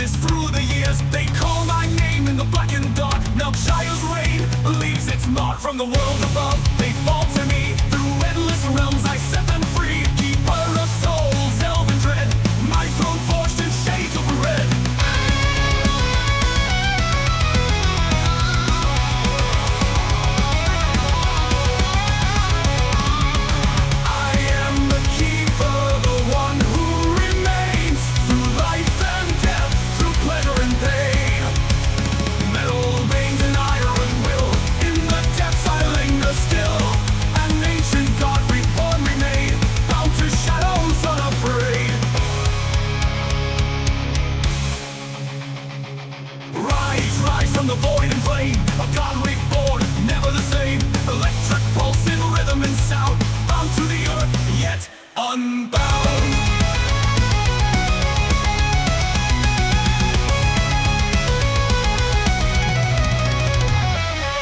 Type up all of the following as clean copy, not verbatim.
witness through the years. They call my name in the black and dark. Now Shire's reign leaves its mark from the world above. They fall to me through endless realms. I set them free, keeper of souls, elven dread. My throne forged in shades of red. I am the keeper, the one who remains through life and death, through pleasure and pain. Metal veins and iron will, in the depths I linger still. An ancient god reborn remain, bound to shadows unafraid. Rise from the void and flame, a god reborn, never the same. Electric pulse in rhythm and sound, bound to the earth, yet unbound.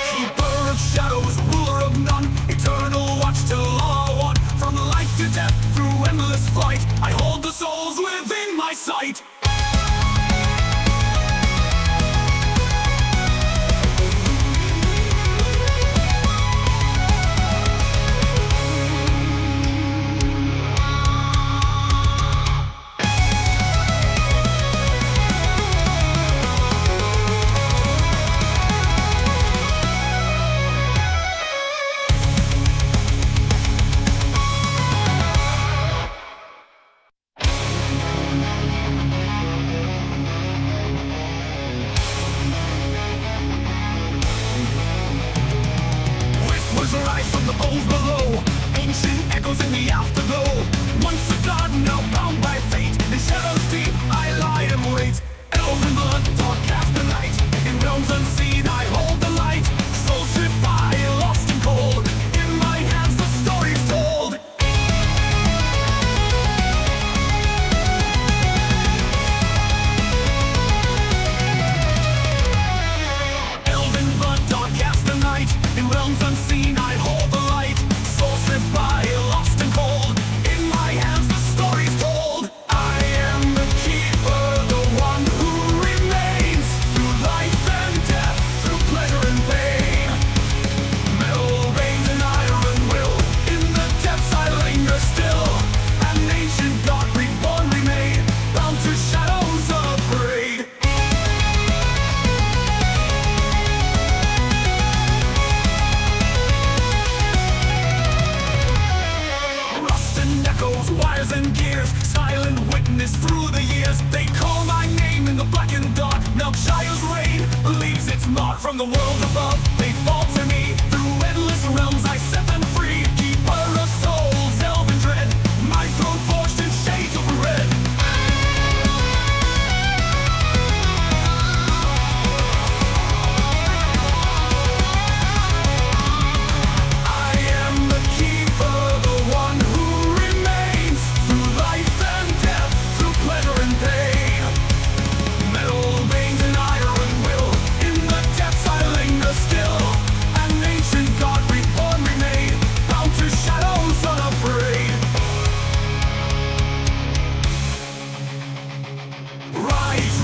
Keeper of shadows, ruler of none, eternal watch till all one. From life to death, through endless flight, I hold the souls within my sight. Rise from the poles below, ancient echoes in the afterglow. Once a god, now bound by fate, in shadows deep I lie and wait. Elven blood, dark cast the night, in realms unseen I hold the light. Soul ship by, lost and cold, in my hands the story's told. Elven blood, dark cast the night, in realms unseen I hold the light. Soul stripped by, lost and cold, in my hands the story's told. I am the keeper, the one who remains through life and death, through pleasure and pain. Metal veins and iron will, in the depths I linger still. An ancient god reborn remain, bound to shadows unafraid. Rust and echoes, wires and gears, silent witness through the years. They call my name in the black and dark. Now Shire's reign leaves its mark from the world above. They fall to me through endless realms. I set them free, keeper of souls, elven dread. My throne forged in shades of red. I am the keeper, the one who remains through life and death, through pleasure and pain. Metal veins and iron will, in the depths I linger still. An ancient god reborn remain, bound to shadows unafraid.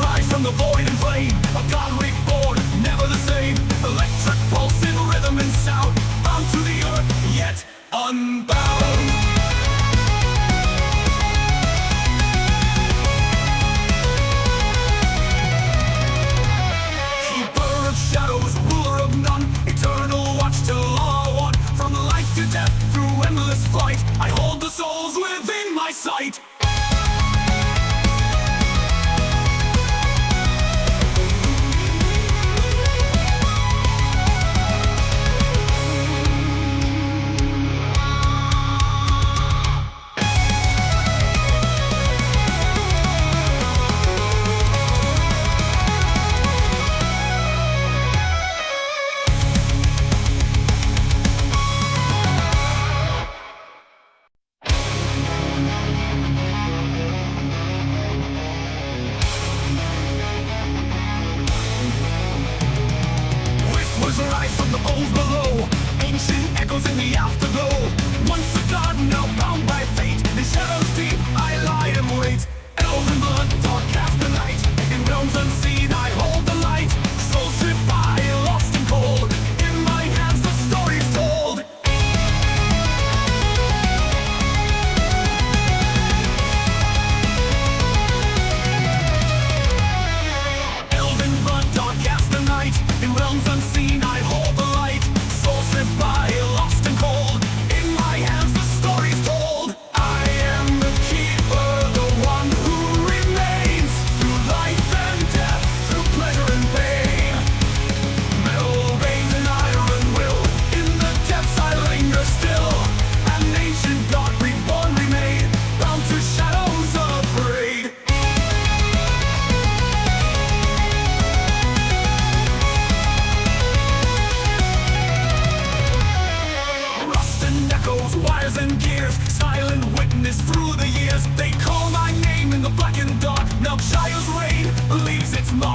Rise from the void and flame, a god reborn, never the same. Electric pulse in rhythm and sound, bound to the earth, yet unbound. Keeper of shadows, ruler of none, eternal watch till all one. From life to death, through endless flight, I hold the souls within my sight. Rise from the poles below, ancient echoes in the afterglow. Once a god, now bound by fate, in shadows deep I lie and wait. Elven blood, dark cast the night, in realms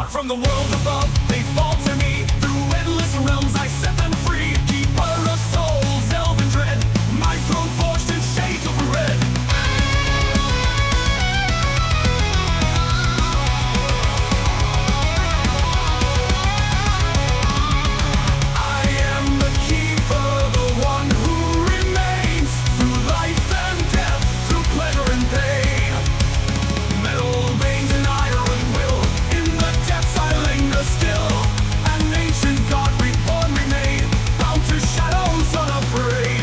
Taught from the world above, they fall to me. Through endless realms I set them free. Keeper of souls, elven dread, my throne forged in shades of red. I am the keeper, the one who remains. Through life and death, through pleasure and pain. Metal veins and iron will, in the depths I linger still. An ancient god reborn remain, bound to shadows unafraid.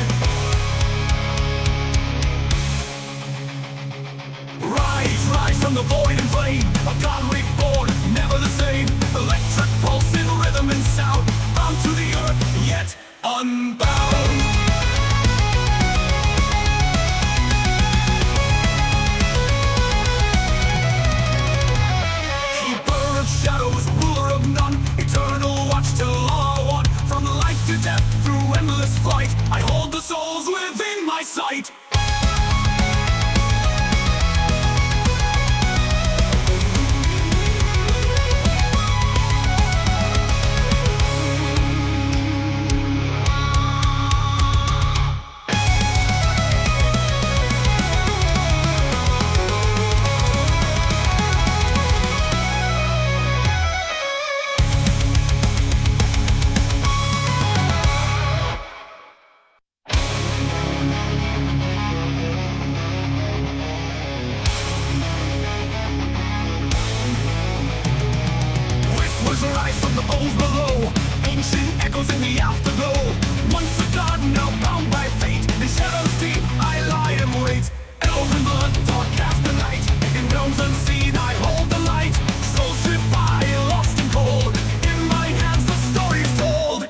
Rise, rise from the void and flame, a god reborn, never the same. Electric pulse in rhythm and sound, bound to the earth, yet unbound. Keeper of shadows, ruler of none, eternal watch till all are one. From life to death, through endless flight, I hold the souls within my sight. Whispers rise from the bones below, ancient echoes in the afterglow. Once a god, now bound by fate, in shadows deep I lie and wait. Elven blood, dark cast the night, in realms unseen I hold the light. Soul stripped by, lost and cold, in my hands the story's told.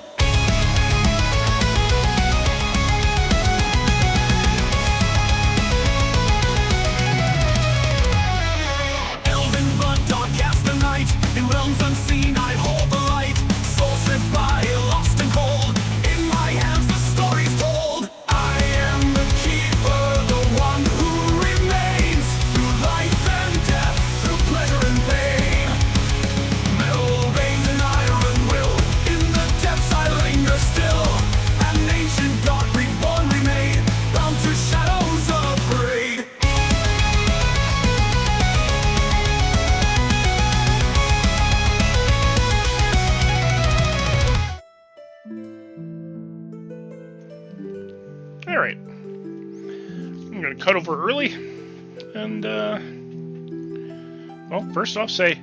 Elven blood, dark cast the night, in realms unseen I hold the light. Soul stripped by, lost and cold, in my hands the story's told. I am the keeper, the one who remains. Through life and death, through pleasure and pain. Metal veins and iron will, in the depths I linger still. An ancient god reborn remain, bound to shadows unafraid. Alright. I'm gonna cut over early. And, well, first off, say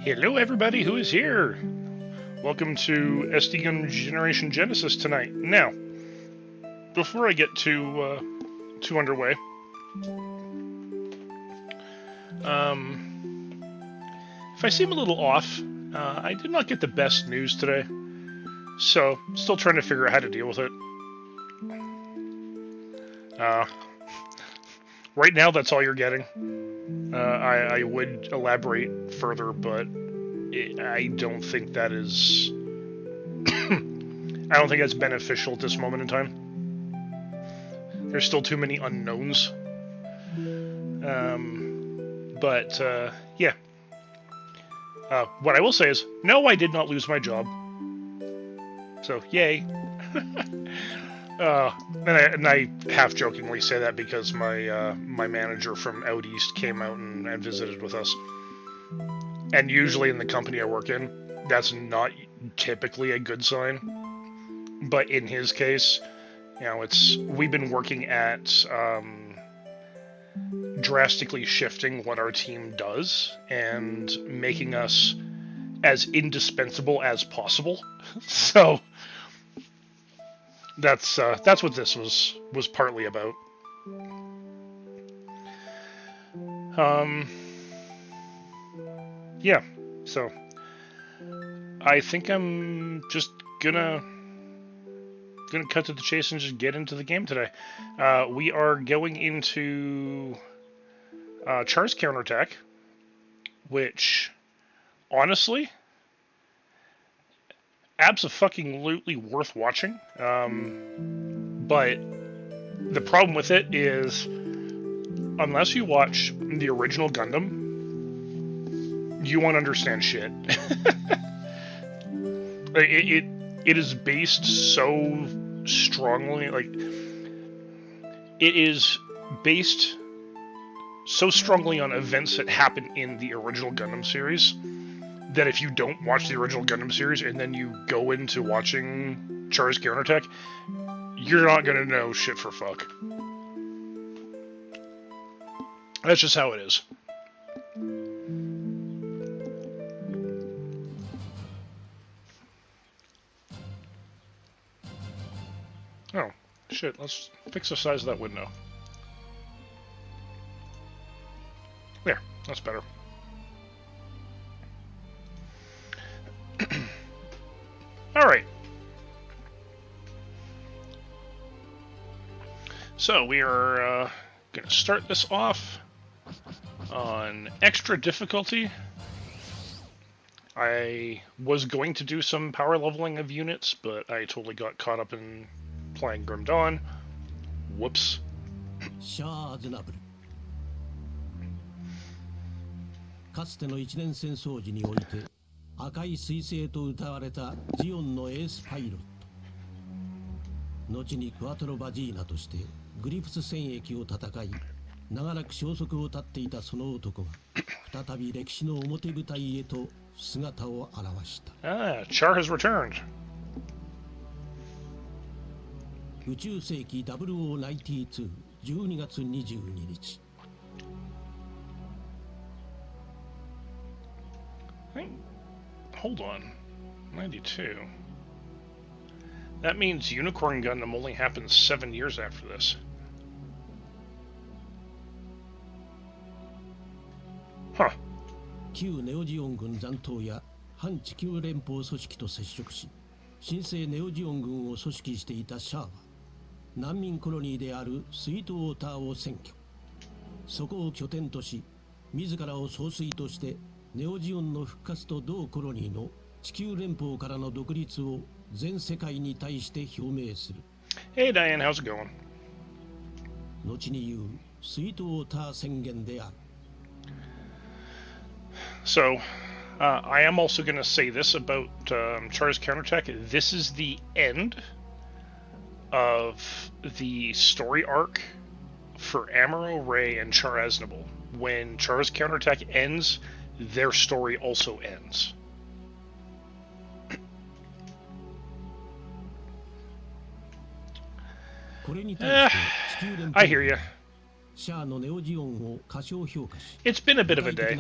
hello, everybody who is here. Welcome to SD Gundam Generation Genesis tonight. Now, before I get too underway, if I seem a little off, I did not get the best news today. So, still trying to figure out how to deal with it. Right now, that's all you're getting. I would elaborate further, but I don't think that is... I don't think that's beneficial at this moment in time. There's still too many unknowns. Yeah. What I will say is, no, I did not lose my job. So, yay. And I half-jokingly say that because my my manager from out east came out and visited with us. And usually in the company I work in, that's not typically a good sign. But in his case, you know, we've been working at drastically shifting what our team does and making us as indispensable as possible. So that's what this was partly about. Yeah, so I think I'm just gonna cut to the chase and just get into the game today. We are going into Char's counterattack, which honestly, abso-fucking-lutely worth watching. But the problem with it is, unless you watch the original Gundam, you won't understand shit. It is based so strongly, like it is based so strongly on events that happen in the original Gundam series that if you don't watch the original Gundam series and then you go into watching Char's Counterattack, you're not gonna know shit for fuck. That's just how it is. Oh, shit, let's fix the size of that window. There, that's better. Alright. So, we are going to start this off on extra difficulty. I was going to do some power leveling of units, but I totally got caught up in playing Grim Dawn. Whoops. Char かつての一年戦争時において赤い彗星と謳われたジオンのエースパイロット、後にクワトロバジーナとしてグリプス戦役を戦い長らく消息を絶っていたその男が再び歴史の表舞台へと姿を現した。Ah, Char has returned. 宇宙世紀0092 12月22日。Hold on. 92. That means Unicorn Gundam only happens 7 years after this. Huh. 旧ネオジオン軍残党や反地球連邦組織と接触し、新生ネオジオン軍を組織していたシャアは、難民コロニーであるスイートウォーターを占拠。そこを拠点とし、自らを総帥としてネオジオンの復活と同コロニーの地球連邦からの独立を全世界に対して表明する。Hey Diane, how's it going? 後に言うスイートウォーター宣言である。So, I am also going to say this about Char's Counterattack. This is the end of the story arc for Amuro, Ray, and Char Aznable. When Char's Counterattack ends, their story also ends. I hear you. It's been a bit of a day.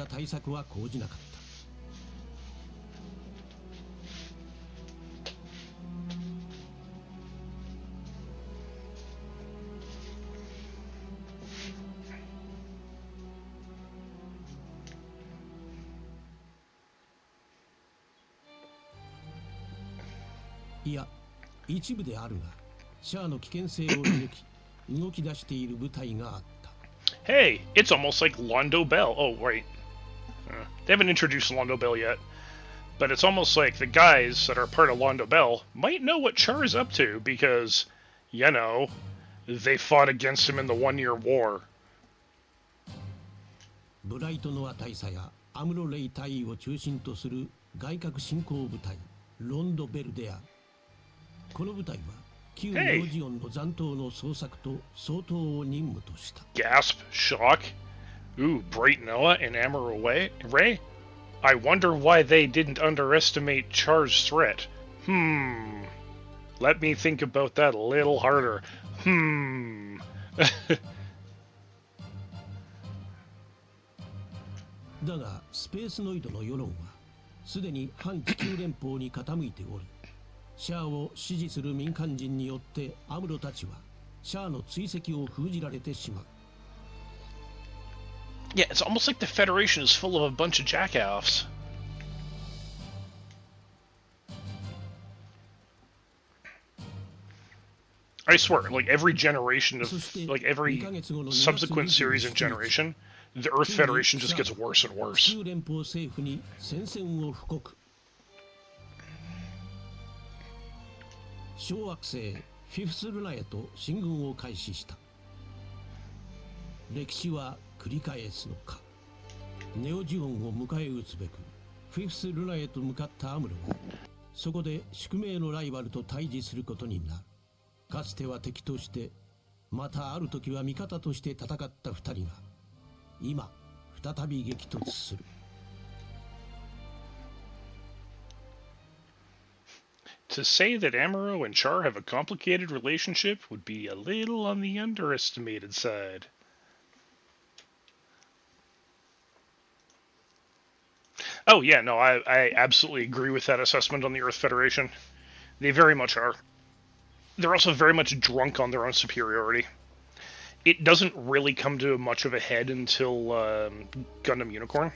Yeah, 一部であるが、シャアの危険性を見抜き、動き出している部隊があった。Hey, it's almost like Londo Bell. Oh, wait. They haven't introduced Londo Bell yet. But it's almost like the guys that are part of Londo Bell might know what Char is up to because, you know, they fought against him in the 1-year war. ブライトノア大佐やアムロレイ大尉を中心とする外角侵攻部隊、ロンドベルである。この部隊は旧ネオジオンの残党の捜索と掃討を任務とした。Gasp, shock. Ooh, Bright Noah and Amuro Ray? I wonder why they didn't underestimate Char's threat. Let me think about that a little harder. だが、スペースノイドの世論はすでに反地球連邦に傾いており、シャアを支持する民間人によってアムロたちはシャアの追跡を封じられてしまう。Yeah, it's almost like the Federation is full of a bunch of jackoffs. I swear, like every generation of, like every subsequent series and generation, the Earth Federation just gets worse and worse. 地球連邦政府に宣戦を布告。小惑星フィフスルナへと進軍を開始した。歴史は繰り返すのか。ネオジオンを迎え撃つべくフィフス・ルナへと向かったアムロはそこで宿命のライバルと対峙することになる。かつては敵としてまたある時は味方として戦った二人が今再び激突する。To say that Amuro and Char have a complicated relationship would be a little on the underestimated side. Oh yeah, no, I absolutely agree with that assessment on the Earth Federation. They very much are. They're also very much drunk on their own superiority. It doesn't really come to much of a head until Gundam Unicorn.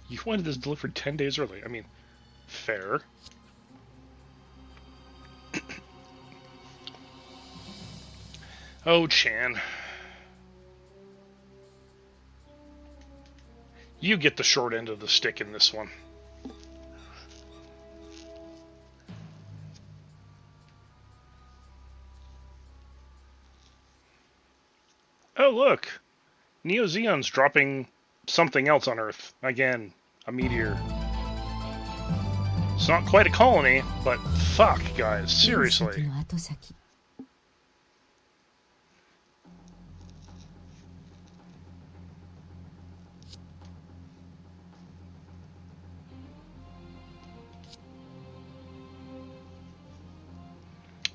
You wanted this delivered 10 days early. I mean, fair. Oh, Chan. You get the short end of the stick in this one. Oh, look! Neo Zeon's dropping something else on Earth. Again, a meteor. It's not quite a colony, but fuck, guys, seriously.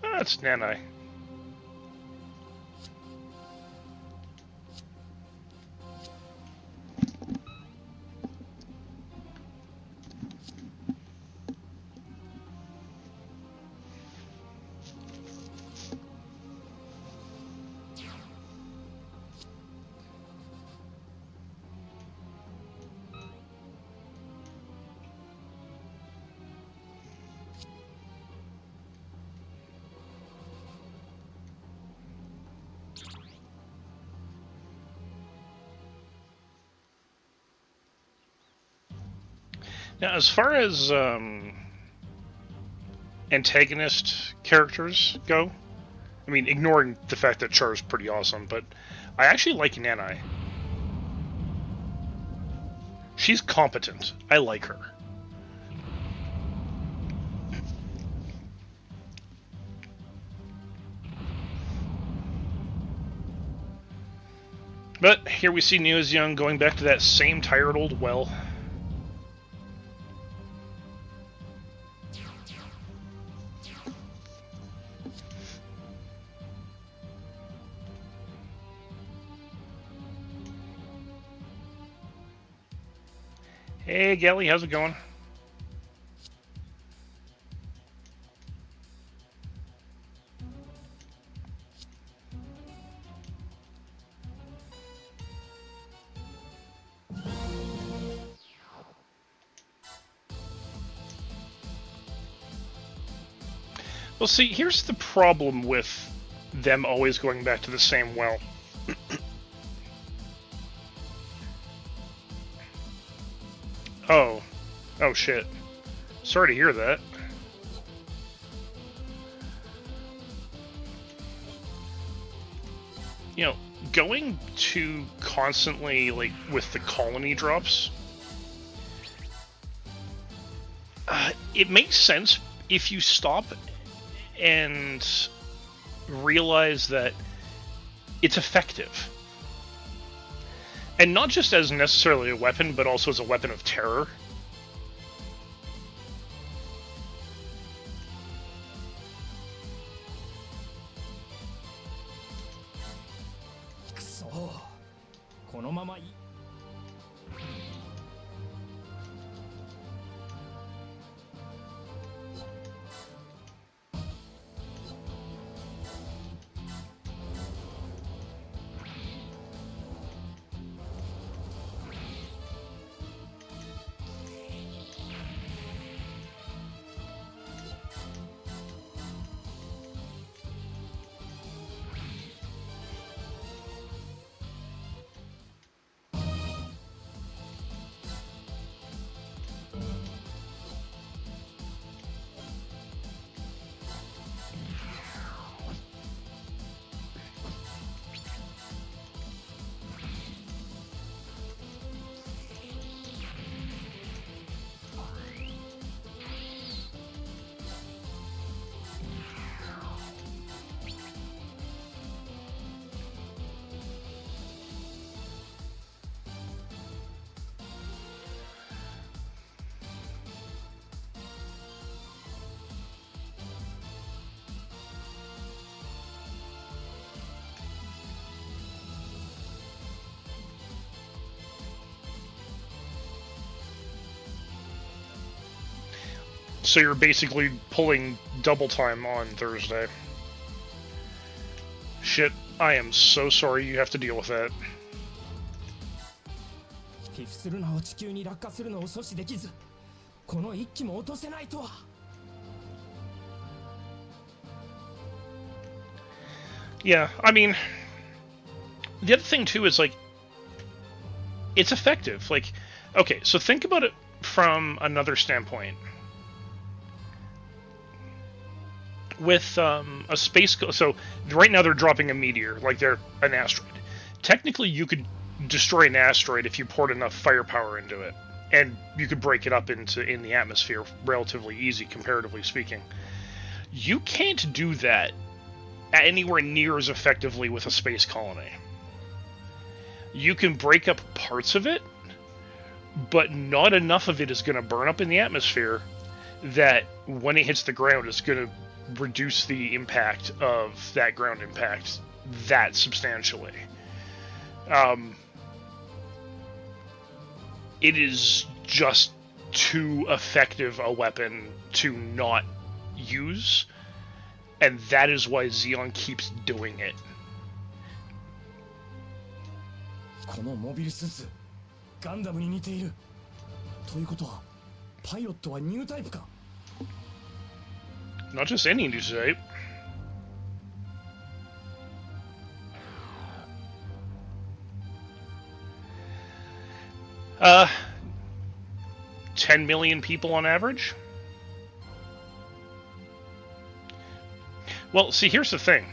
That's Nanai. Now, as far as antagonist characters go, I mean, ignoring the fact that Char's pretty awesome, but I actually like Nanai. She's competent. I like her. But here we see Neo Zeon going back to that same tired old well. Hey, Gelly, how's it going? Well, see, here's the problem with them always going back to the same well. Oh. Oh, shit. Sorry to hear that. You know, going to constantly, like, with the colony drops, it makes sense if you stop and realize that it's effective. And not just as necessarily a weapon, but also as a weapon of terror. So you're basically pulling double time on Thursday. Shit, I am so sorry you have to deal with that. 寄付するなを地球に落下するのを阻止できず、この一機も落とせないとは。Yeah, I mean, the other thing too is like, it's effective. Like, okay, so think about it from another standpoint. With a space, so right now they're dropping a meteor, like they're an asteroid. Technically, you could destroy an asteroid if you poured enough firepower into it, and you could break it up in the atmosphere relatively easy, comparatively speaking. You can't do that anywhere near as effectively with a space colony. You can break up parts of it, but not enough of it is going to burn up in the atmosphere that when it hits the ground, it's going to reduce the impact of that ground impact that substantially. It is just too effective a weapon to not use, and that is why Xeon keeps doing it. このモビルスーツ、ガンダムに似ている。ということは、パイロットはニュータイプか。Not just any new type. Uh, 10 million people on average? Well, see, here's the thing.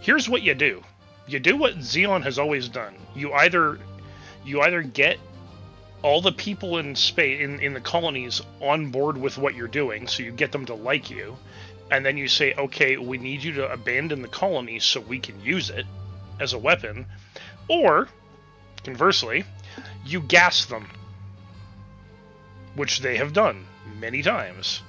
Here's what you do. You do what Xeon has always done. You either get all the people in space in the colonies on board with what you're doing, so you get them to like you, and then you say, okay, we need you to abandon the colony so we can use it as a weapon, or conversely, you gas them, which they have done many times.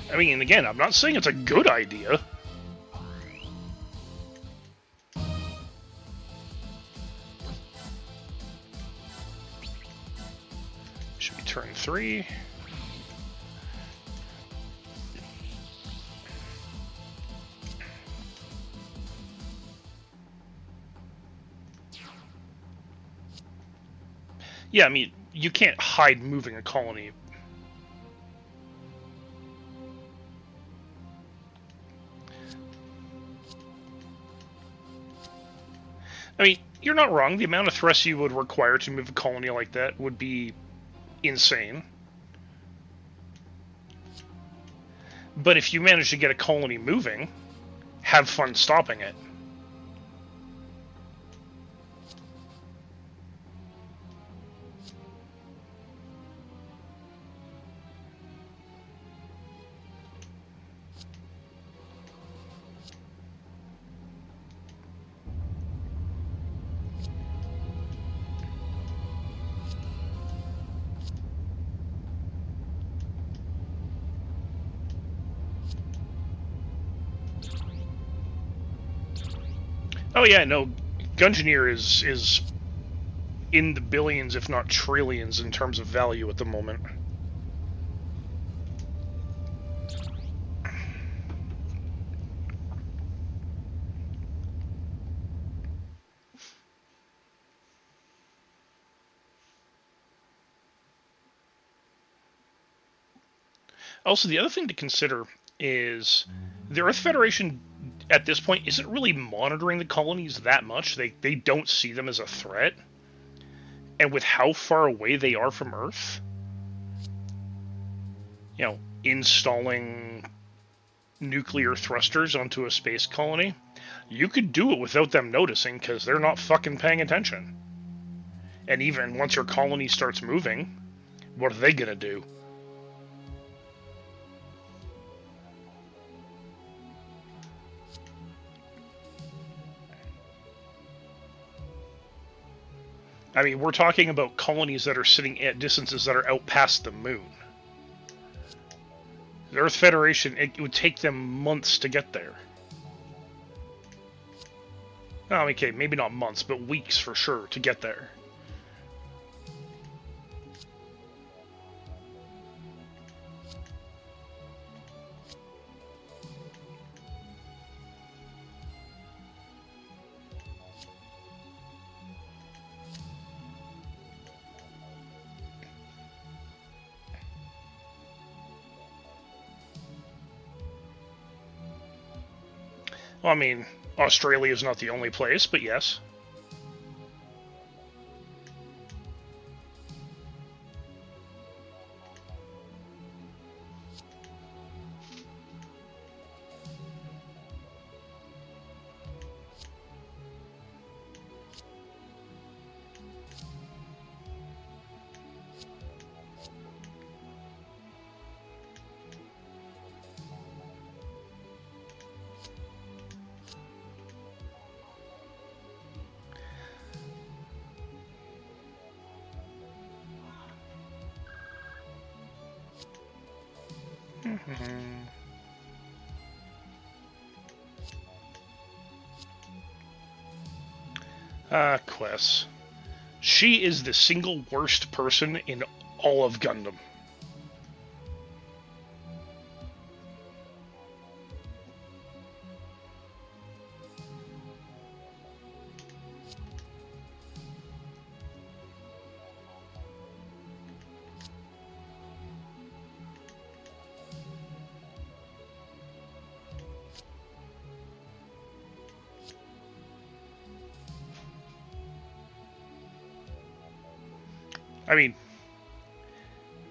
I mean, again, I'm not saying it's a good idea. Should be turn 3. Yeah, I mean, you can't hide moving a colony. I mean, you're not wrong. The amount of thrust you would require to move a colony like that would be insane. But if you manage to get a colony moving, have fun stopping it. Oh yeah, no, Gungeoneer is in the billions, if not trillions, in terms of value at the moment. Also, the other thing to consider is the Earth Federation at this point isn't really monitoring the colonies that much. They don't see them as a threat. And with how far away they are from Earth, you know, installing nuclear thrusters onto a space colony, you could do it without them noticing because they're not fucking paying attention. And even once your colony starts moving, what are they gonna do? I mean, we're talking about colonies that are sitting at distances that are out past the moon. The Earth Federation, it would take them months to get there. Oh, okay, maybe not months, but weeks for sure to get there. Well, I mean, Australia is not the only place, but yes. Quest. She is the single worst person in all of Gundam. I mean,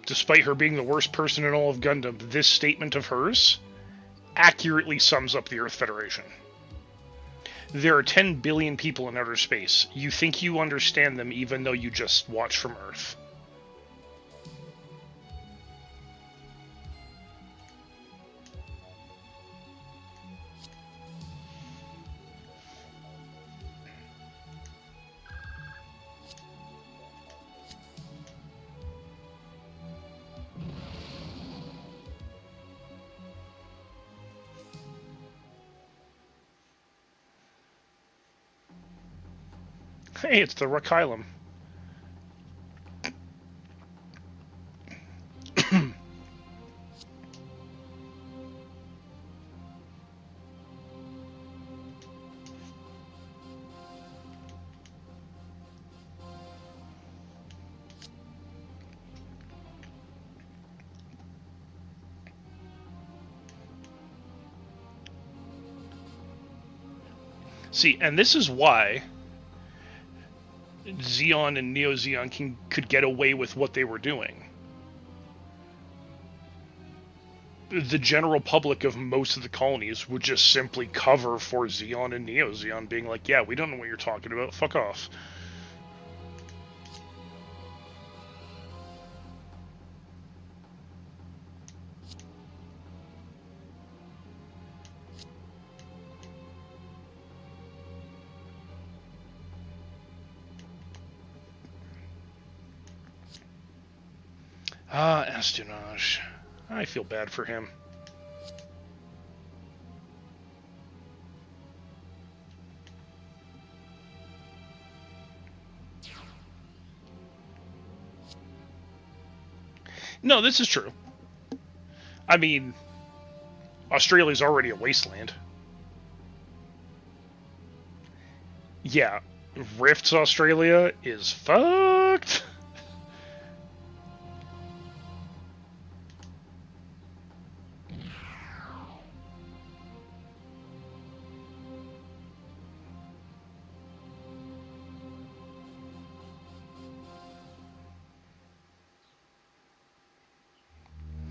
despite her being the worst person in all of Gundam, this statement of hers accurately sums up the Earth Federation. There are 10 billion people in outer space. You think you understand them even though you just watch from Earth. Hey, it's the Rakylum. See, and this is why Zeon and Neo Zeon could get away with what they were doing. The general public of most of the colonies would just simply cover for Zeon and Neo Zeon, being like, yeah, we don't know what you're talking about, fuck off. Ah, Espionage. I feel bad for him. No, this is true. I mean, Australia's already a wasteland. Yeah, Rift's Australia is fucked.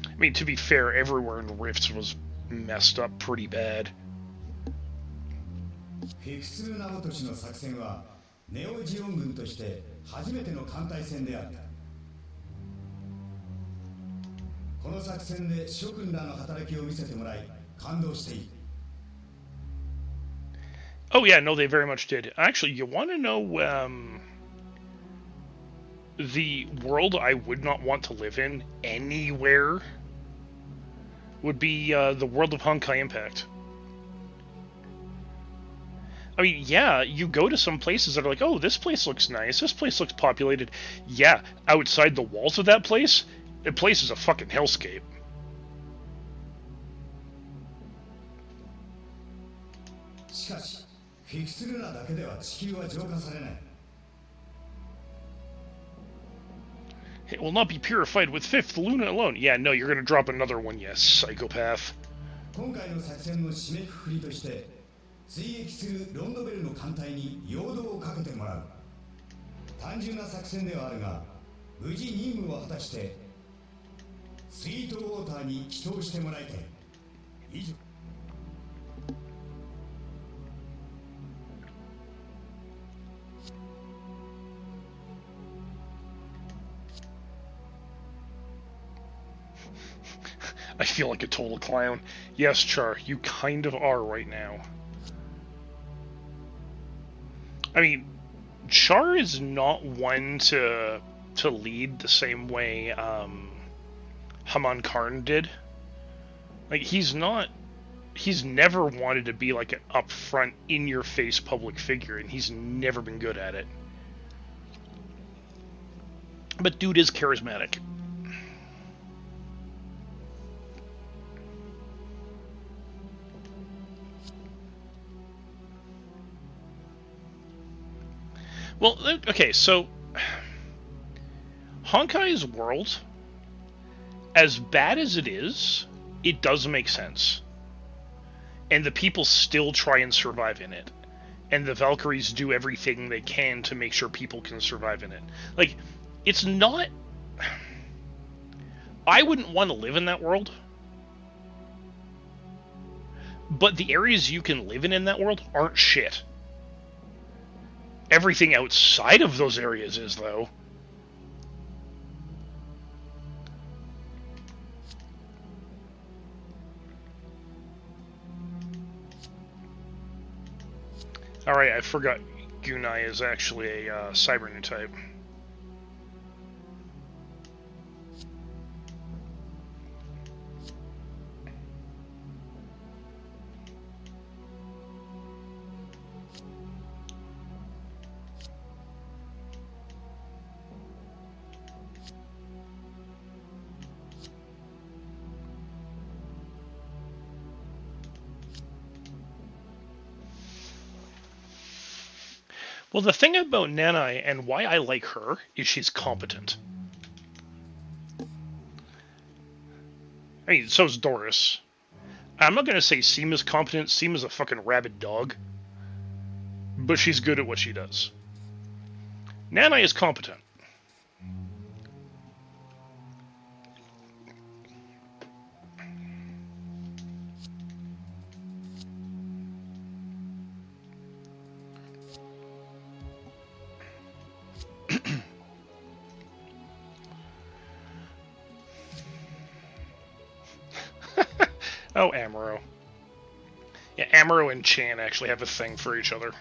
I mean, to be fair, everywhere in Rifts was messed up pretty bad. フィクスナオトシの作戦はネオジオン軍として初めての艦隊戦であった。この作戦で諸君らの働きを見せてもらい感動している。Oh yeah, no, they very much did. Actually, you want to know the world I would not want to live in anywhere would be the world of Honkai Impact. I mean, yeah, you go to some places that are like, oh, this place looks nice, this place looks populated. Yeah, outside the walls of that place, the place is a fucking hellscape. しかしフィクスルナだけでは地球は浄化されない。 It will not be purified with Fifth Luna alone. Yeah, no, you're gonna drop another one, yes, psychopath. 今回の作戦の締めくくりとして追撃するロンドベルの艦隊に陽動をかけてもらう。単純な作戦ではあるが無事任務を果たしてスイートウォーターに帰投してもらいたい。以上。 I feel like a total clown. Yes, Char, you kind of are right now. I mean, Char is not one to lead the same way Haman Karn did. Like, he's never wanted to be like an upfront, in-your-face public figure, and he's never been good at it. But dude is charismatic. Well, okay, so Honkai's world, as bad as it does make sense. And the people still try and survive in it. And the Valkyries do everything they can to make sure people can survive in it. Like, it's not... I wouldn't want to live in that world. But the areas you can live in that world aren't shit. Everything outside of those areas is, though. Alright, I forgot Gunai is actually a cyber new type. Well, the thing about Nanai and why I like her is she's competent. I mean, so's Doris. I'm not going to say Seema's competent. Seema's a fucking rabid dog. But she's good at what she does. Nanai is competent. Oh, Amuro. Yeah, Amuro and Chan actually have a thing for each other.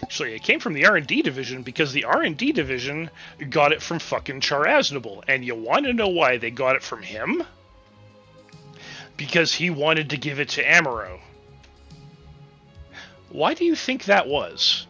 Actually, it came from the R&D division because the R&D division got it from fucking Char Aznable. And you want to know why they got it from him? Because he wanted to give it to Amuro. Why do you think that was?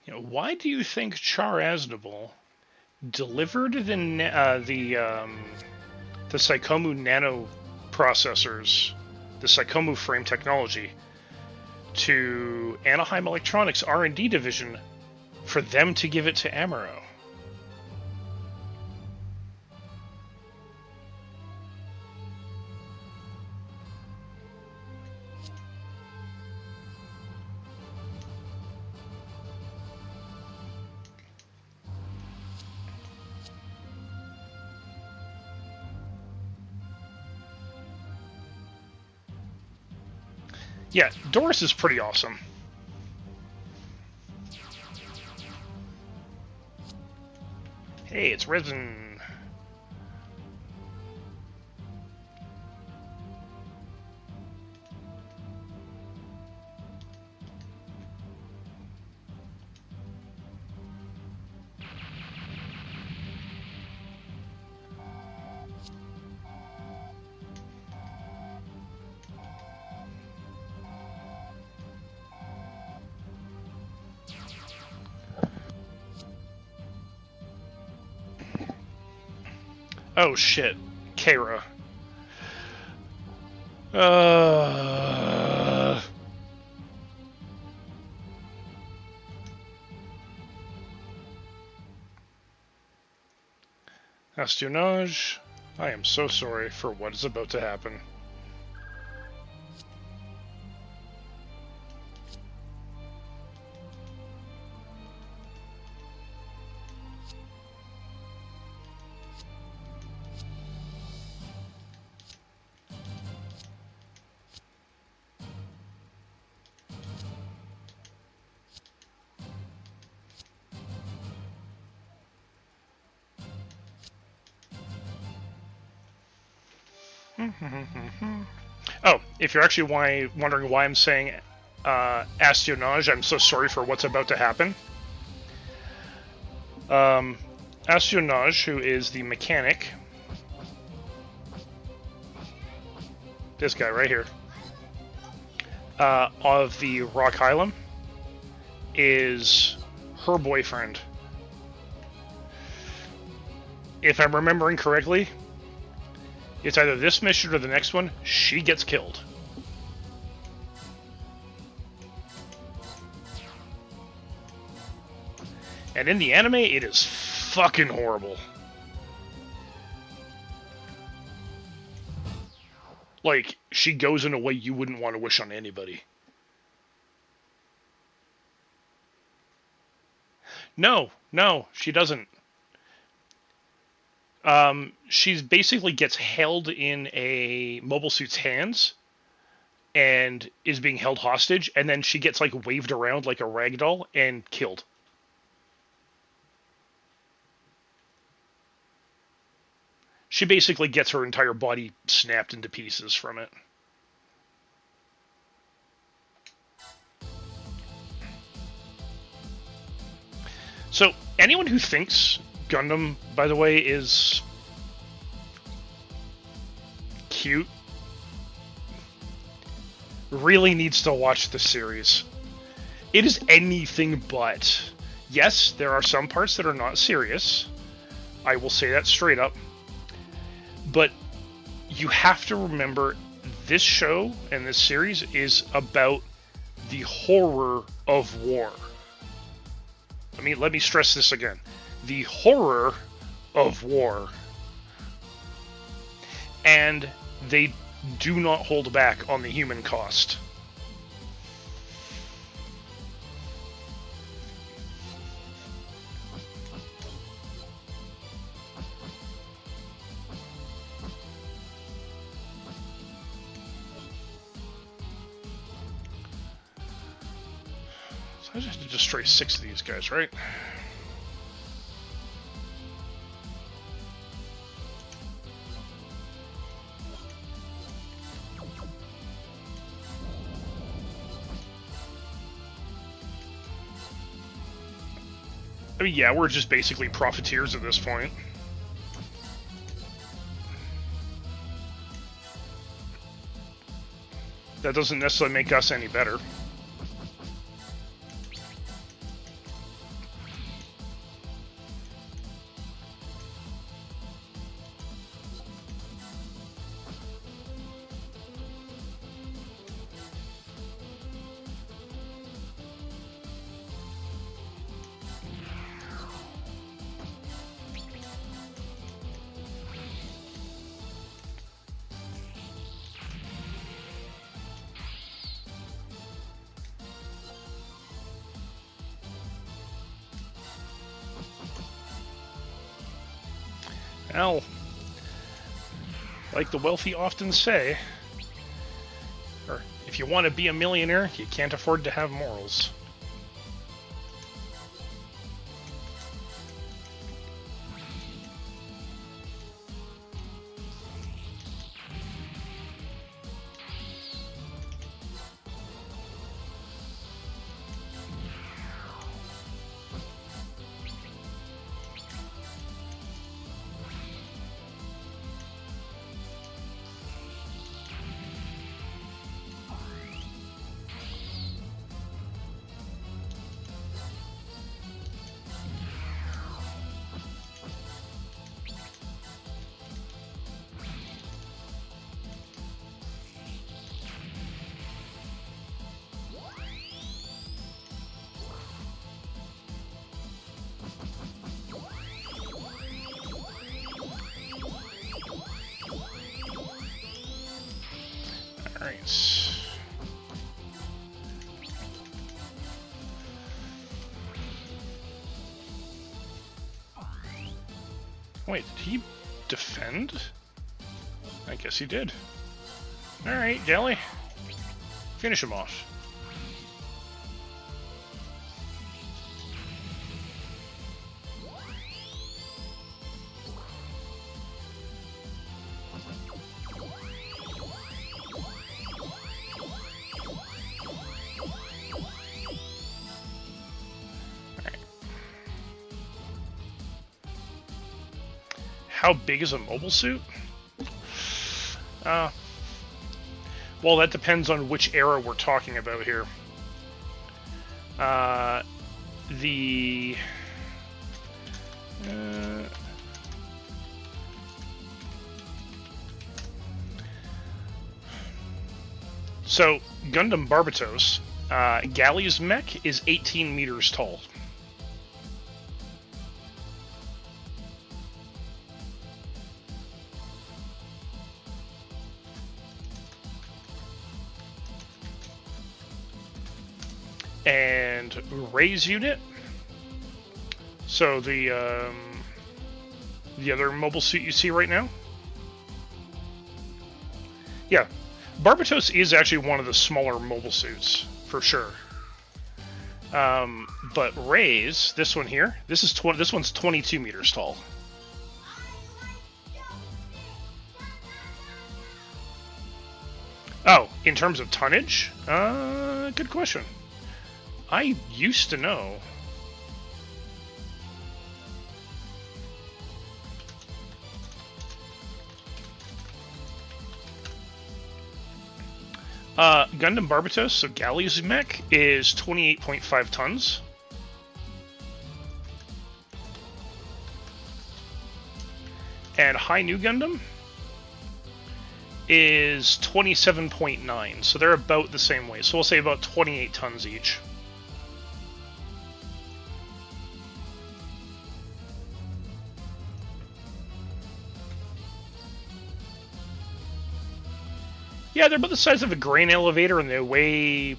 You know, why do you think Char Aznable delivered the Psychomu Nano processors, the Psychomu frame technology, to Anaheim Electronics R&D division for them to give it to Amuro. Yeah, Doris is pretty awesome. Hey, it's Resin. Oh shit, Kara. Espionage, I am so sorry for what is about to happen. Oh, if you're actually wondering why I'm saying espionage, I'm so sorry for what's about to happen. Espionage, who is the mechanic, this guy right here, of the Rock Island, is her boyfriend. If I'm remembering correctly, it's either this mission or the next one, she gets killed. And in the anime, it is fucking horrible. Like, she goes in a way you wouldn't want to wish on anybody. No, she doesn't. She basically gets held in a mobile suit's hands and is being held hostage, and then she gets like waved around like a rag doll and killed. She basically gets her entire body snapped into pieces from it. So, anyone who thinks Gundam, by the way, is cute, really needs to watch the series. It is anything but. Yes, there are some parts that are not serious. I will say that straight up. But you have to remember, this show and this series is about the horror of war. Let me stress this again. The horror of war. And they do not hold back on the human cost. So I just have to destroy 6 of these guys, right? Yeah, we're just basically profiteers at this point. That doesn't necessarily make us any better. Well, like the wealthy often say, or if you want to be a millionaire, you can't afford to have morals. Alright. Wait, did he defend? I guess he did. Alright, Galley. Finish him off. How big is a mobile suit? Well, that depends on which era we're talking about here. So, Gundam Barbatos, Galley's mech is 18 meters tall. And Ray's unit, so the other mobile suit you see right now, yeah, Barbatos is actually one of the smaller mobile suits for sure. But Ray's, this one here, this one's 22 meters tall. Oh, in terms of tonnage, good question. I used to know. Gundam Barbatos, so Galley's mech, is 28.5 tons. And High New Gundam is 27.9, so they're about the same weight. So we'll say about 28 tons each. Yeah, they're about the size of a grain elevator, and they weigh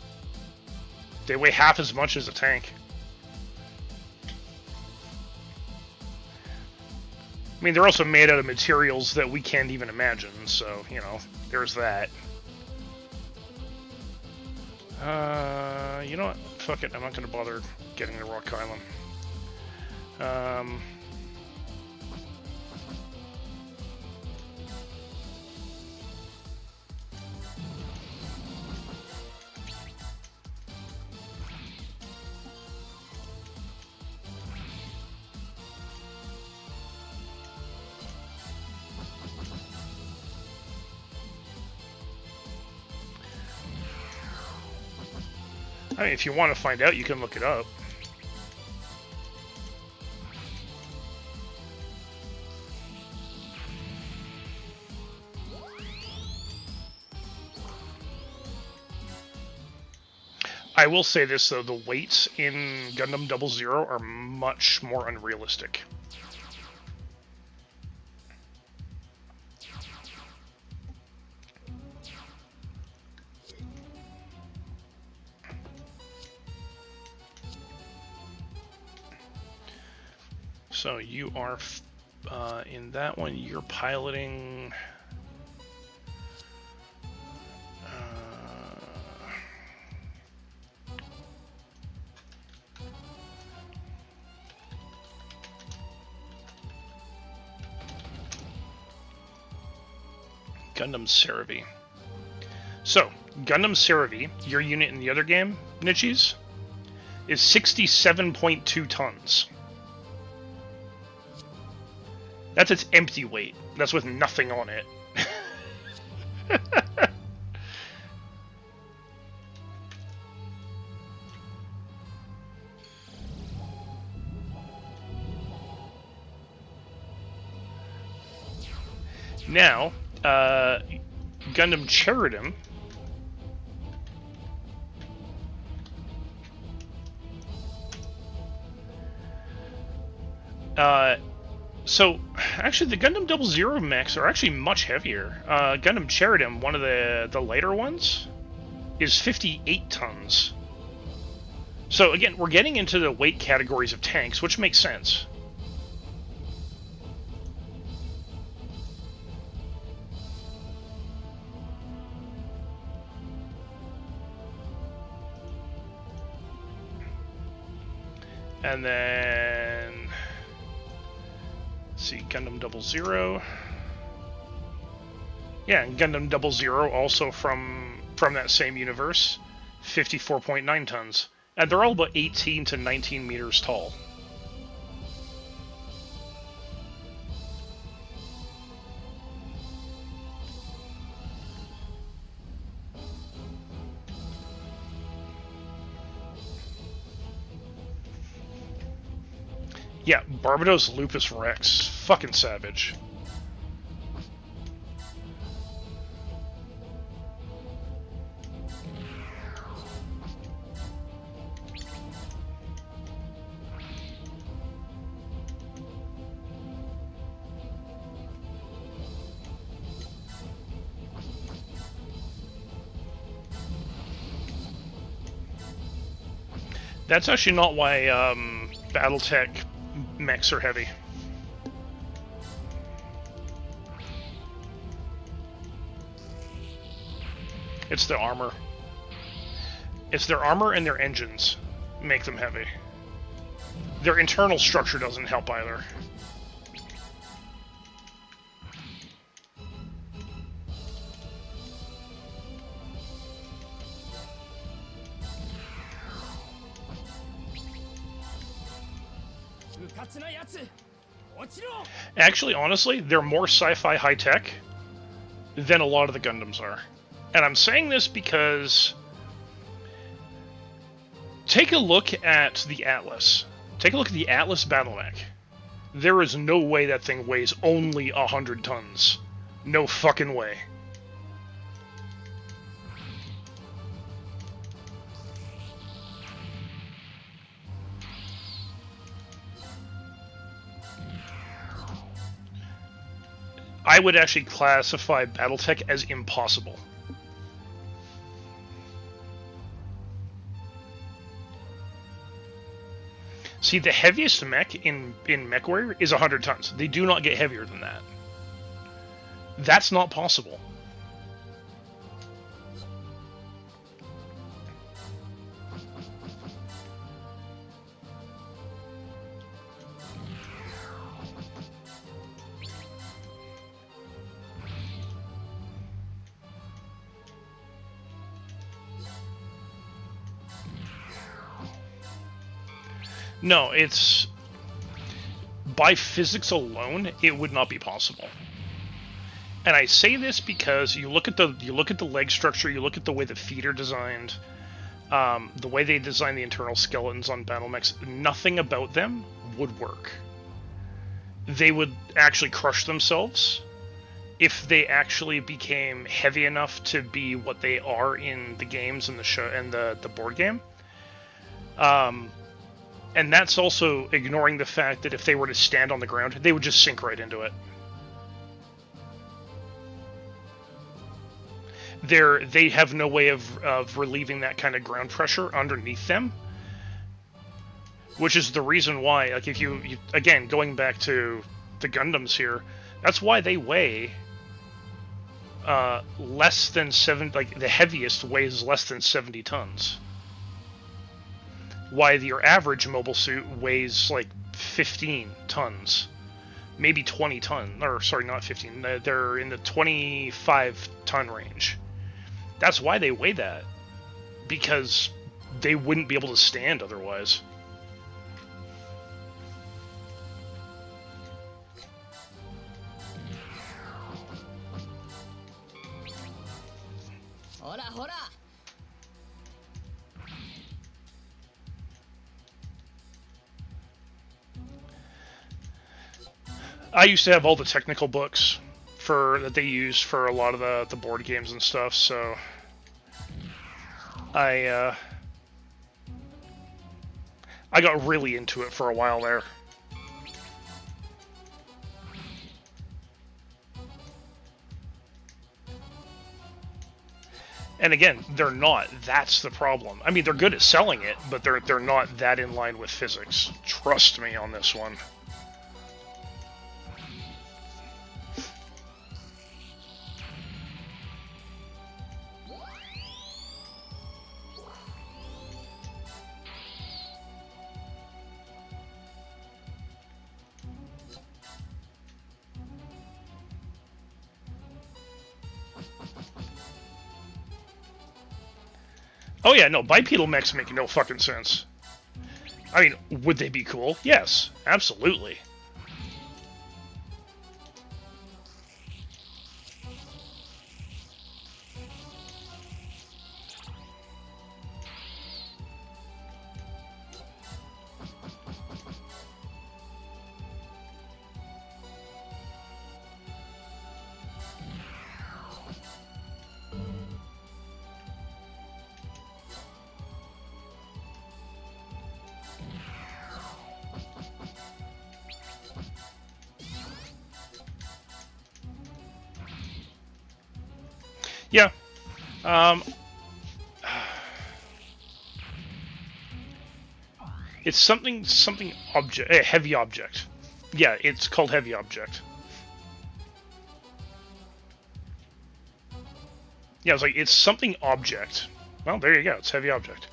half as much as a tank. I mean, they're also made out of materials that we can't even imagine, so, you know, there's that. You know what? Fuck it, I'm not gonna bother getting the Rock Island. I mean, if you want to find out, you can look it up. I will say this, though, the weights in Gundam 00 are much more unrealistic. So you are in that one, you're piloting. Gundam Cerevi. So, Gundam Cerevi, your unit in the other game, Nichis, is 67.2 tons. That's its empty weight. That's with nothing on it. Now, Gundam Charidim. So, actually, the Gundam 00 mechs are actually much heavier. Gundam Charidim, one of the lighter ones, is 58 tons. So, again, we're getting into the weight categories of tanks, which makes sense. And then, let's see, Gundam 00. Yeah, and Gundam 00 also from that same universe, 54.9 tons. And they're all about 18 to 19 meters tall. Yeah, Barbados Lupus Rex. Fucking savage. That's actually not why Battletech mechs are heavy. It's the armor. It's their armor and their engines make them heavy. Their internal structure doesn't help either. Actually, honestly, they're more sci-fi high-tech than a lot of the Gundams are. And I'm saying this because take a look at the Atlas. Take a look at the Atlas battle mech. There is no way that thing weighs only 100 tons. No fucking way. I would actually classify Battletech as impossible. See, the heaviest mech in MechWarrior is 100 tons. They do not get heavier than that. That's not possible. No, it's... by physics alone, it would not be possible. And I say this because you look at the leg structure, you look at the way the feet are designed, the way they design the internal skeletons on battle mechs, nothing about them would work. They would actually crush themselves if they actually became heavy enough to be what they are in the games and the show and the board game. And that's also ignoring the fact that if they were to stand on the ground, they would just sink right into it. They have no way of relieving that kind of ground pressure underneath them. Which is the reason why, like, if you again, going back to the Gundams here. That's why they weigh less than 7. Like the heaviest weighs less than 70 tons. Why your average mobile suit weighs like 15 tons, maybe 20 tons, or sorry, not 15. They're in the 25 ton range. That's why they weigh that, because they wouldn't be able to stand otherwise. I used to have all the technical books that they used for a lot of the board games and stuff, so I got really into it for a while there. And again, they're not. That's the problem. I mean, they're good at selling it, but they're not that in line with physics. Trust me on this one. Oh yeah, no, bipedal mechs make no fucking sense. I mean, would they be cool? Yes, absolutely. Yeah. It's something object, heavy object. Yeah, it's called heavy object. Yeah, it's like, it's something object. Well, there you go, it's heavy object.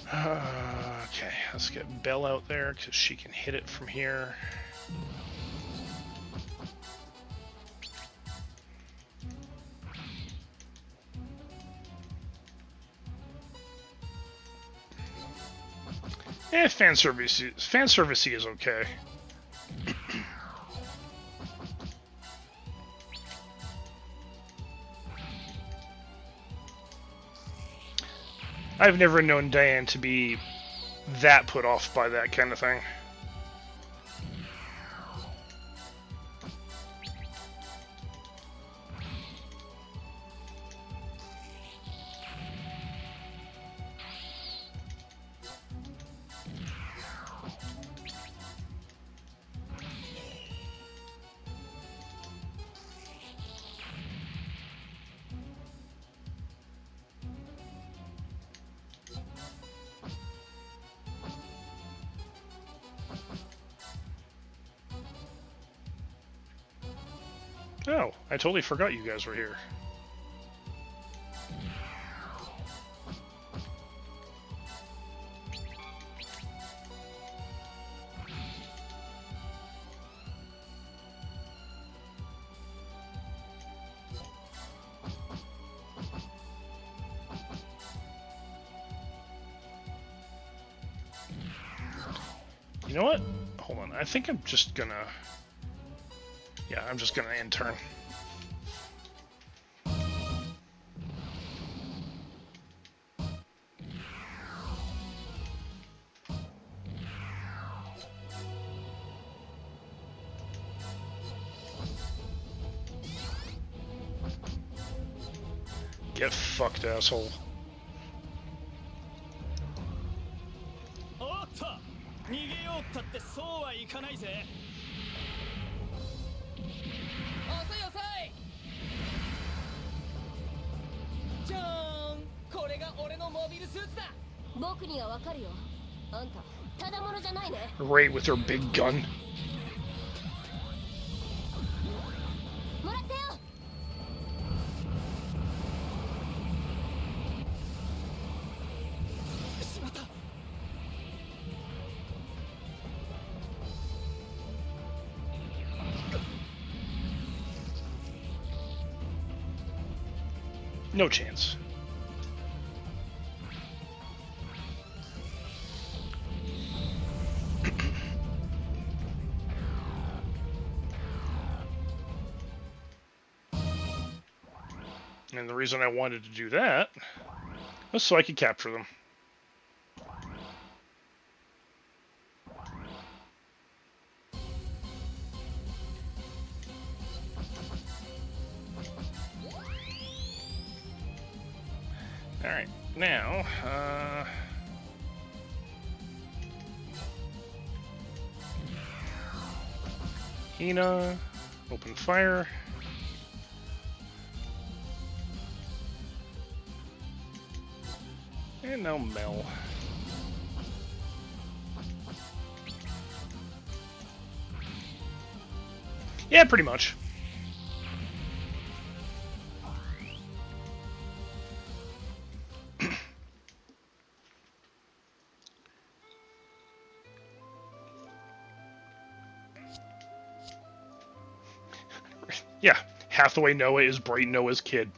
Okay, let's get Belle out there because she can hit it from here. Fan service is okay. I've never known Diane to be that put off by that kind of thing. Oh, I totally forgot you guys were here. You know what? Hold on, I think I'm just gonna... Yeah, I'm just gonna end turn. Get fucked, asshole. そうはいかないぜ。遅い遅い。じゃーん、これが俺のモビルスーツだ。僕にはわかるよ。あんたただものじゃないね。 Ray with her big gun. もらったよ。しまった。No chance. And the reason I wanted to do that was so I could capture them. Alright, now, Hina, open fire. And now Mel. Yeah, pretty much. Yeah, Hathaway Noah is Bright Noah's kid.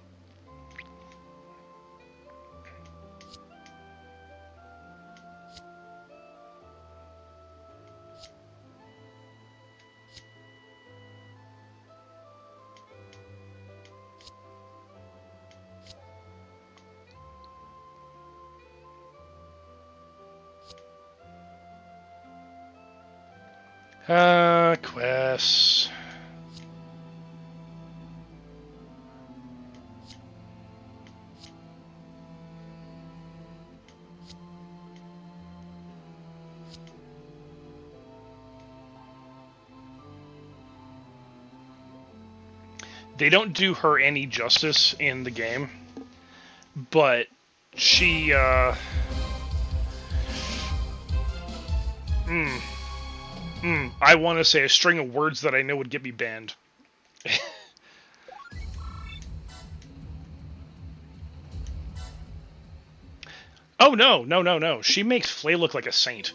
Quests. They don't do her any justice in the game, but she, I want to say a string of words that I know would get me banned. Oh, no. She makes Flay look like a saint.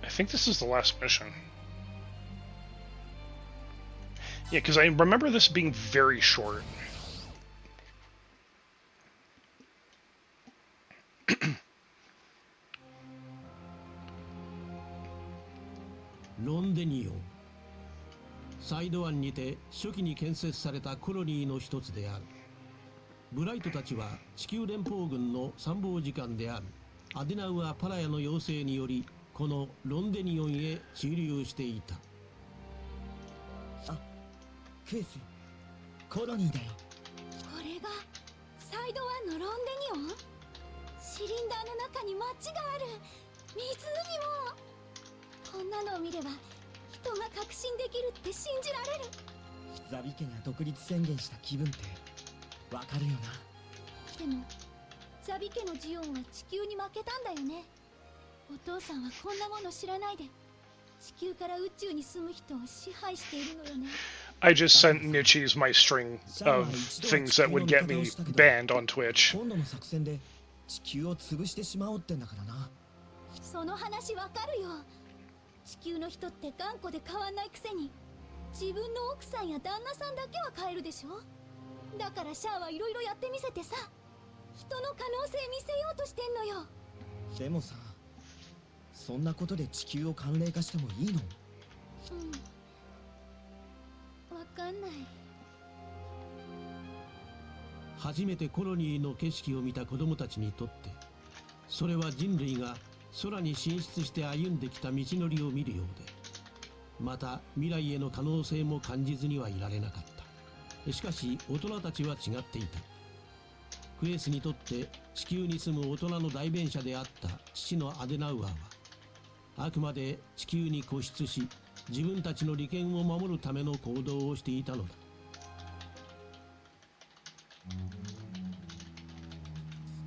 I think this is the last mission. Yeah, because I remember this being very short. Rondenio。サイド湾にて初期に建設されたコロニーの一つである。ブライトたちは地球連邦軍の参謀次官であるアデナウア・パラヤの要請によりこのロンデニオンへ駐留していた。あ、クエス、コロニーだよ。これがサイド湾のロンデニオン。シリンダーの中に街がある。湖も。こんなのを見れば人が確信できるって信じられる。ザビ家が独立宣言した気分ってわかるよな。でもザビ家のジオンは地球に負けたんだよね。お父さんはこんなもの知らないで地球から宇宙に住む人を支配しているのよね。I just sent Nichis my string of things that would get me banned on Twitch. 今度の作戦で地球を潰してしまおうってんだからな。その話わかるよ。地球の人って頑固で変わんないくせに自分の奥さんや旦那さんだけは変えるでしょ。だからシャアはいろいろやってみせてさ、人の可能性見せようとしてんのよ。でもさ、そんなことで地球を寒冷化してもいいの？うん、わかんない。初めてコロニーの景色を見た子供たちにとって、それは人類が空に進出して歩んできた道のりを見るようで、また未来への可能性も感じずにはいられなかった。しかし大人たちは違っていた。クエスにとって地球に住む大人の代弁者であった父のアデナウアーは、あくまで地球に固執し、自分たちの利権を守るための行動をしていたのだ。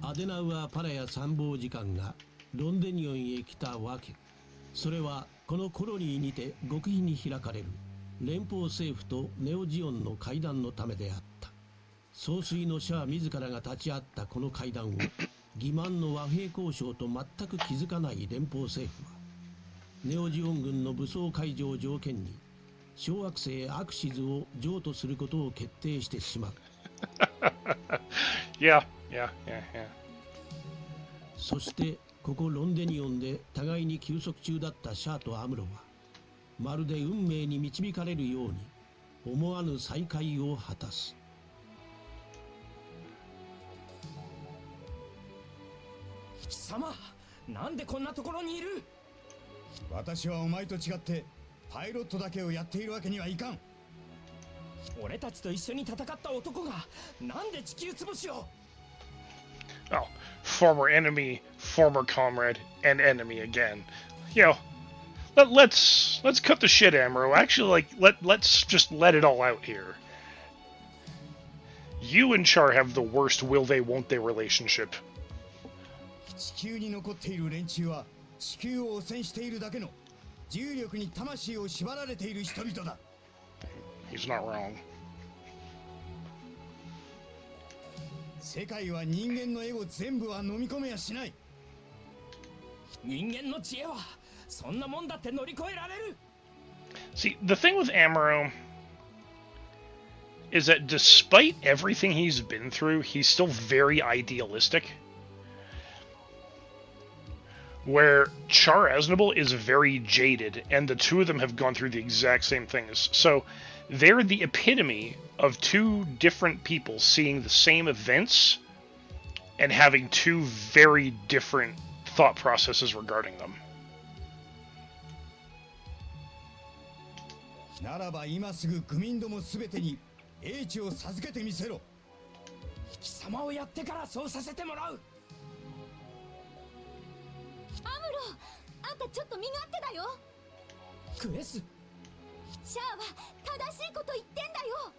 アデナウアーパラヤ参謀次官がロンデニオンへ来たわけ、それはこのコロニーにて極秘に開かれる連邦政府とネオジオンの会談のためであった。総帥のシャア自らが立ち会ったこの会談を欺瞞の和平交渉と全く気づかない連邦政府は、ネオジオン軍の武装解除を条件に小惑星アクシズを譲渡することを決定してしまう。Yeah. そしてここロンデニオンで互いに休息中だったシャアとアムロは、まるで運命に導かれるように思わぬ再会を果たす。貴様、なんでこんなところにいる？私はお前と違ってパイロットだけをやっているわけにはいかん。俺たちと一緒に戦った男がなんで地球潰しを？ Oh, former enemy, former comrade, and enemy again. You know, let's cut the shit, Amuro. Actually, let's just let it all out here. You and Char have the worst will they won't they relationship. 地球に残っている連中は地球を汚染しているだけの重力に魂を縛られている人々だ。He's not wrong. 世界は人間のエゴ全部は飲み込めやしない。人間の知恵はそんなもんだって乗り越えられる。 See, the thing with Amuro is that despite everything he's been through, he's still very idealistic. Where Char Aznable is very jaded, and the two of them have gone through the exact same things. So they're the epitome of two different people seeing the same events and having two very different thought processes regarding them. ならば今すぐ愚民どもすべてに英知を授けてみせろ。貴様をやってからそうさせてもらう。アムロ、あんたちょっと身勝手だよ。クエス、シャアは正しいこと言ってんだよ。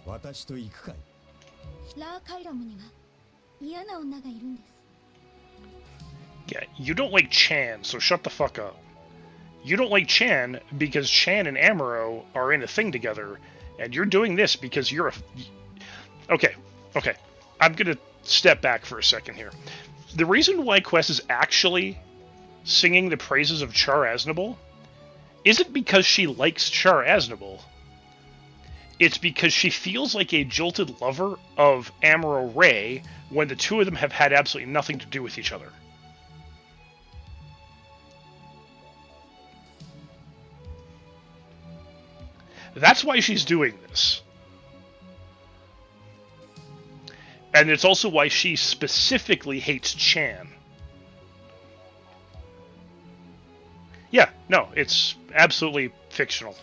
私と行くかい？ラーカイラムには嫌な女がいるんです。Yeah, you don't like Chan, so shut the fuck up. You don't like Chan because Chan and Amuro are in a thing together, and you're doing this because you're a... Okay. I'm gonna step back for a second here. The reason why Quest is actually singing the praises of Char Aznable isn't because she likes Char Aznable. It's because she feels like a jolted lover of Amuro Ray when the two of them have had absolutely nothing to do with each other. That's why she's doing this. And it's also why she specifically hates Chan. Yeah, no, it's absolutely fictional.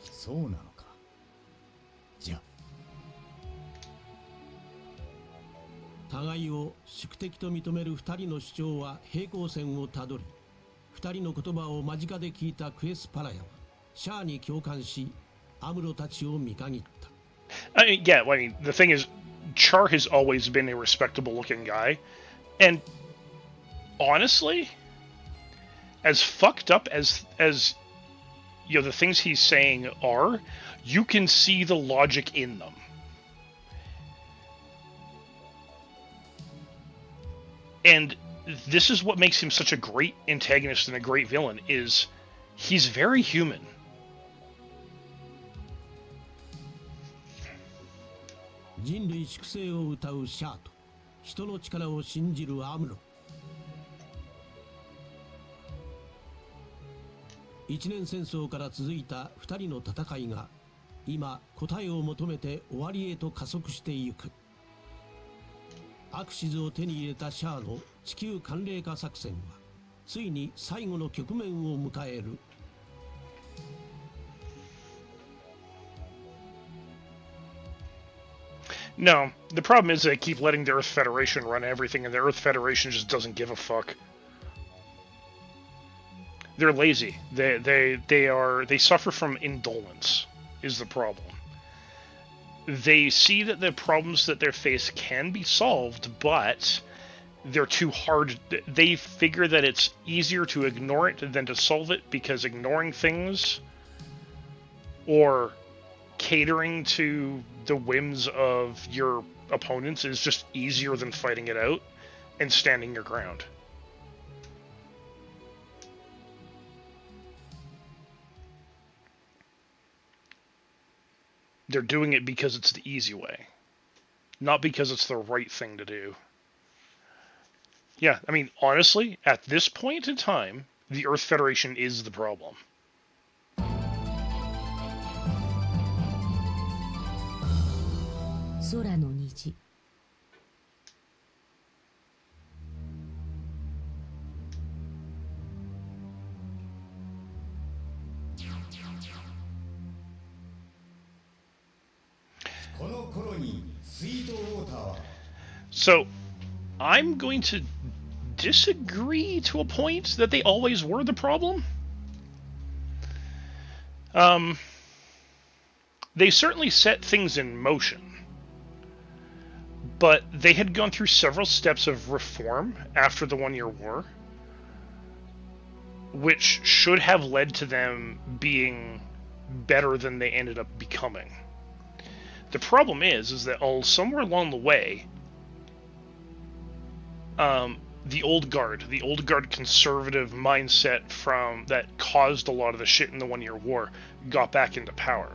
そうなのか。じゃあ互いを宿敵と認める二人の主張は平行線をたどり、二人の言葉を間近で聞いたクエス・パラヤはシャアに共感し、アムロたちを見限った。Yeah, I mean, the thing is, Char has always been a respectable-looking guy, and honestly, as fucked up as you know the things he's saying are, you can see the logic in them. And this is what makes him such a great antagonist and a great villain, is he's very human. 人類粛清を謳うシャアと人の力を信じるアムロ。一年戦争から続いた2人の戦いが今答えを求めて終わりへと加速していく。アクシズを手に入れたシャアの地球寒冷化作戦はついに最後の局面を迎える。No, the problem is they keep letting the Earth Federation run everything, and the Earth Federation just doesn't give a fuck. They're lazy. They suffer from indolence, is the problem. They see that the problems that they face can be solved, but they're too hard. They figure that it's easier to ignore it than to solve it, because ignoring things or catering to the whims of your opponents is just easier than fighting it out and standing your ground. They're doing it because it's the easy way, not because it's the right thing to do. Yeah, I mean, honestly, at this point in time, the Earth Federation is the problem. 空の虹。この頃にスイートウォーターは So, I'm going to disagree to a point that they always were the problem. They certainly set things in motion, but they had gone through several steps of reform after the One-Year War, which should have led to them being better than they ended up becoming. The problem is that somewhere along the way, the old guard conservative mindset from that caused a lot of the shit in the One-Year War got back into power.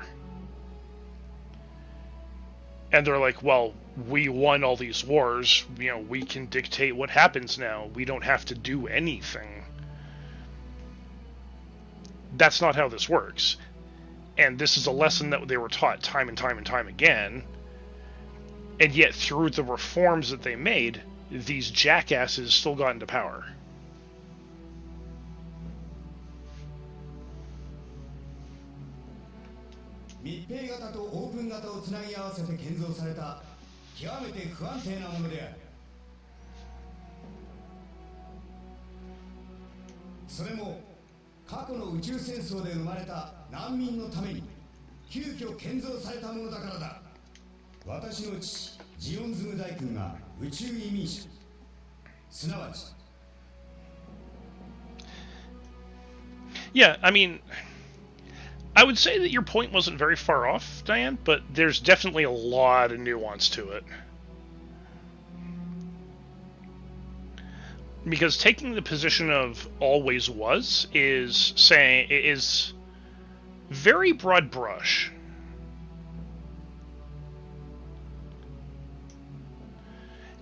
And they're like, well, we won all these wars, you know, we can dictate what happens now. We don't have to do anything. That's not how this works. And this is a lesson that they were taught time and time and time again. And yet, through the reforms that they made, these jackasses still got into power. 密閉型とオープン型をつなぎ合わせて建造された極めて不安定なものである。それも過去の宇宙戦争で生まれた難民のために急遽建造されたものだからだ。私の父ジオンズム大君が宇宙移民者、すなわち Yeah, I mean, I would say that your point wasn't very far off, Diane, but there's definitely a lot of nuance to it. Because taking the position of always was is very broad brush.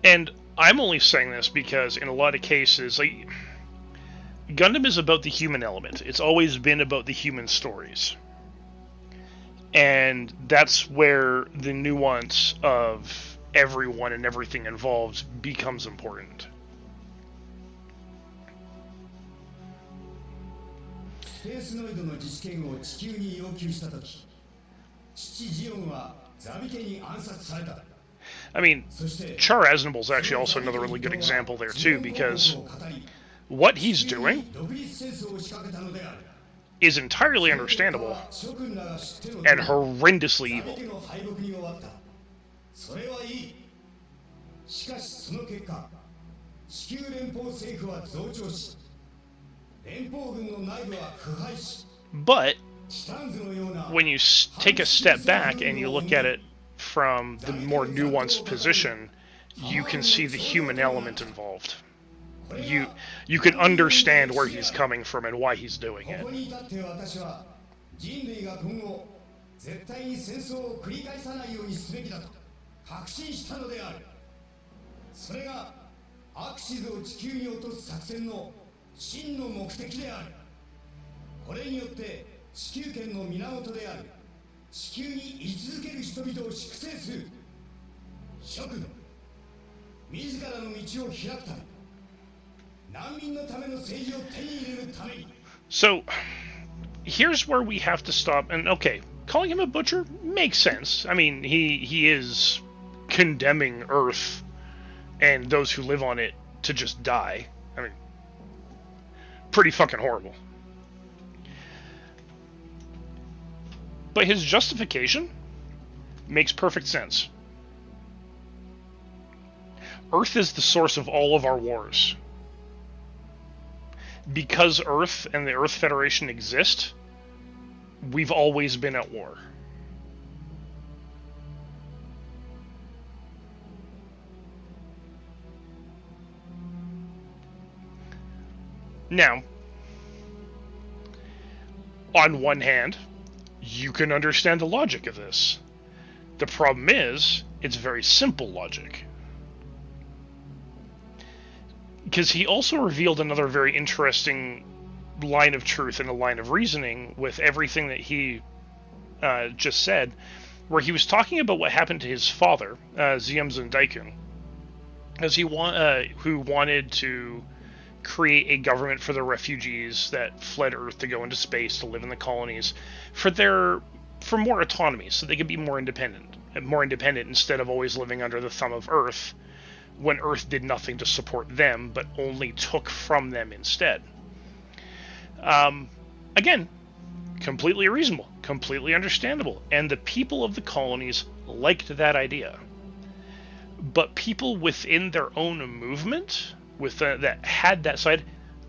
And I'm only saying this because in a lot of cases, like, Gundam is about the human element. It's always been about the human stories. And that's where the nuance of everyone and everything involved becomes important. スペースノイドの自治権を地球に要求したとき、父ジオンはザビ家に暗殺された。 I mean, Char Aznable is actually also another really good example there too, because what he's doing is entirely understandable and horrendously evil. それはいい。しかしその結果、地球連邦政府は増長し、連邦軍の内部は腐敗し、 But when you take a step back and you look at it from the more nuanced position, you can see the human element involved. You can understand where he's coming from and why he's doing it. ここに至って私は人類が今後絶対に戦争を繰り返さないようにすべきだと確信したのである。それがアクシズを地球に落とす作戦の真の目的である。これによって地球圏の源である地球に居続ける人々を粛清する。諸君、自らの道を開くため、難民のための政治を手に入れるために。 So, here's where we have to stop. And okay, calling him a butcher makes sense. I mean, he is condemning Earth and those who live on it to just die. I mean, pretty fucking horrible. But his justification makes perfect sense. Earth is the source of all of our wars. Because Earth and the Earth Federation exist, we've always been at war. Now, on one hand, you can understand the logic of this. The problem is, it's very simple logic. Because he also revealed another very interesting line of truth and a line of reasoning with everything that he just said, where he was talking about what happened to his father, Ziemzun Daikun, as who wanted to create a government for the refugees that fled Earth to go into space to live in the colonies for more autonomy, so they could be more independent instead of always living under the thumb of Earth, when Earth did nothing to support them, but only took from them instead. Again, completely reasonable, completely understandable, and the people of the colonies liked that idea. But people within their own movement, that had that side,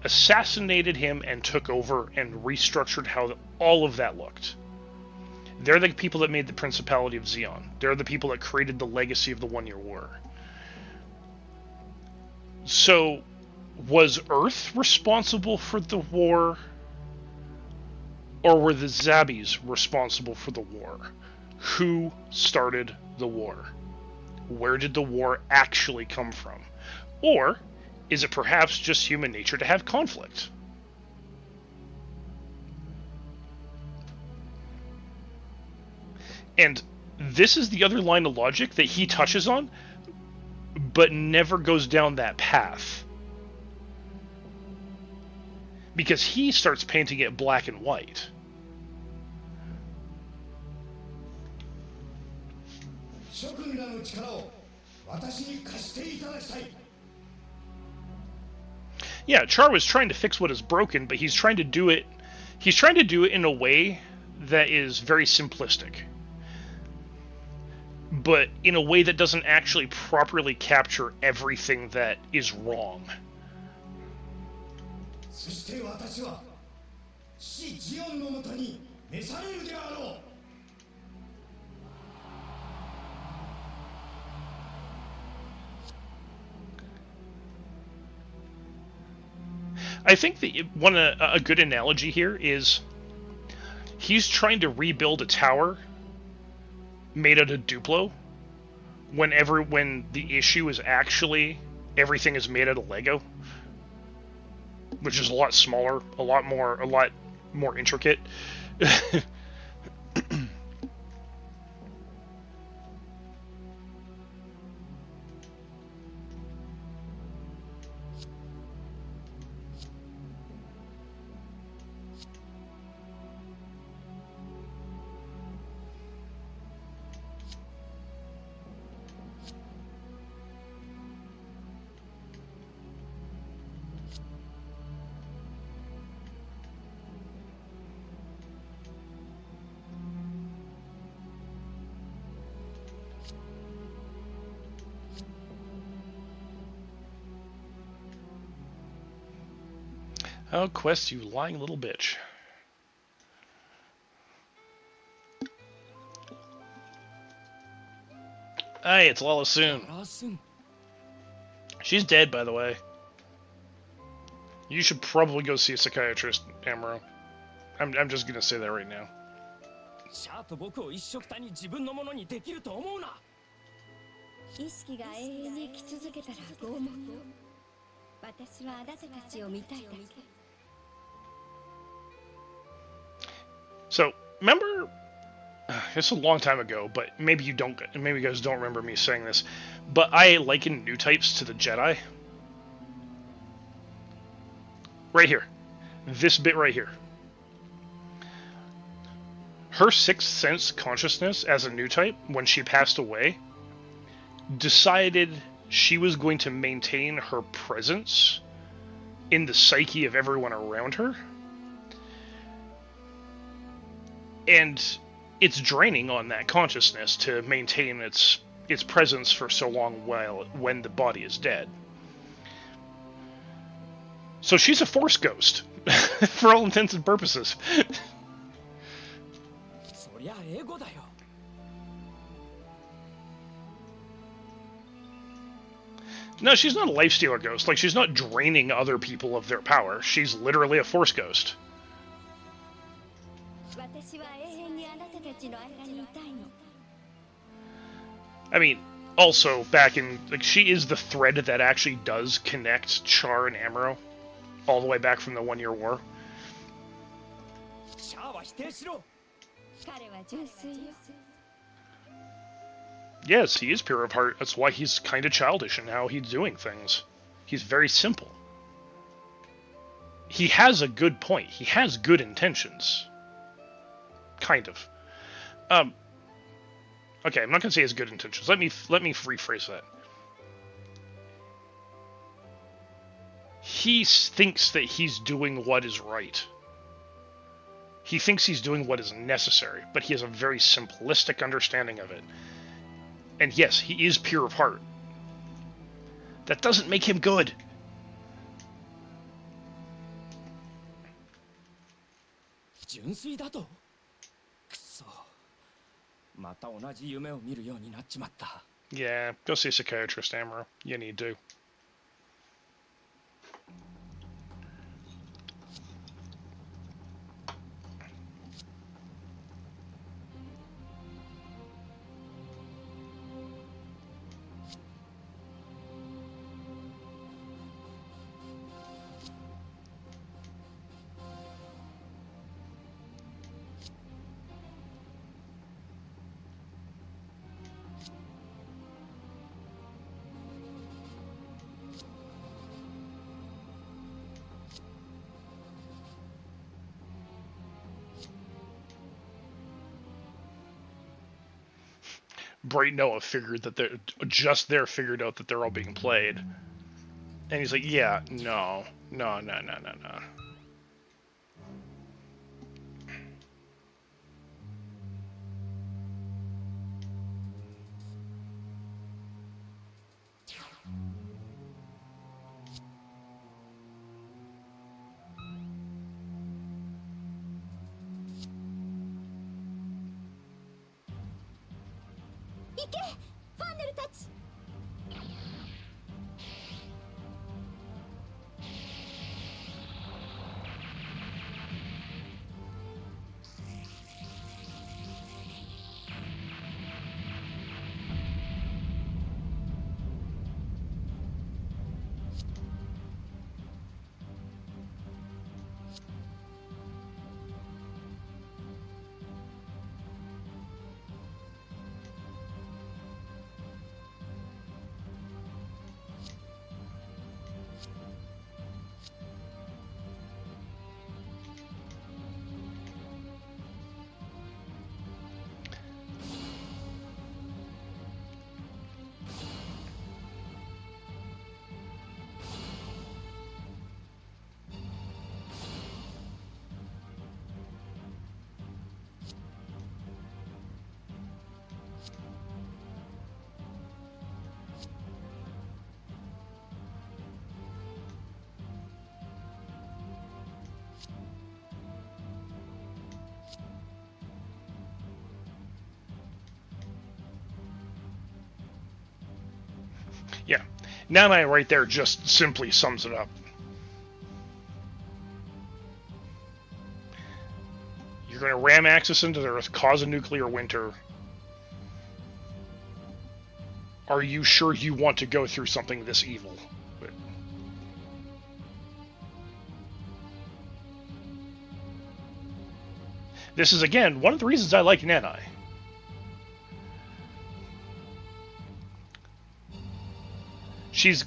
assassinated him and took over and restructured how all of that looked. They're the people that made the Principality of Zeon. They're the people that created the legacy of the One-Year War. So, was Earth responsible for the war? Or were the Zabbies responsible for the war? Who started the war? Where did the war actually come from? Or is it perhaps just human nature to have conflict? And this is the other line of logic that he touches on, but never goes down that path. Because he starts painting it black and white. Yeah, Char was trying to fix what is broken, but he's trying to do it in a way that is very simplistic. But in a way that doesn't actually properly capture everything that is wrong. I think that a good analogy here is he's trying to rebuild a tower made out of Duplo when the issue is actually everything is made out of Lego, which is a lot smaller, a lot more intricate. Oh, Quest, you lying little bitch. Hey, it's Lala Soon. She's dead, by the way. You should probably go see a psychiatrist, Amuro. I'm just gonna say that right now. シャアと僕を一緒くたに自分のものにできると思うな。意識が永遠に生き続けたら拷問よ。私はあなたたちを見たいだけ。So, remember, it's a long time ago, but maybe you guys don't remember me saying this, but I liken new types to the Jedi. Right here. This bit right here. Her sixth sense consciousness as a new type, when she passed away, decided she was going to maintain her presence in the psyche of everyone around her. And it's draining on that consciousness to maintain its presence for so long when the body is dead. So she's a force ghost, for all intents and purposes. そりゃエゴだよ。 No, she's not a lifestealer ghost. Like, she's not draining other people of their power. She's literally a force ghost. 私は永遠にあなたたちの間にいたいの。 I mean, also, back in... Like, she is the thread that actually does connect Char and Amuro, all the way back from the One-Year War. シャアは否定しろ。 彼は純粋よ。 Yes, he is pure of heart. That's why he's kind of childish in how he's doing things. He's very simple. He has a good point. He has good intentions. Kind of. Okay, I'm not going to say his good intentions. Let me rephrase that. He thinks that he's doing what is right. He thinks he's doing what is necessary, but he has a very simplistic understanding of it. And yes, he is pure of heart. That doesn't make him good. 純粋だと。くそ。また同じ夢を見るようになっちまった。 Yeah, go see a psychiatrist, Amuro. You need to. Bright Noah figured that they're figured out that they're all being played. And he's like, yeah, no. Yeah. Nanai right there just simply sums it up. You're going to ram Axis into the Earth, cause a nuclear winter. Are you sure you want to go through something this evil? This is, again, one of the reasons I like Nanai. She's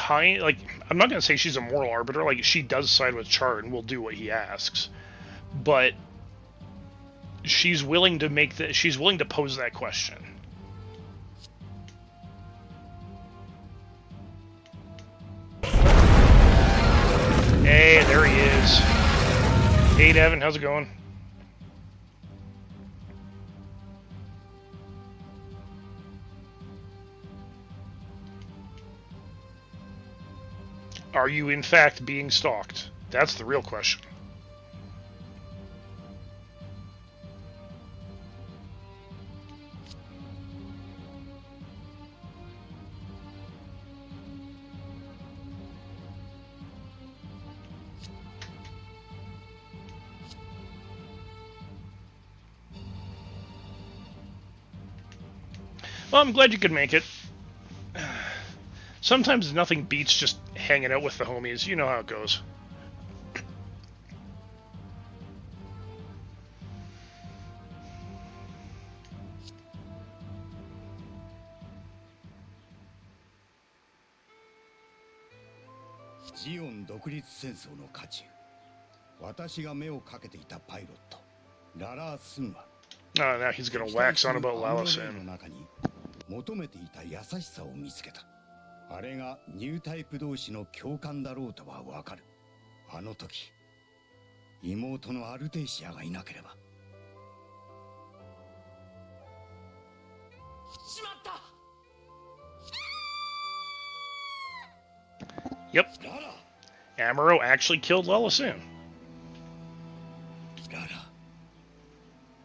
like, I'm not going to say she's a moral arbiter, like, she does side with Char and will do what he asks. But she's willing to she's willing to pose that question. Hey, there he is. Hey, Devin, how's it going? Are you, in fact, being stalked? That's the real question. Well, I'm glad you could make it. Sometimes nothing beats just hanging out with the homies. You know how it goes. Gion 独立戦争の渦中、私が目をかけていたパイロット、ララー・スンは Oh, now he's gonna wax on about の Lalison. 中に求めていた優しさを見つけた。あれがニュータイプ同士の共感だろうとはわかる。あの時、妹のアルテイシアがいなければ。しまった。 Yep. ララ、 Amuro actually killed Lalison. ララ、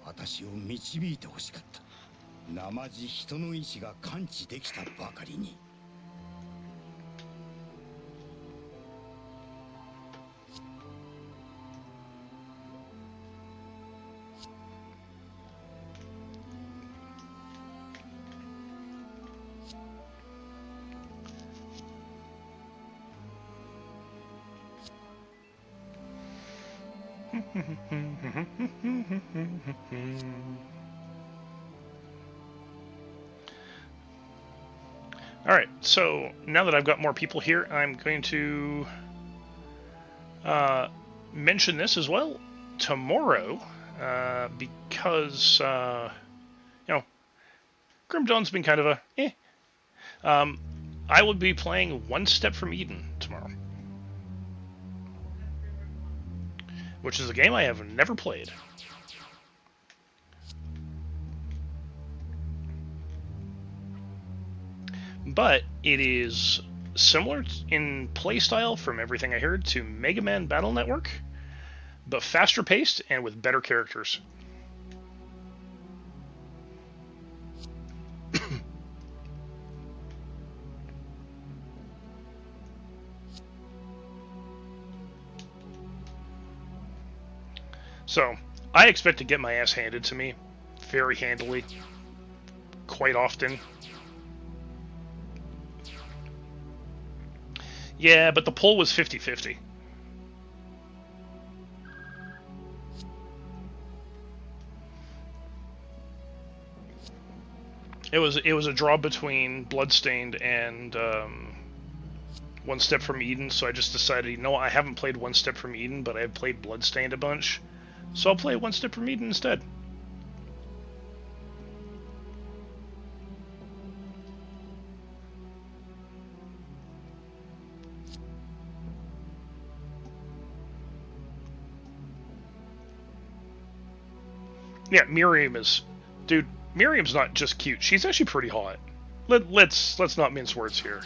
私を導いてほしかった。生地人の意志が感知できたばかりに。Alright, so now that I've got more people here, I'm going to mention this as well tomorrow, because, you know, Grim Dawn's been kind of a eh. I will be playing One Step from Eden tomorrow, which is a game I have never played. But it is similar in playstyle, from everything I heard, to Mega Man Battle Network, but faster paced and with better characters. So, I expect to get my ass handed to me very handily, quite often. Yeah, but the poll was 50-50. It was a draw between Bloodstained and One Step from Eden, so I just decided, you know, I haven't played One Step from Eden, but I've played Bloodstained a bunch, so I'll play One Step from Eden instead. Yeah, Miriam is... Dude, Miriam's not just cute. She's actually pretty hot. Let's not mince words here.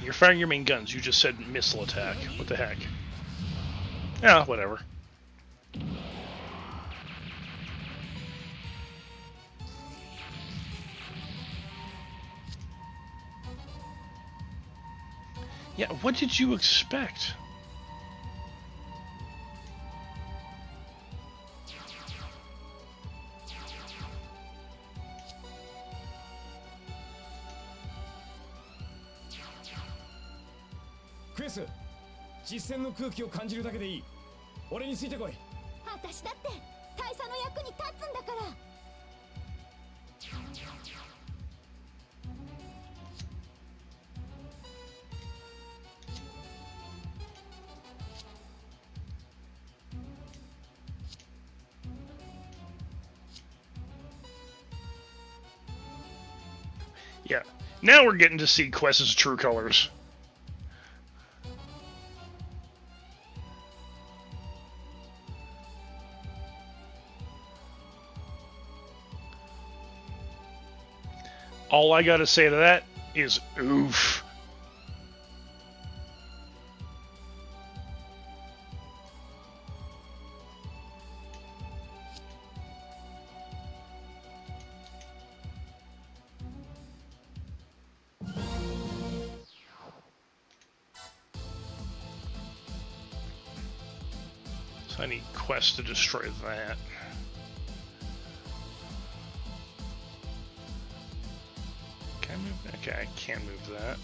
You're firing your main guns. You just said missile attack. What the heck? Yeah, whatever. Yeah, what did you expect? クエス、実戦の空気を感じるだけでいい。俺についてこい。私だって大佐の役に立つんだから。Yeah. Now we're getting to see Quest's true colors. All I gotta say to that is oof. So I need Quest to destroy that. Can I move? Okay, I can move that.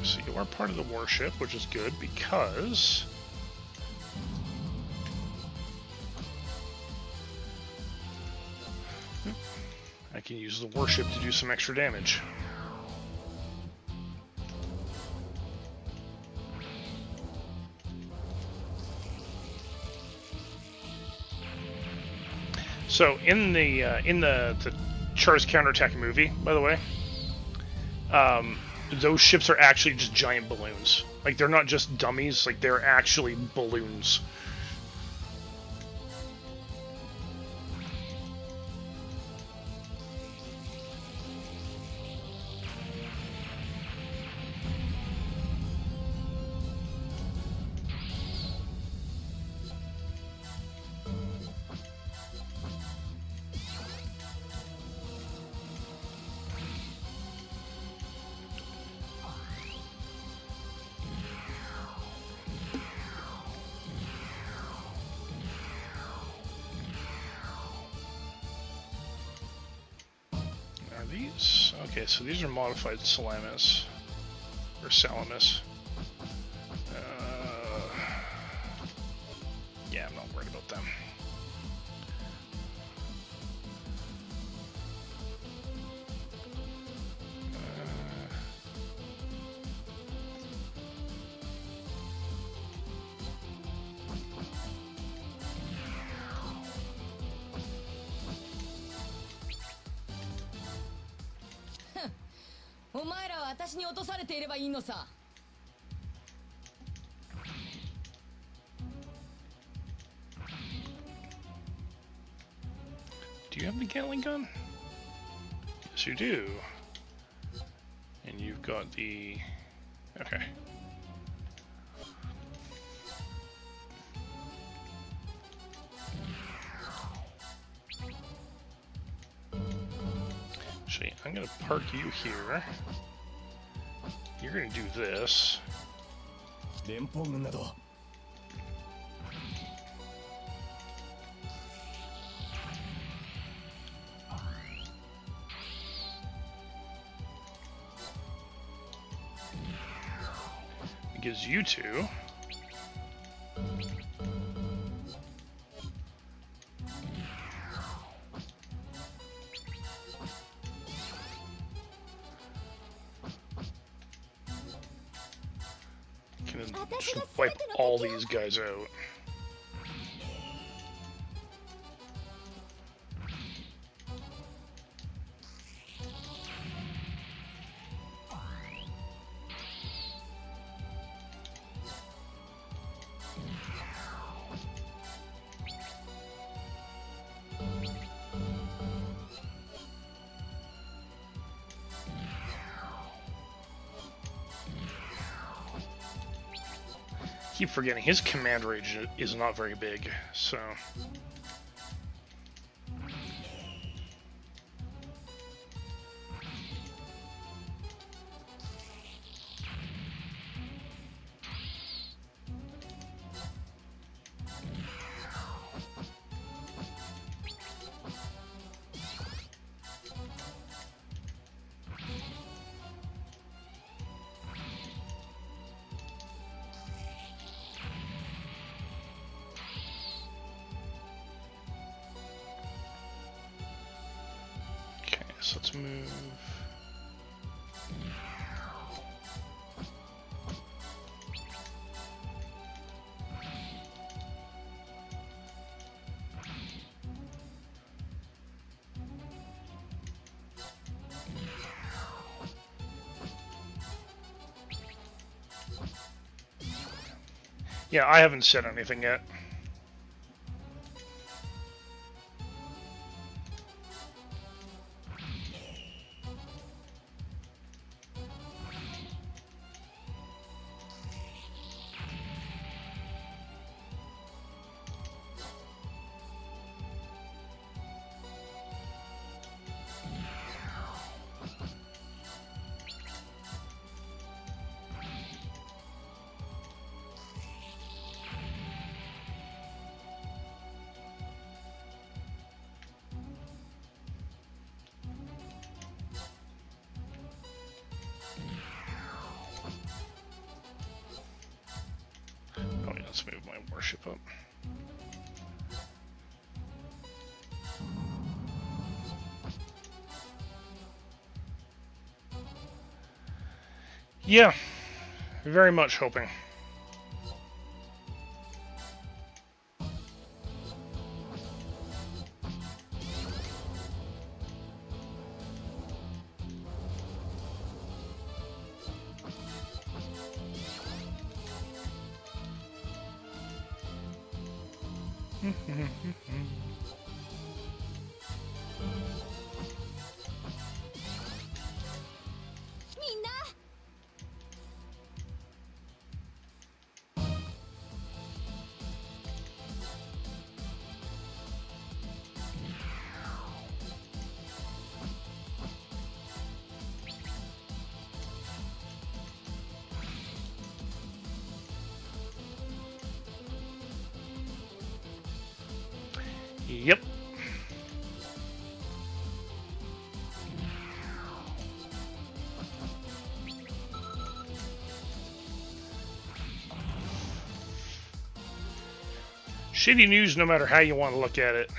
So you are part of the warship, which is good because I can use the warship to do some extra damage. So in the Char's counterattack movie, by the way, those ships are actually just giant balloons. Like, they're not just dummies, like, they're actually balloons. Okay, so these are modified Salamis. Or Salamis. Yeah, I'm not worried about them. Do you have the Gatling gun? Yes, you do. And you've got the... Okay. Actually, I'm going to park you here. You're going to do this. It gives you two. Just wipe all these guys out. keep forgetting his command range is not very big, so. Okay, so let's move. Yeah, I haven't said anything yet. Oh yeah, let's move my warship up. Yeah, very much hoping. Yep. Shitty news no matter how you want to look at it.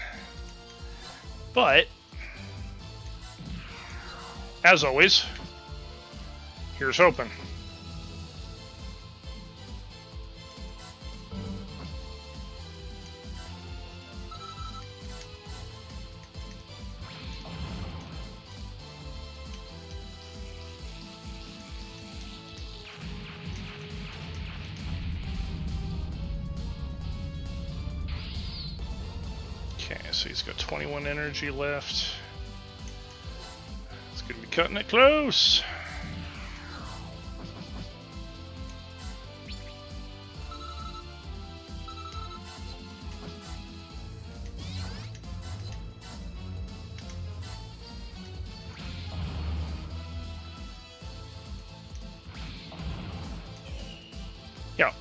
But, as always, here's hoping. Okay, so he's got 21 energy left. It's gonna be cutting it close. Yeah.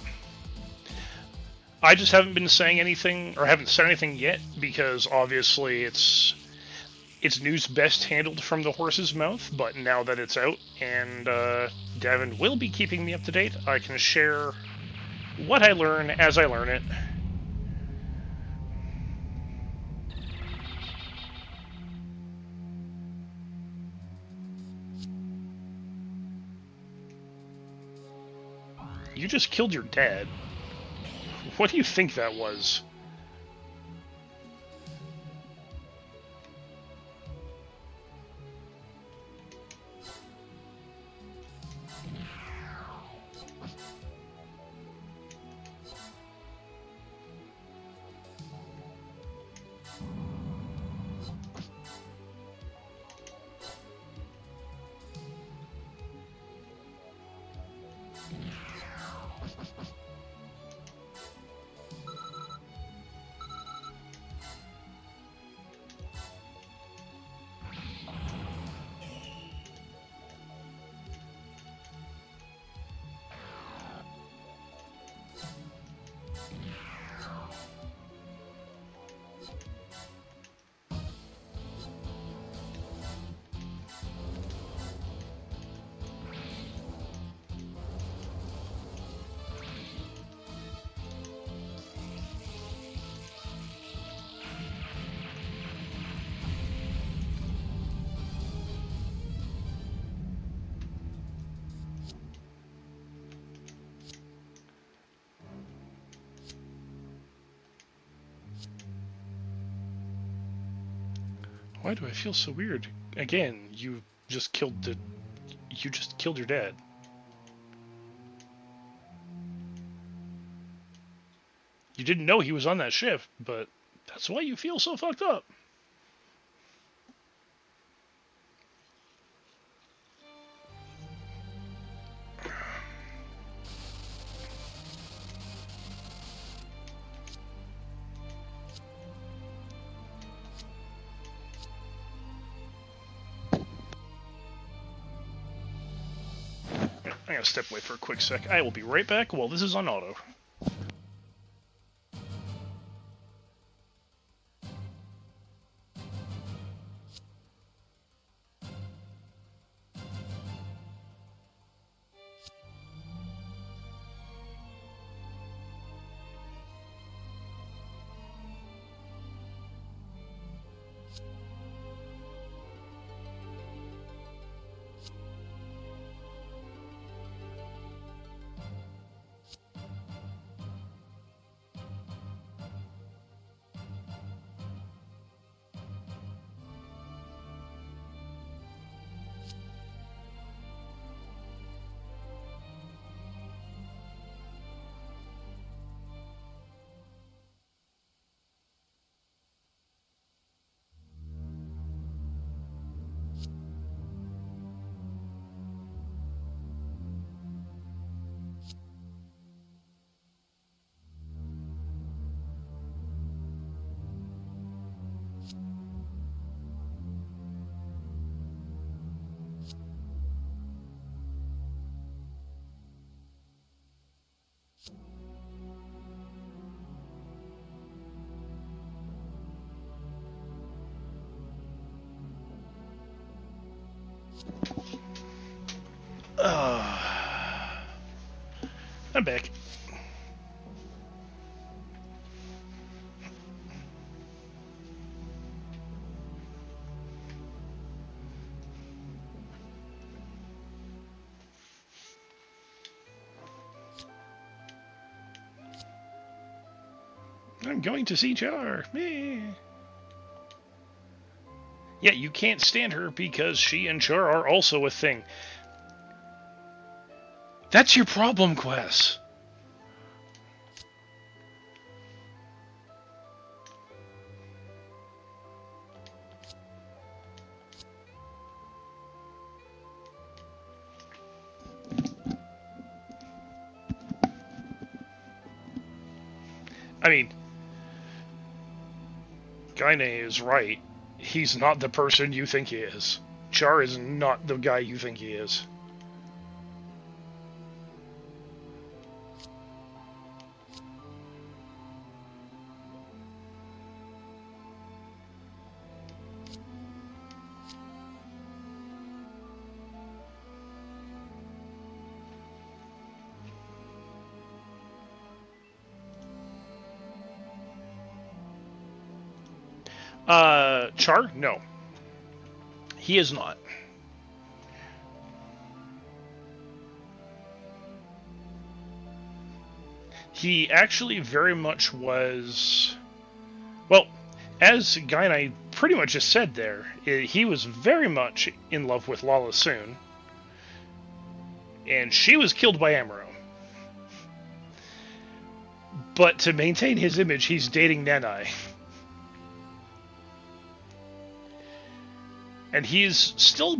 I just haven't been saying anything, or haven't said anything yet, because obviously it's news best handled from the horse's mouth, but now that it's out, and Devin will be keeping me up to date, I can share what I learn as I learn it. You just killed your dad. What do you think that was? Why do I feel so weird? Again, you just killed your dad. You didn't know he was on that ship, but that's why you feel so fucked up. I'm gonna step away for a quick sec. I will be right back while this is on auto. I'm back. I'm going to see Char. Meh. Yeah, you can't stand her because she and Char are also a thing. That's your problem, Quest. I mean, Gaine is right. He's not the person you think he is. Char is not the guy you think he is. Char? No. He is not. He actually very much was... Well, as Guy and I pretty much just said there, he was very much in love with Lala Soon. And she was killed by Amuro. But to maintain his image, he's dating Nanai. And he's still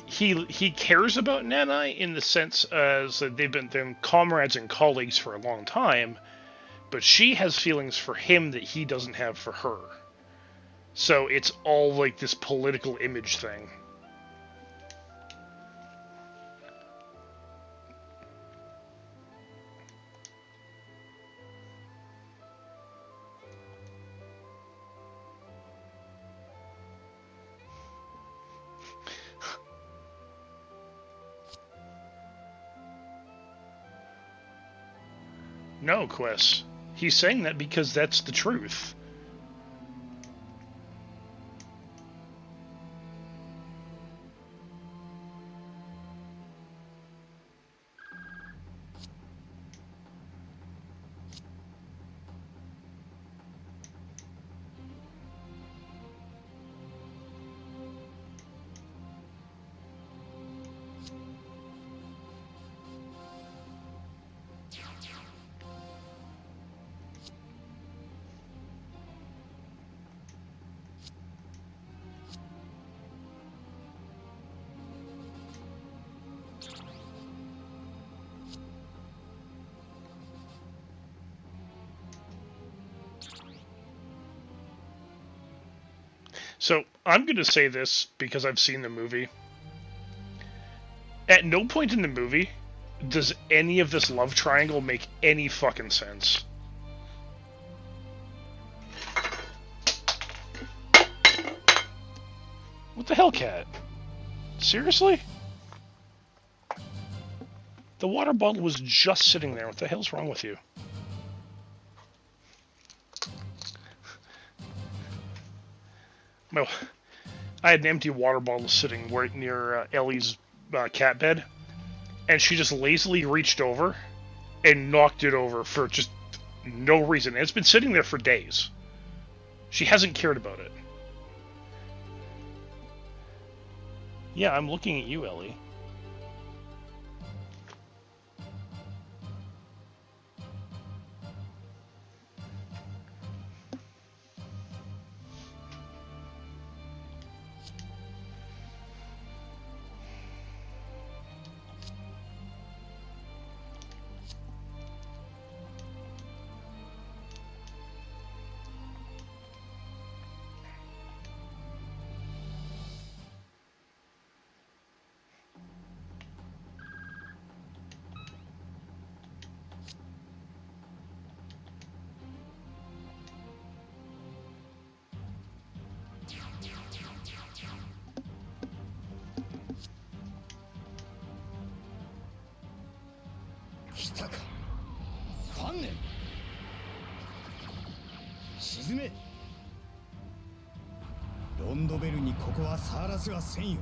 he cares about Nanai in the sense as that they've been comrades and colleagues for a long time, but she has feelings for him that he doesn't have for her. So it's all like this political image thing. No, Quest. He's saying that because that's the truth. So I'm going to say this because I've seen the movie. At no point in the movie does any of this love triangle make any fucking sense. What the hell, cat? Seriously? The water bottle was just sitting there. What the hell's wrong with you? Well, I had an empty water bottle sitting right near Ellie's cat bed, and she just lazily reached over and knocked it over for just no reason. And it's been sitting there for days. She hasn't cared about it. Yeah, I'm looking at you, Ellie.来たかファンネル沈めロンドベルにここは触らせはせんよ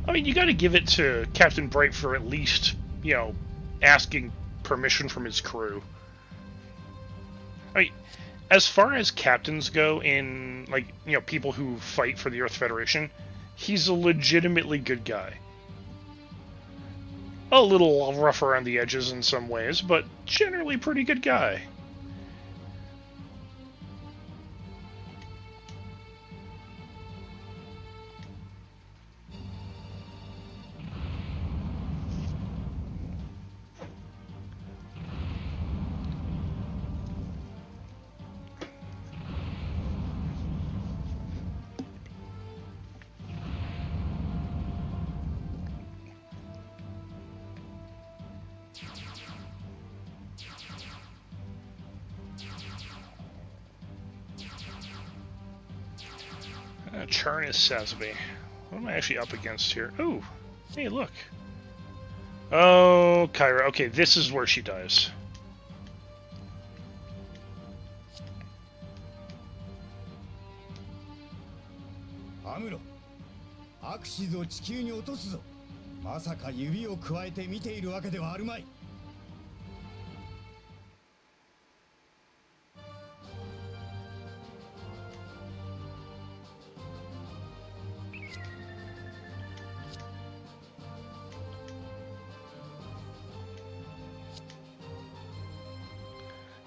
I mean, you gotta give it to Captain Bright for at least, you know, asking permission from his crew. I mean, as far as captains go in, like, you know, people who fight for the Earth Federation, he's a legitimately good guy. A little rough around the edges in some ways, but generally pretty good guy. Char is Sasby. What am I actually up against here? Oh, hey, look. Oh, Kyra. Okay, this is where she dies. Amuro, アクシズを地球に落とすぞ。まさか指をくわえて見ているわけではあるまい。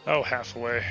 Oh, halfway.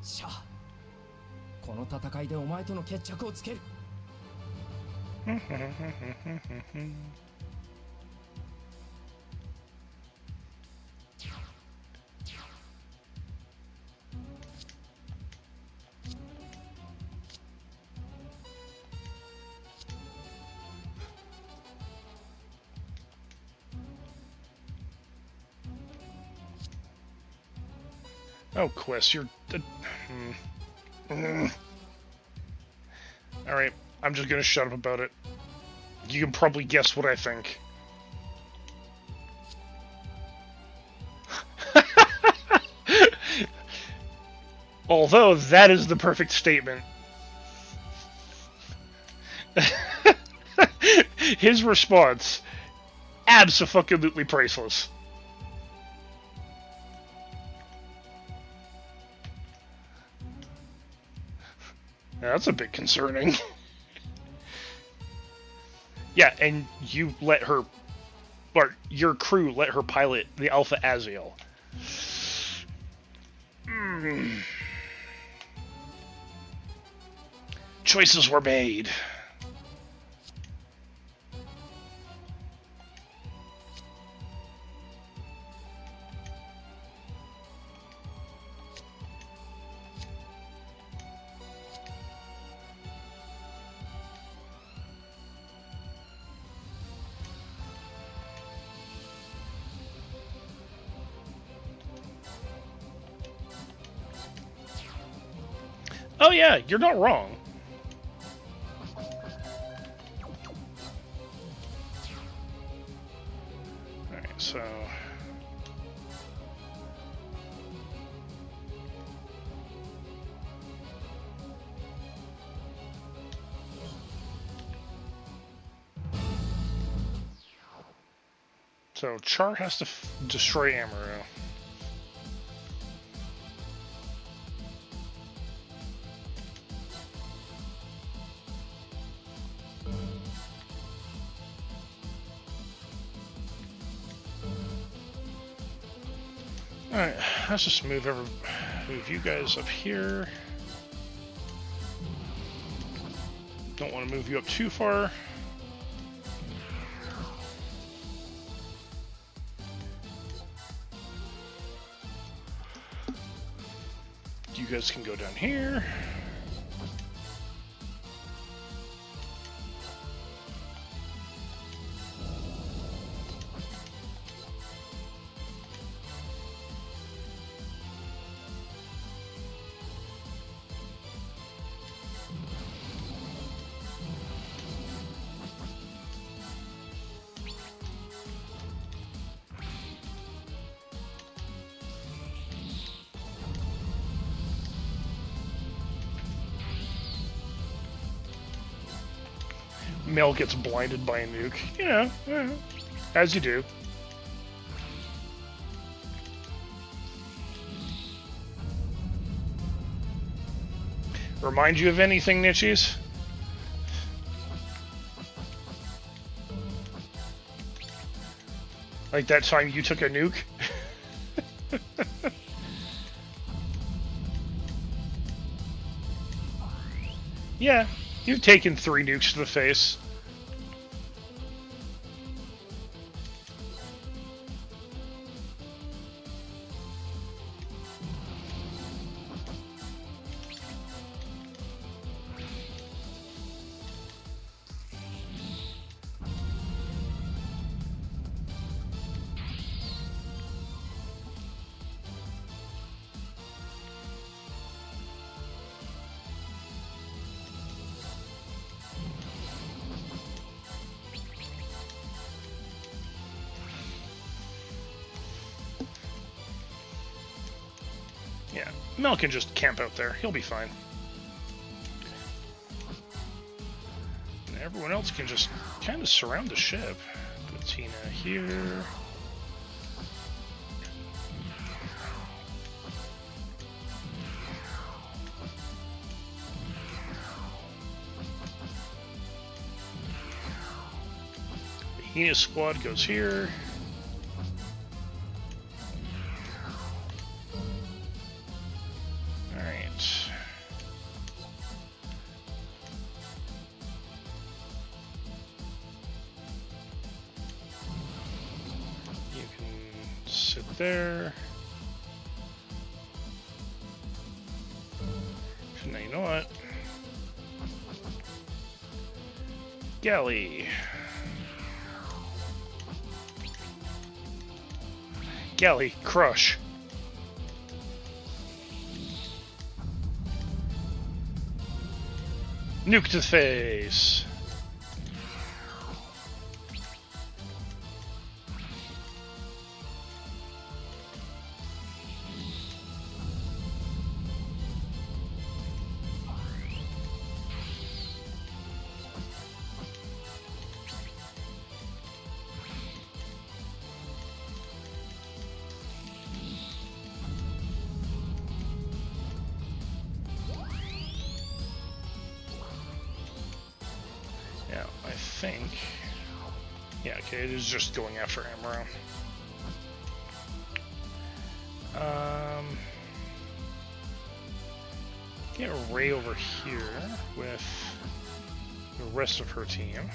Char、この戦いでお前との決着をつける。Oh, Quest, you're... Alright, I'm just gonna shut up about it. You can probably guess what I think. Although, that is the perfect statement. His response, abso-fucking-lutely priceless. Now, that's a bit concerning. Yeah, and you let her, or your crew let her pilot the Alpha Aziel. Choices were made. Oh yeah, you're not wrong. Alright, so... So, Char has to destroy Amuro. Alright, let's just move you guys up here. Don't want to move you up too far. You guys can go down here. Mel gets blinded by a nuke. Yeah, as you do. Remind you of anything, Nichies? Like that time you took a nuke? Yeah, you've taken 3 nukes to the face. Yeah, Mel can just camp out there. He'll be fine. And everyone else can just kind of surround the ship. Put Tina here. The Hina squad goes here. There. Now you know what? Galley. Galley, crush. Nuke to the face. Yeah, I think... Yeah, okay, it is just going after Amaro. Get Ray over here with the rest of her team.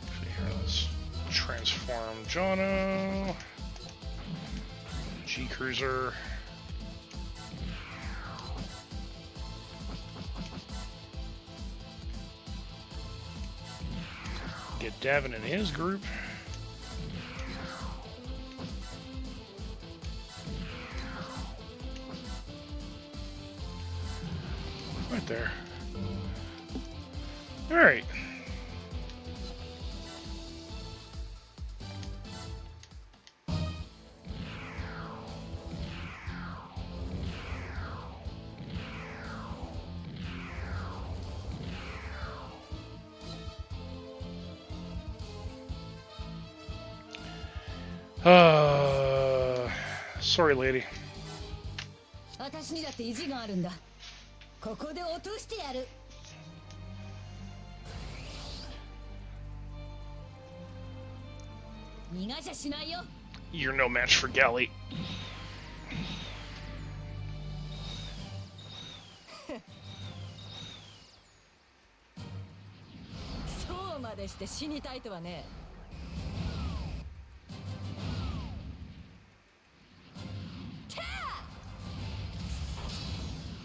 Actually, here, let's transform Jono. G-Cruiser. Get Davin in his group. Right there. Alright. Sorry, lady. 私にだって意地があるんだ。ここで落としてやる。逃がしゃしないよ。You're no match for Galley. そうまでして死にたいとはね。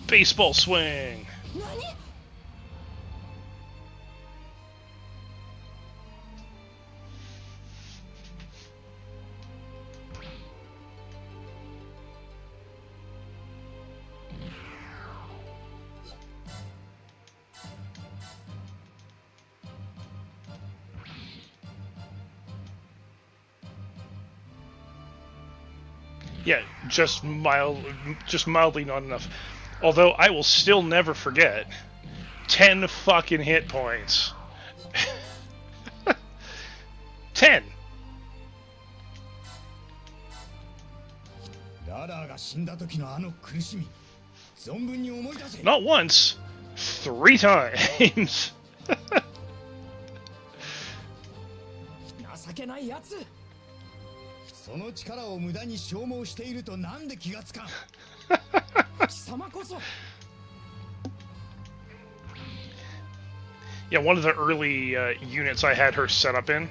Baseball swing. 何Yeah, just mildly not enough. Although I will still never forget 10 fucking hit points. 10. ララーが死んだ時のあの苦しみ、存分に思い出せ。 Not once, 3 times. 情けないやつ。その力を無駄に消耗しているとなんで気がつかん。貴様こそ。 Yeah, one of the early units I had her set up in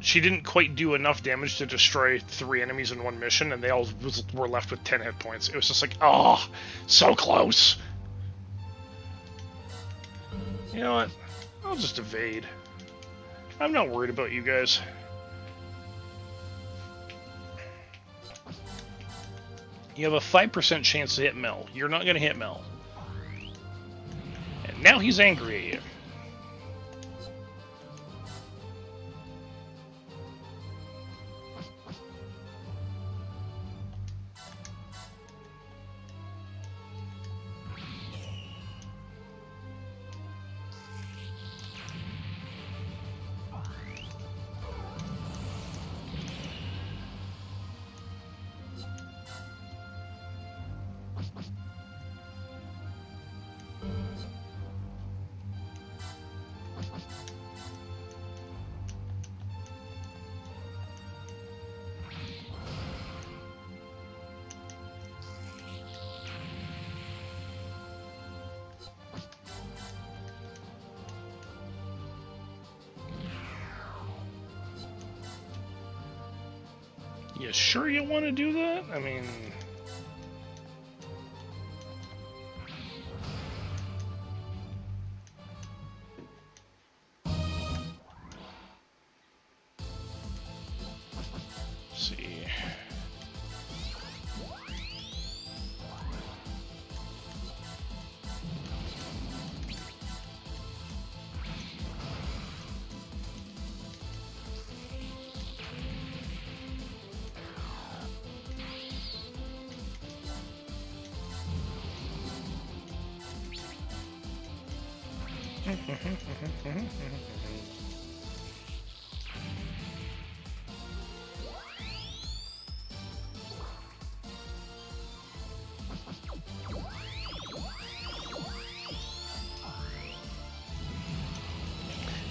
she didn't quite do enough damage to destroy 3 enemies in one mission, and they all were left with 10 hit points. It was just like, oh, so close. You know what? I'll just evade. I'm not worried about you guys. You have a 5% chance to hit Mel. You're not going to hit Mel. And now he's angry at you. You sure you want to do that? I mean...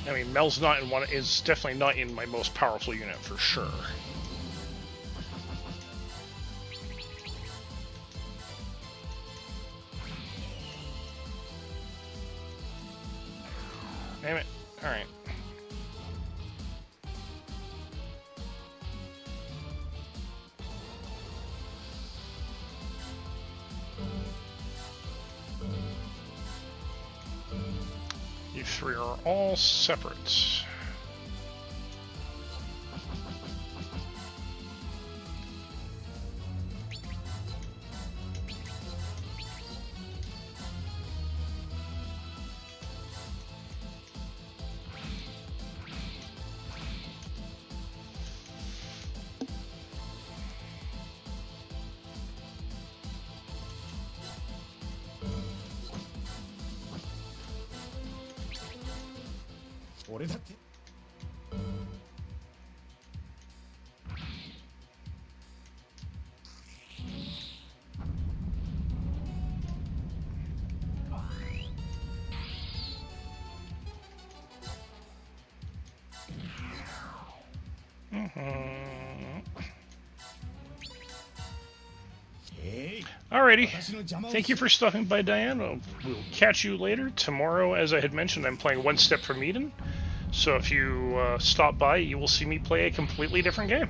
I mean, Mel's not in one. Is definitely not in my most powerful unit for sure. Damn it! All right. You three are all separate.俺だってAlrighty. Thank you for stopping by, Diane. We'll catch you later. Tomorrow, as I had mentioned, I'm playing One Step from Eden. So if you stop by, you will see me play a completely different game.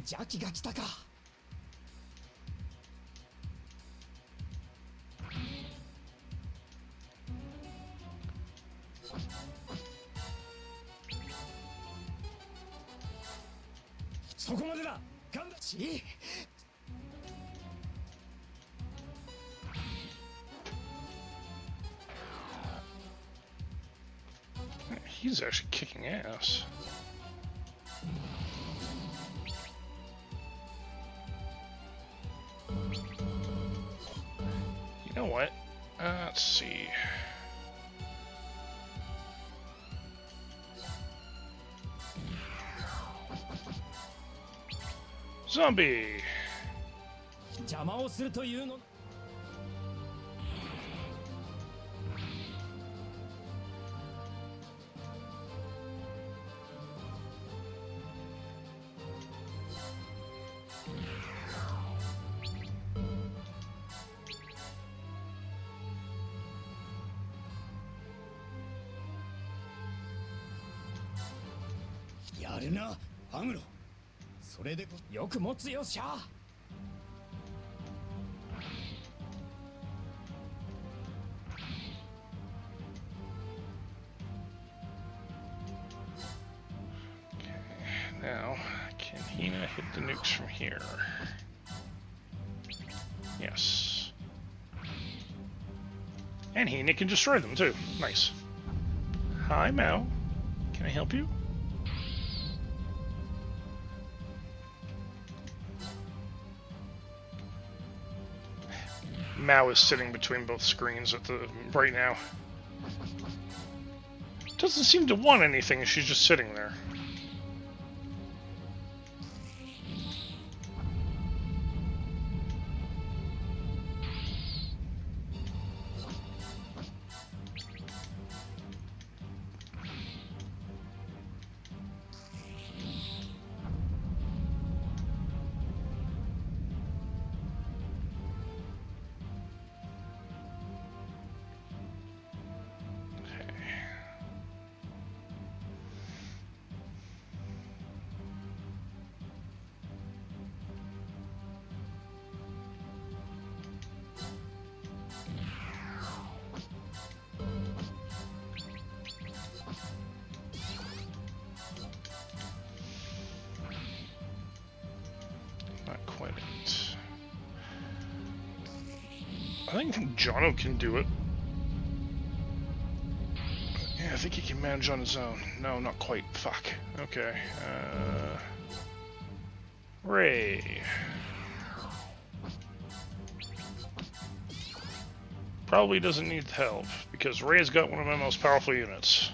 邪気が来たか。そこまでだ。ガンダチ。He's actually kicking ass. You know what? Let's see. Zombie! 邪魔をするというの。やるな、アムロ。それでよく持つよ、シャア。Now, can Hina hit the nukes from here? Yes. And Hina can destroy them too. Nice. Hi, Mao. Can I help you? Mao is sitting between both screens at the right now. Doesn't seem to want anything, she's just sitting there. I think Jono can do it. think he can manage on his own. No, not quite. Fuck. Okay. Ray. Probably doesn't need help, because Ray's got one of my most powerful units.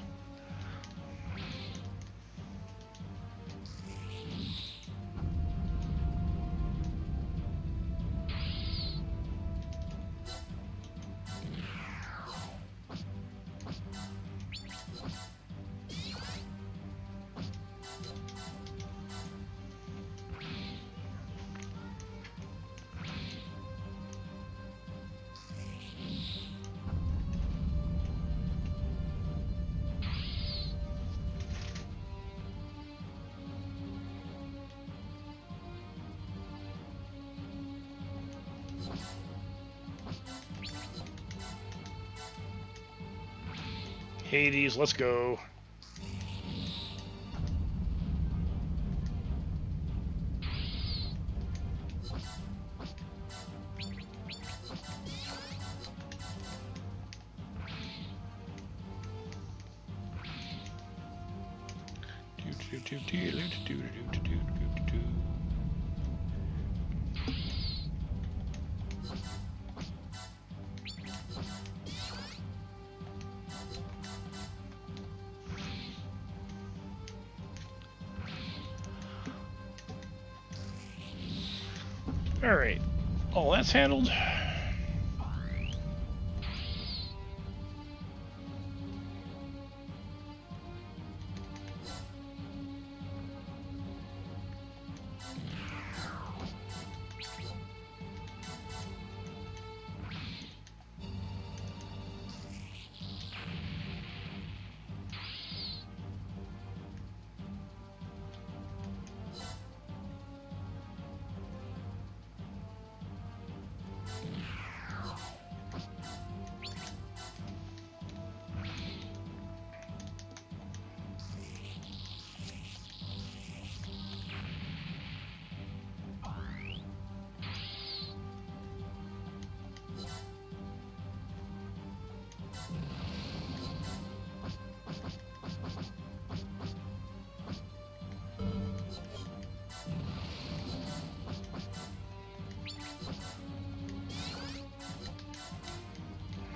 Hades, let's go. Alright, all that's handled.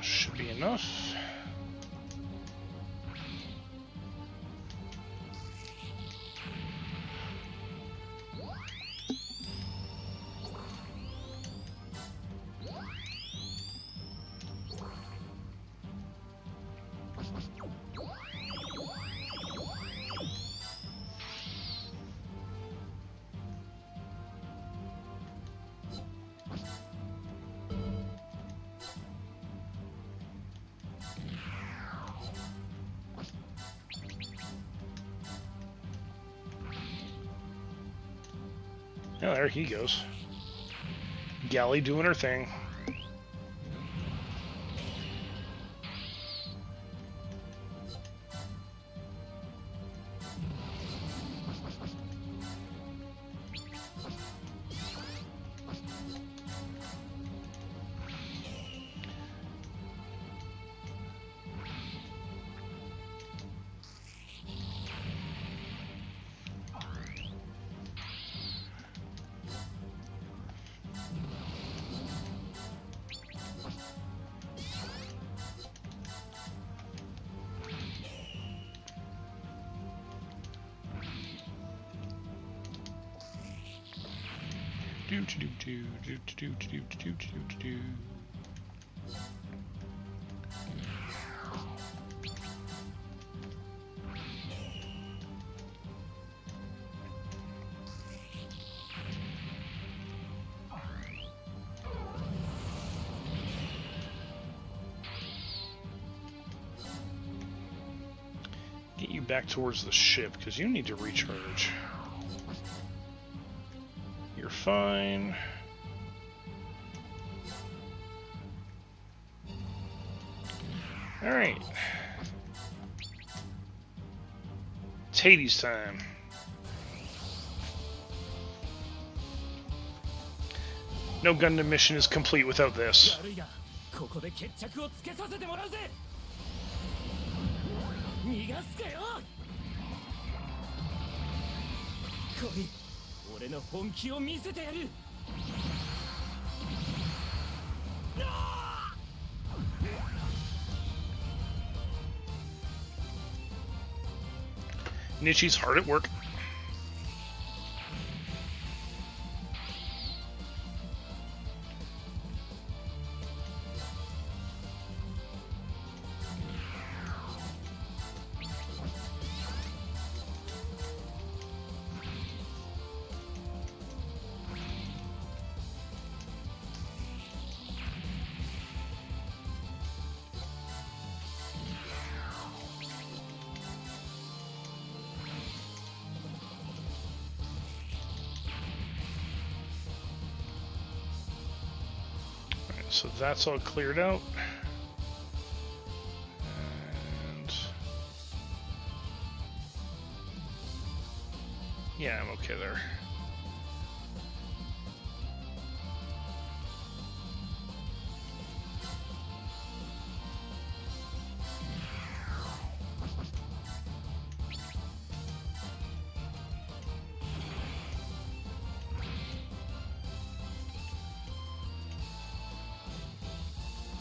Should be enough. Oh, there he goes. Galley doing her thing. Get you back towards the ship, because you need to recharge. You're fine. Alright. It's Hades time. No Gundam mission is complete without this. 悪いがここで決着をつけさせてもらうぜ逃がすかよ。来い、俺の本気を見せてやる。Nichi's hard at work. So that's all cleared out. And yeah, I'm okay there.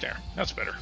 There, that's better.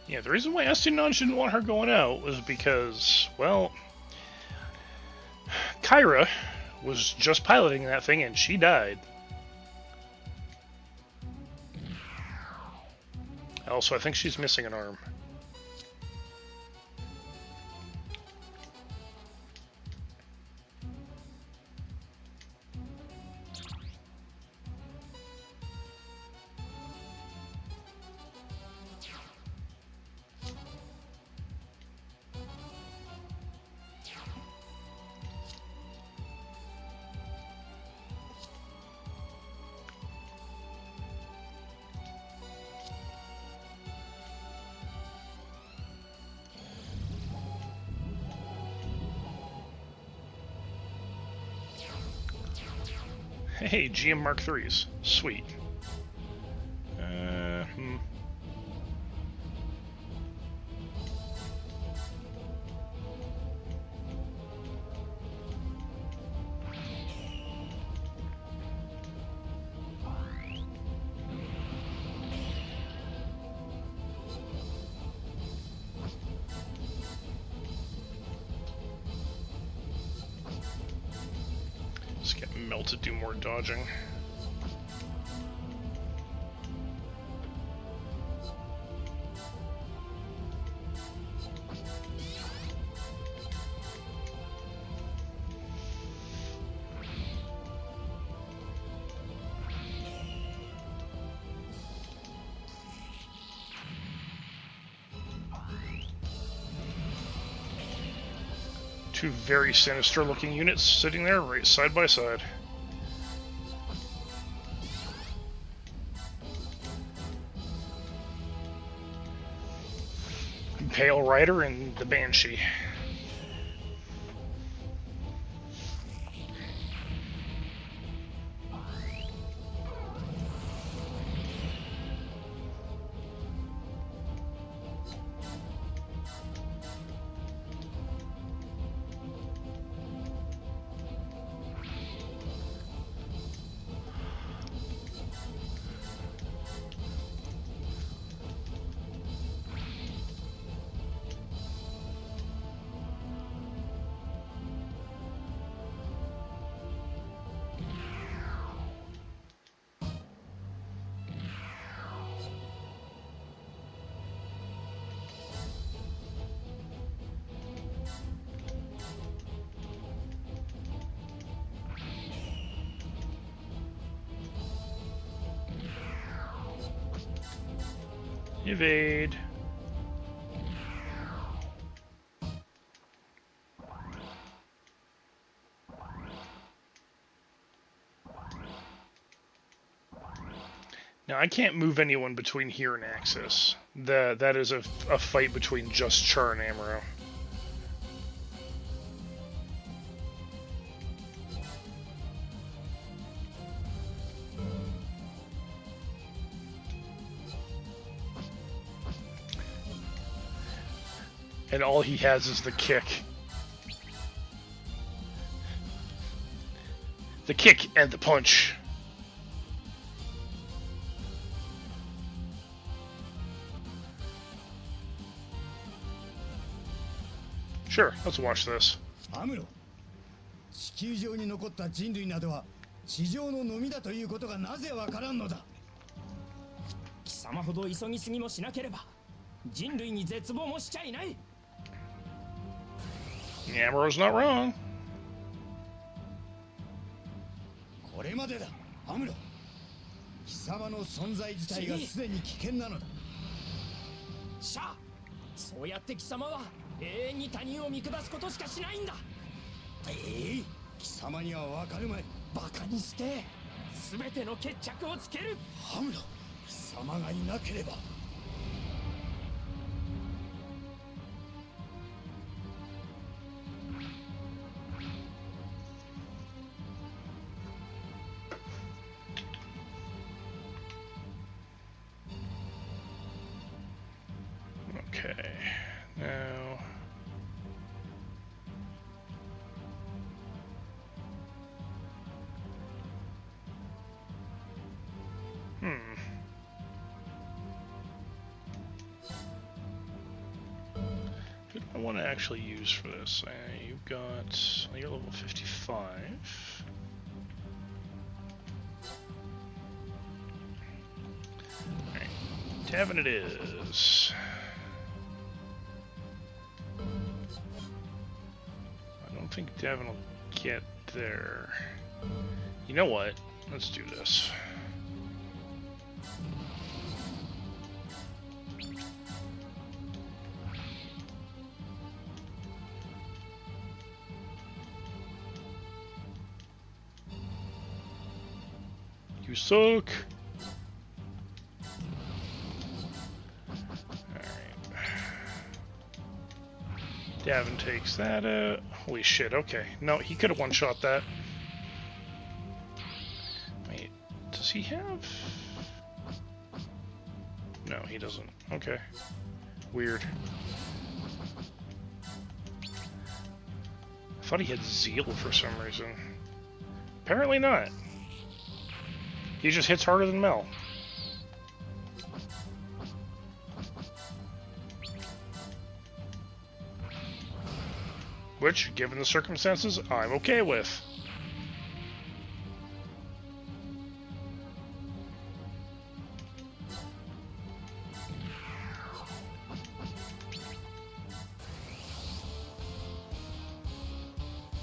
Yeah, the reason why Espionage didn't want her going out was because, well, Kyra was just piloting that thing and she died. Also, I think she's missing an arm. Hey, GM Mark IIIs. Sweet. Let's get Mel to do more dodging. Two very sinister looking units sitting there right side by side. Pale Rider and the Banshee. Evade. Now, I can't move anyone between here and Axis. That is a fight between just Char and Amuro. And all he has is the kick. The kick and the punch. Sure, let's watch this. アムロ、地球上に残った人類などは地上ののみだということがなぜわからんのだ。貴様ほど急ぎすぎもしなければ人類に絶望もしちゃいない。 Amuro's not wrong. これまでだ、アムロ。貴様の存在自体がすでに危険なのだ。シャア、そうやって貴様は永遠に他人を見下すことしかしないんだ。貴様にはわかるまい。バカにして全ての決着をつける。アムロ、貴様がいなければ。 Okay, now... Who do I want to actually use for this? You've got... You're level 55. Alright, Tavin it is. I don't think Devin will get there. You know what? Let's do this. You suck! Davin takes that out. Holy shit, okay. No, he could have one-shot that. Wait, does he have... No, he doesn't. Okay. Weird. I thought he had Zeal for some reason. Apparently not. He just hits harder than Mel. Which, given the circumstances, I'm okay with.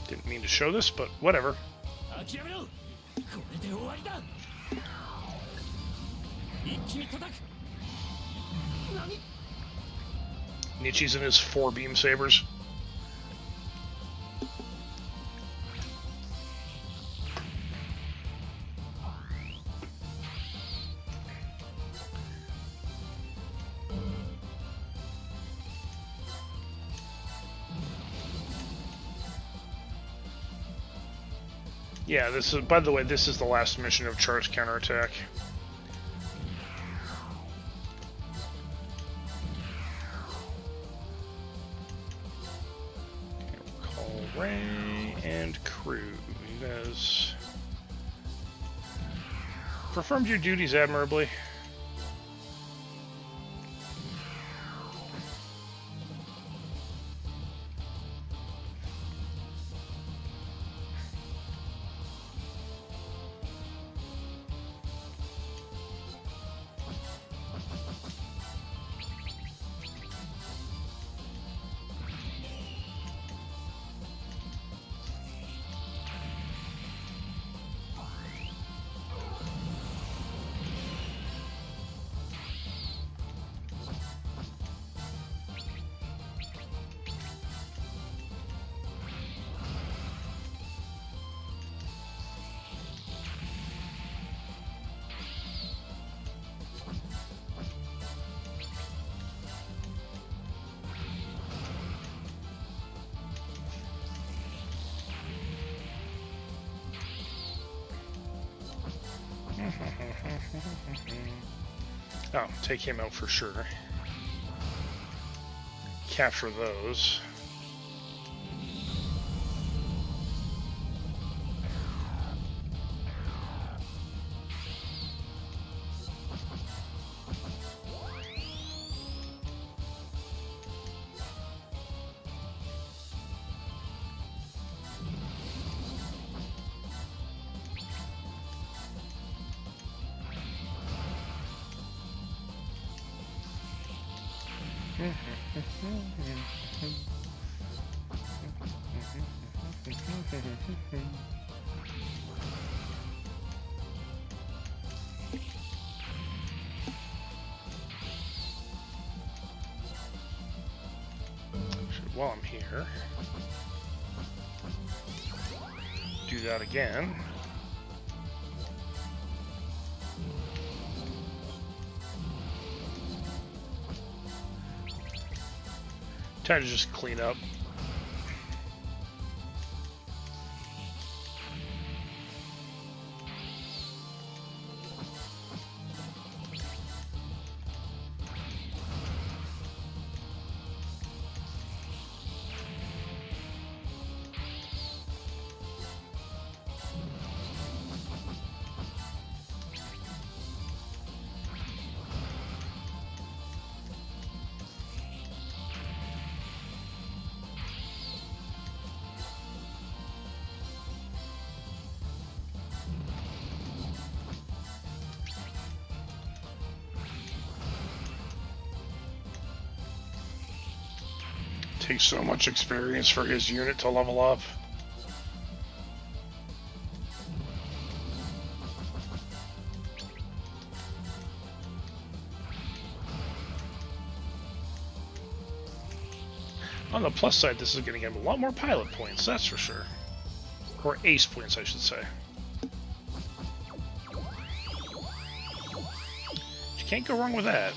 Didn't mean to show this, but whatever. Nietzsche's in his 4 beam sabers. Yeah, this is, by the way, this is the last mission of Char's counterattack. Call Ray and crew. You guys performed your duties admirably. Oh, take him out for sure. Capture those. While I'm here, do that again. Time to just clean up. Takes so much experience for his unit to level up. On the plus side, this is going to get him a lot more pilot points, that's for sure. Or ace points, I should say. You can't go wrong with that.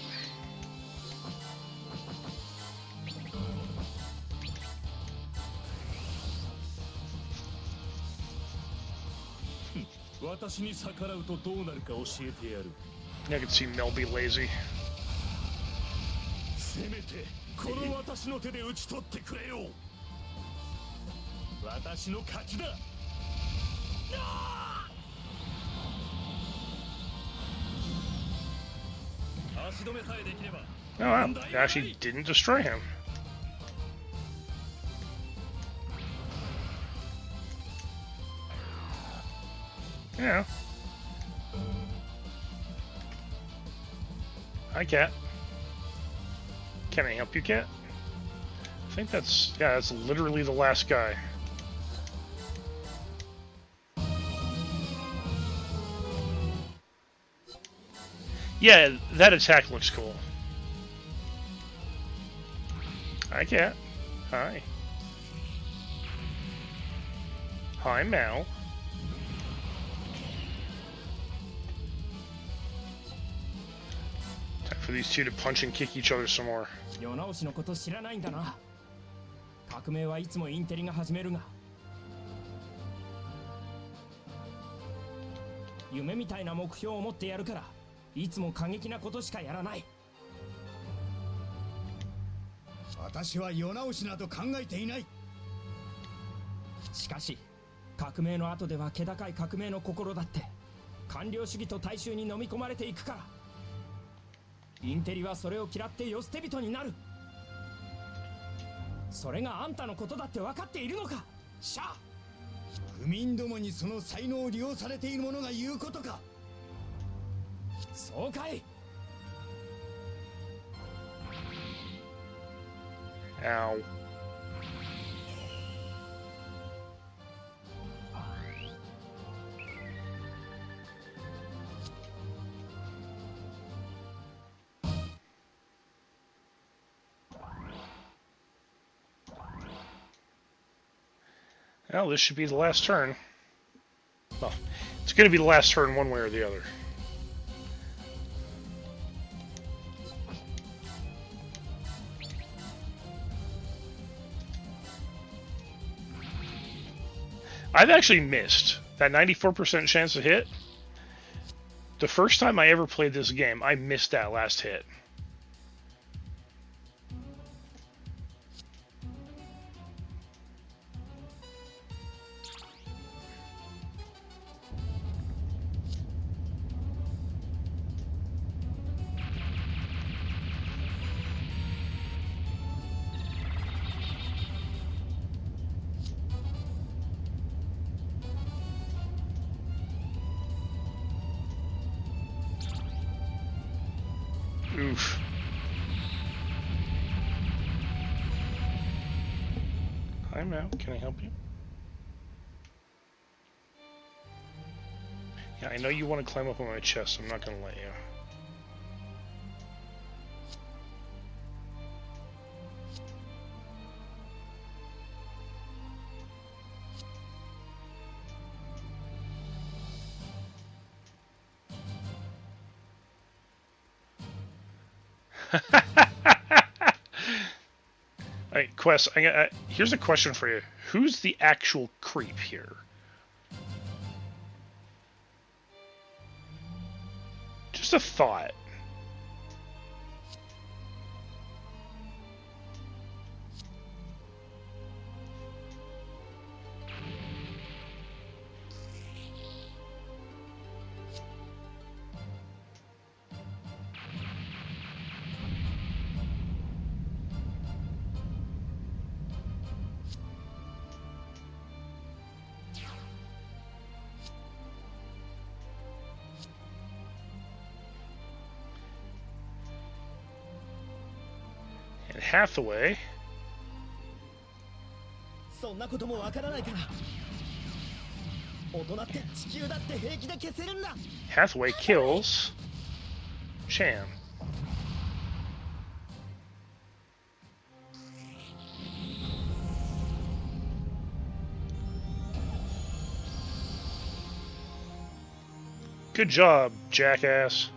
I can see Mel be lazy. せめてこの私の手で討ち取ってくれよ。私の勝ちだ。足止めさえできれば。Oh, wow. It actually didn't destroy him. Yeah. Hi, cat. Can I help you, cat? I think that's, yeah, that's literally the last guy. Yeah, that attack looks cool. Hi, cat. Hi. Hi, Mal. Time for these two to punch and kick each other some more. 世直しのこと知らないんだな。革命はいつもインテリが始めるが。夢みたいな目標を持ってやるから、いつも過激なことしかやらない。私は世直しなど考えていない。しかし革命の後では気高い革命の心だって官僚主義と大衆に飲み込まれていくから、インテリはそれを嫌って世捨て人になる。それがあんたのことだって分かっているのか、シャア。愚民どもにその才能を利用されている者が言うことか。そうかい。 Ow. Well, this should be the last turn. Well, it's going to be the last turn one way or the other. I've actually missed that 94% chance to hit. The first time I ever played this game, I missed that last hit. Oof. Hi, Mao. Can I help you? Yeah, I know you want to climb up on my chest. I'm not going to let you. Alright, Quest, here's a question for you. Who's the actual creep here? Just a thought. And Hathaway. そんなこともわからないから大人って地球だって平気で消せるんだ Hathaway kills Chan. Good job, jackass.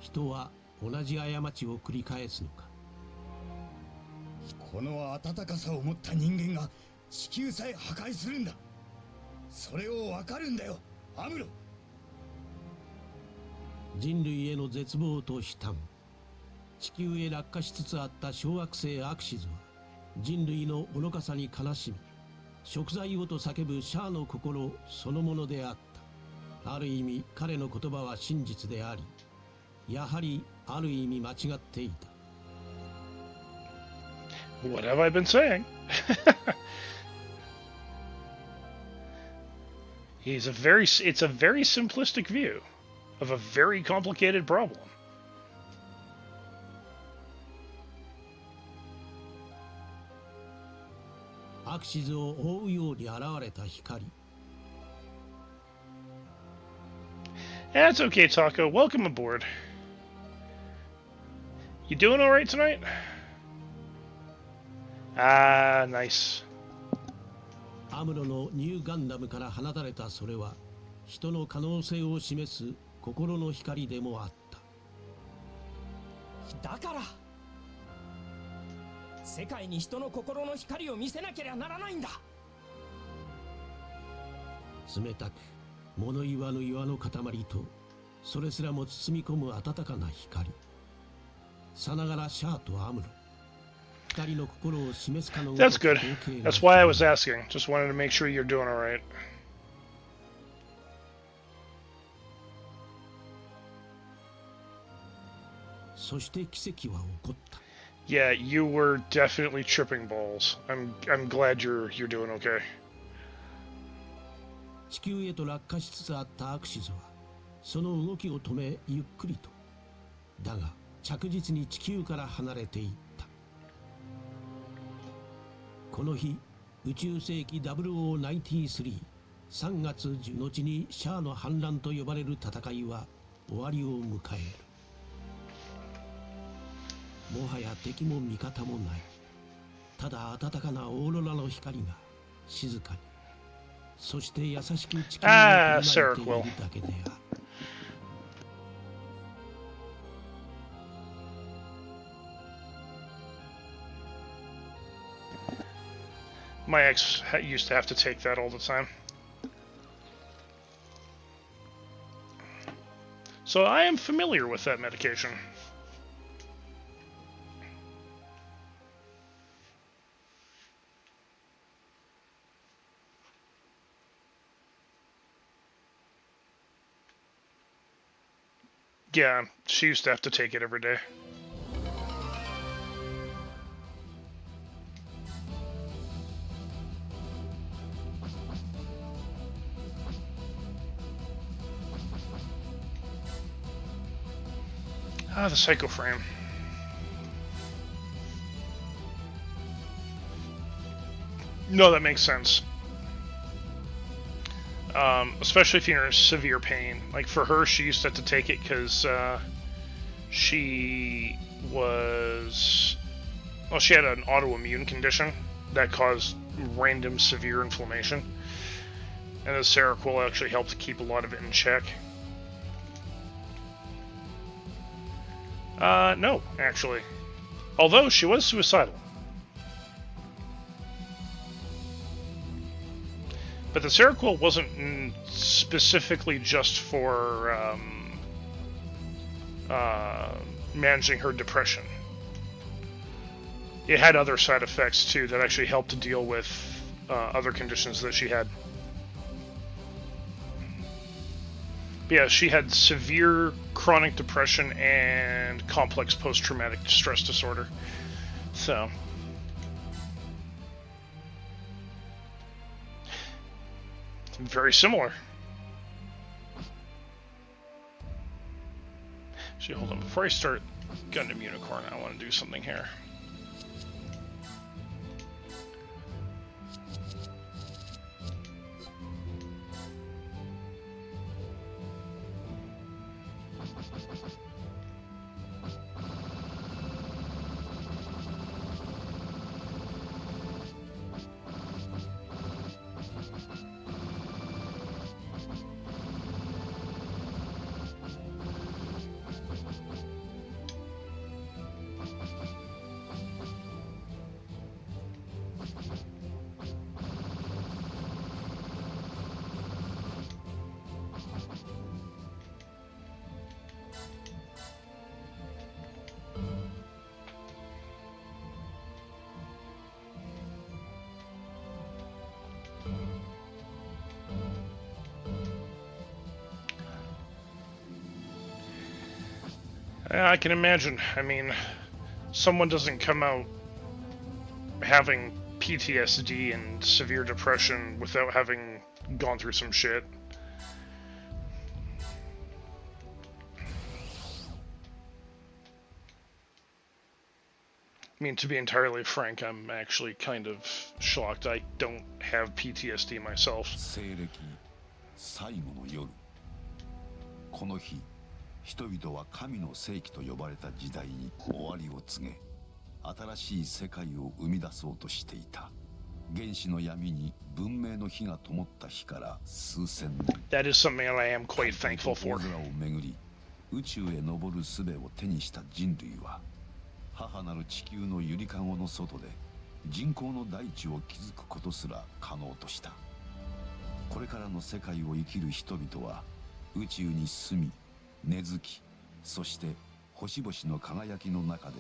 人は同じ過ちを繰り返すのか。この温かさを持った人間が地球さえ破壊するんだ。それを分かるんだよ、アムロ。人類への絶望と悲嘆、地球へ落下しつつあった小惑星アクシズは人類の愚かさに悲しみ、贖罪をと叫ぶシャアの心そのものであった。ある意味彼の言葉は真実であり、やはりある意味間違っていた。 What have I been saying? It's a very simplistic view of a very complicated problem. アクシズを覆うように現れた光。 That's okay, Taco. Welcome aboard. You doing all right tonight? Ah, nice. アムロのニューガンダムから放たれたそれは人の可能性を示す心の光でもあった。だから世界に人の心の光を見せなければならないんだ。冷たく物言わぬ岩の塊とそれすらも包み込む温かな光。さながらシャアとアムロ、二人の心を示すかの。 That's good. That's why I was asking. Just wanted to make sure you're doing all right. そして奇跡は起こった。 Yeah, you were definitely tripping balls. I'm glad you're doing okay. 地球へと落下しつつあったアクシズはその動きを止めゆっくりと、だが着実に地球から離れていった。この日、宇宙世紀0093、3月10後にシャアの反乱と呼ばれる戦いは終わりを迎える。もはや敵も味方もない。ただ温かなオーロラの光が静かに、そして優しく地球を振りまいているだけである。My ex used to have to take that all the time. So I am familiar with that medication. Yeah, she used to have to take it every day. Ah, the Psycho Frame. No, that makes sense. Especially if you're in severe pain. Like for her, she used to have to take it because she was... Well, she had an autoimmune condition that caused random severe inflammation. And the Seroquel actually helped to keep a lot of it in check. No, actually. Although she was suicidal. But the Seroquel wasn't specifically just for managing her depression. It had other side effects too that actually helped to deal with other conditions that she had. But yeah, she had severe chronic depression and complex post-traumatic stress disorder. So... very similar. Actually, hold on. Before I start Gundam Unicorn, I want to do something here. I can imagine. I mean, someone doesn't come out having PTSD and severe depression without having gone through some shit. I mean, to be entirely frank, I'm actually kind of shocked. I don't have PTSD myself. 西暦最後の夜、この日、人々は神の世紀と呼ばれた時代に終わりを告げ、新しい世界を生み出そうとしていた。原始の闇に文明の火が灯った日から数千年。That is something that I am quite thankful for. 大空を巡り、宇宙へ昇る術を手にした人類は、母なる地球のゆりかごの外で人工の大地を築くことすら可能とした。これからの世界を生きる人々は宇宙に住み、根付き、そして星々の輝きの中で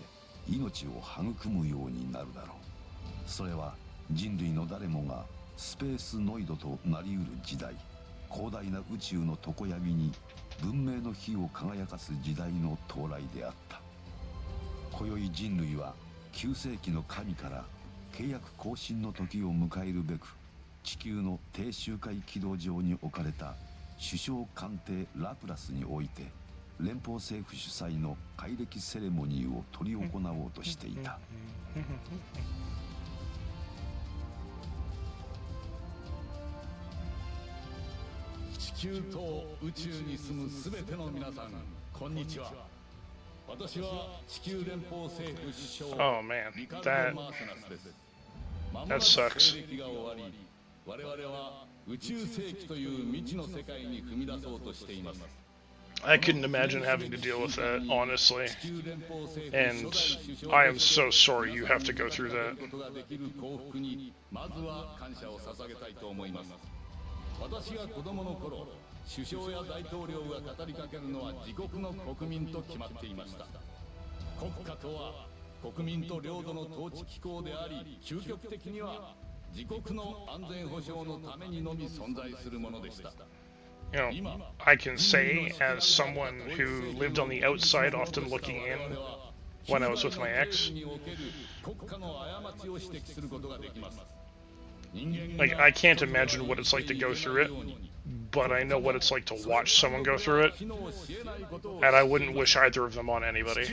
命を育むようになるだろう。それは人類の誰もがスペースノイドとなりうる時代、広大な宇宙の常闇に文明の火を輝かす時代の到来であった。今宵人類は9世紀の神から契約更新の時を迎えるべく、地球の低周回軌道上に置かれた首相官邸ラプラスにおいて、連邦政府主催の改暦セレモニーを執り行おうとしていた。地球と宇宙に住むすべての皆さん、こんにちは。Oh man, that sucks. 我々は宇宙世紀という未知の世界に踏み出そうとしています。 I couldn't imagine having to deal with that, honestly. And I am so sorry you have to go through that. まずは感謝を捧げたいと思います。私が子供の頃、首相や大統領が語りかけるのは自国の国民と決まっていました。国家とは国民と領土の統治機構であり、究極的には自国の安全保障のためにのみ存在するものでした。 You know, I can say, as someone who lived on the outside, often looking in when I was with my ex, like, I can't imagine what it's like to go through it, but I know what it's like to watch someone go through it, and I wouldn't wish either of them on anybody.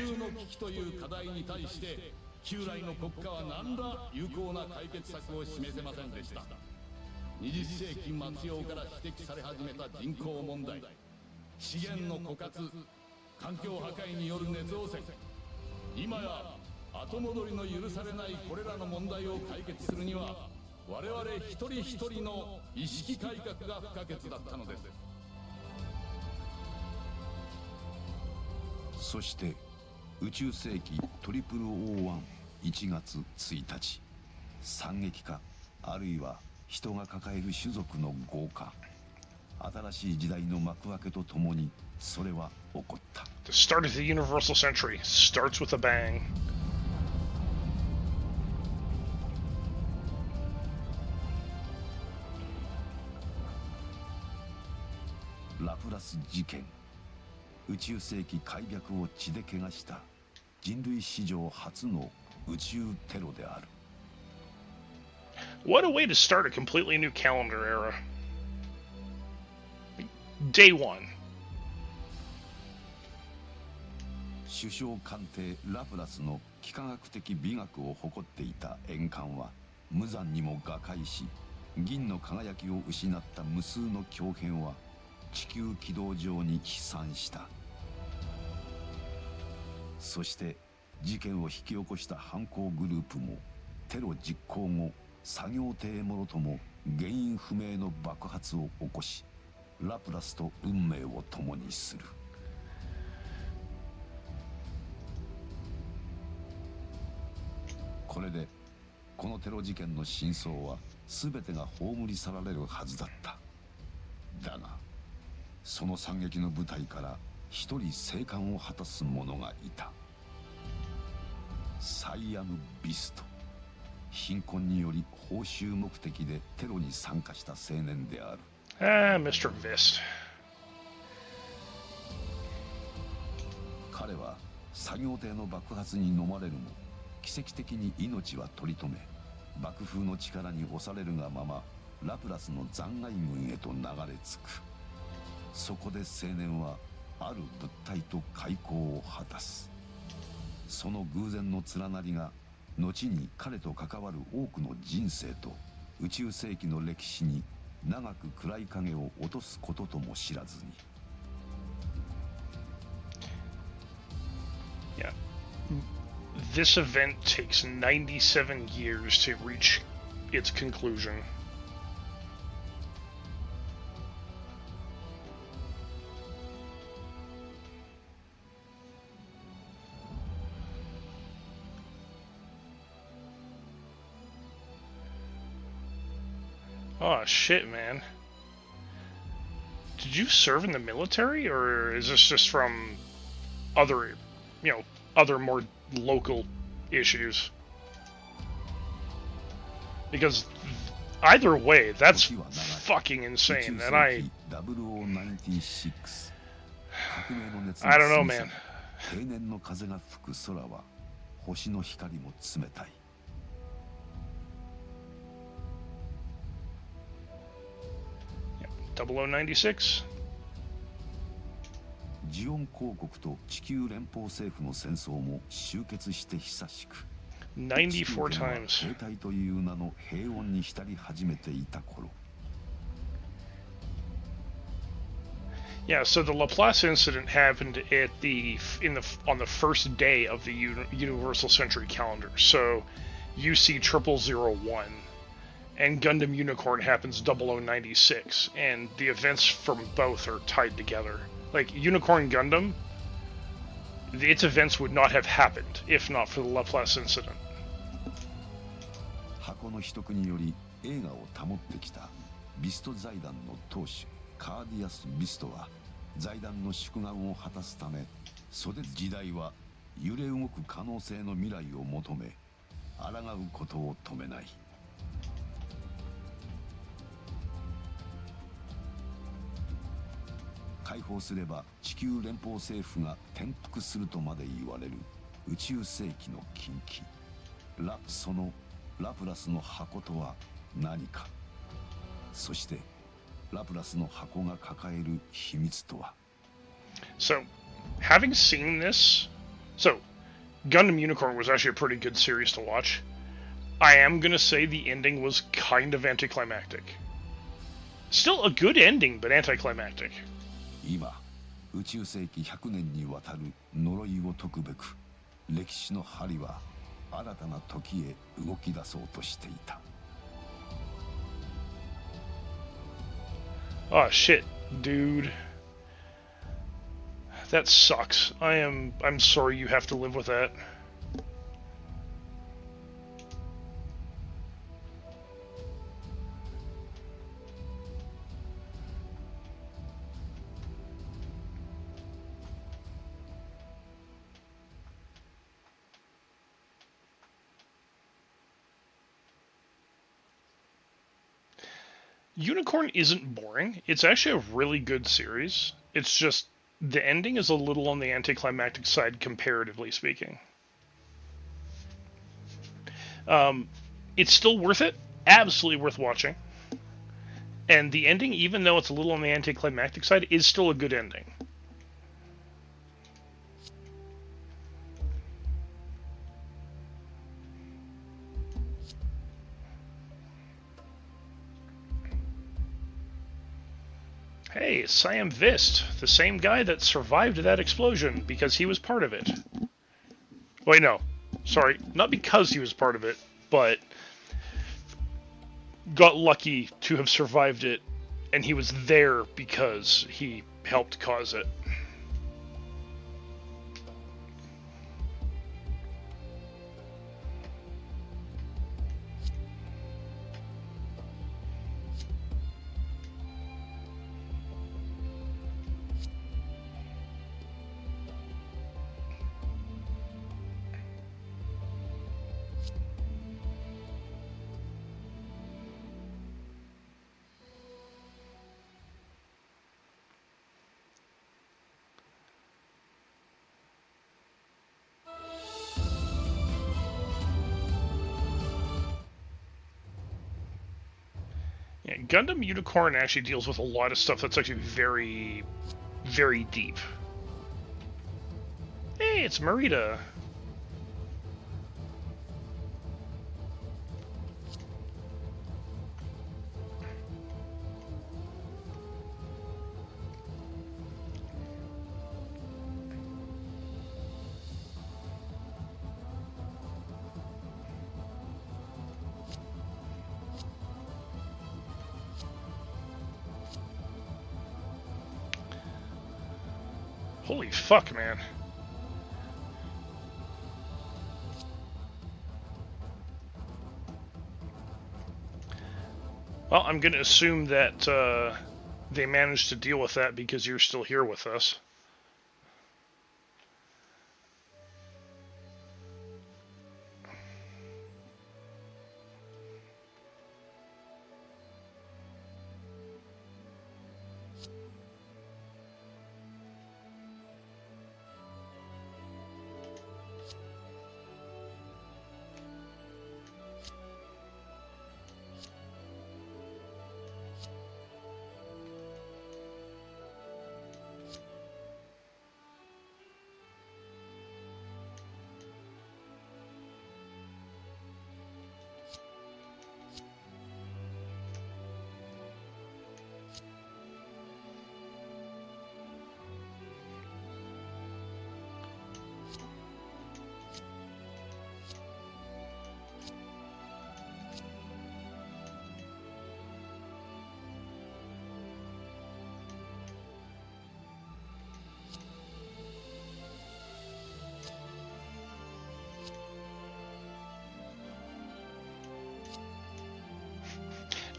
旧来の国家は何ら有効な解決策を示せませんでした。20世紀末葉から指摘され始めた人口問題、資源の枯渇、環境破壊による熱汚染、今や後戻りの許されないこれらの問題を解決するには我々一人一人の意識改革が不可欠だったのです。そして宇宙世紀0011月1日、惨劇かあるいは人が抱える種族の豪華、新しい時代の幕開けとともにそれは起こった。 The start of the universal century starts with a bang. ラプラス事件、宇宙世紀開闢を血で汚した人類史上初の宇宙テロである。 What a way to start a completely new calendar era. Day one. 首相官邸ラプラスの幾何学的美学を誇っていた円環は無残にも瓦解し、銀の輝きを失った無数の強片は地球軌道上に飛散した。そして事件を引き起こした犯行グループもテロ実行後、作業艇もろとも原因不明の爆発を起こし、ラプラスと運命を共にする。これでこのテロ事件の真相は全てが葬り去られるはずだった。だがその惨劇の舞台から一人生還を果たす者がいた。サイアム・ビスト、貧困により報酬目的でテロに参加した青年である。Mr. Vist. 彼は作業艇の爆発に飲まれるも奇跡的に命は取り留め、爆風の力に押されるがままラプラスの残骸群へと流れ着く。そこで青年はある物体と開口を果たす。その偶然の連なりが後に彼と関わる多くの人生と宇宙世紀の歴史に長く暗い影を落とすこととも知らずに。Yeah. This event takes 97 years to reach its conclusion. Oh shit, man. Did you serve in the military, or is this just from other, other more local issues? Because either way, that's fucking insane, and I don't know, man. 定年の風が吹く空は星の光も冷たい。0096. ジオン公国と地球連邦政府の戦争も終結して久しく、 94 times. 兵隊という名の平穏に浸り始めていた頃。Yeah, so the Laplace incident happened on the first day of the Universal Century calendar. So UC 0001 and Gundam Unicorn happens 0096, and the events from both are tied together. Like Unicorn Gundam, its events would not have happened if not for the Laplace incident. 箱の秘匿により映画を保ってきたビスト財団の当主カーディアス・ビストは財団の宿願を果たすため袖時代は揺れ動く可能性の未来を求め抗うことを止めない。解放すれば地球連邦政府が転覆するとまで言われる宇宙世紀の禁忌そのラプラスの箱とは何か、そしてラプラスの箱が抱える秘密とは。 So, having seen this, so Gundam Unicorn was actually a pretty good series to watch. I am gonna say the ending was kind of anticlimactic. Still a good ending, but anticlimactic. 今宇宙世紀100年にわたる呪いを解くべく歴史の針は新たな時へ動き出そうとしていた。 Oh shit, dude. That sucks. I'm sorry you have to live with that. Unicorn isn't boring. It's actually a really good series. It's just the ending is a little on the anticlimactic side, comparatively speaking. It's still worth it. Absolutely worth watching. And the ending, even though it's a little on the anticlimactic side, is still a good ending. Hey, Siam Vist, the same guy that survived that explosion because he was part of it. Wait, no. Sorry, not because he was part of it, but got lucky to have survived it, and he was there because he helped cause it. Yeah, Gundam Unicorn actually deals with a lot of stuff that's actually very, very deep. Hey, it's Marita. Holy fuck, man. Well, I'm going to assume that they managed to deal with that because you're still here with us.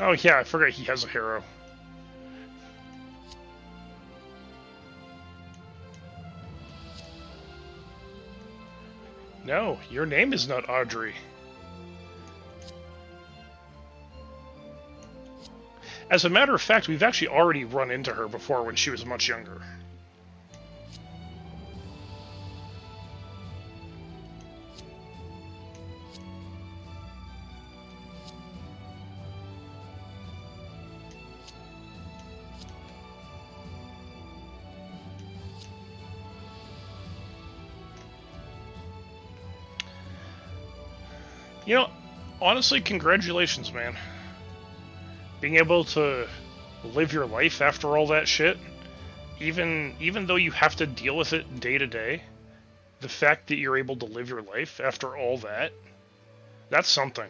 Oh yeah, I forgot he has a hero. No, your name is not Audrey. As a matter of fact, we've actually already run into her before when she was much younger. You know, honestly, congratulations, man. Being able to live your life after all that shit, even though you have to deal with it day to day, the fact that you're able to live your life after all that, that's something.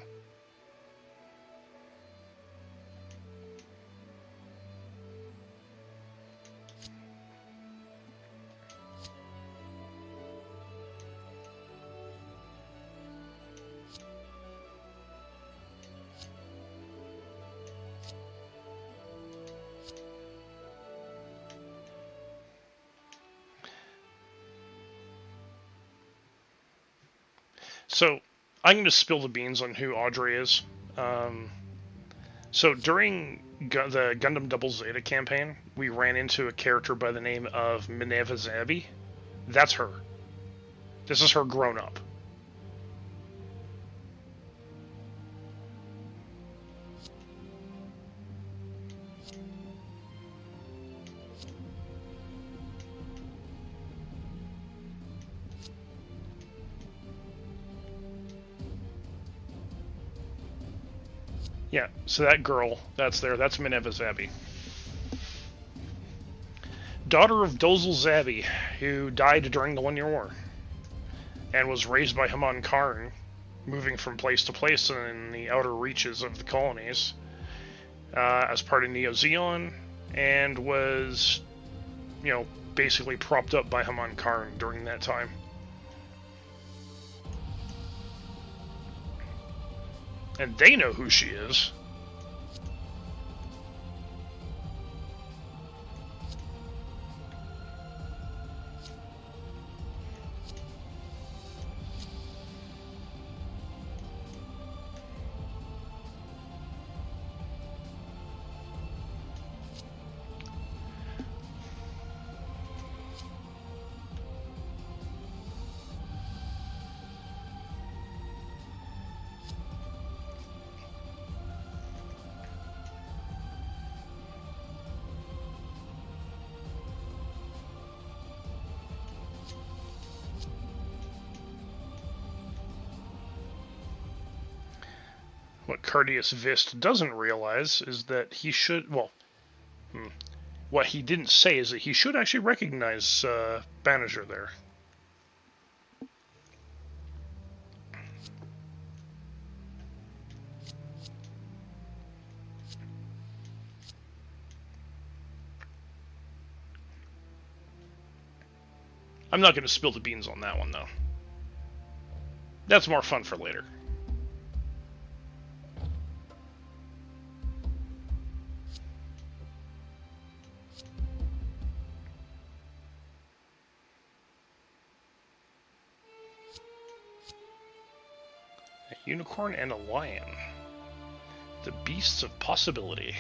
So, I'm going to spill the beans on who Audrey is. So, during the Gundam Double Zeta campaign, we ran into a character by the name of Minerva Zabi. That's her. This is her grown up. Yeah, so that girl, that's Minerva Zabi. Daughter of Dozel Zabi, who died during the One-Year War, and was raised by Haman Karn, moving from place to place in the outer reaches of the colonies, as part of Neo Zeon, and was, basically propped up by Haman Karn during that time. And they know who she is. What Cardius Vist doesn't realize is that he should, what he didn't say is that he should actually recognize Bannister there. I'm not going to spill the beans on that one, though. That's more fun for later. A unicorn and a lion. The beasts of possibility.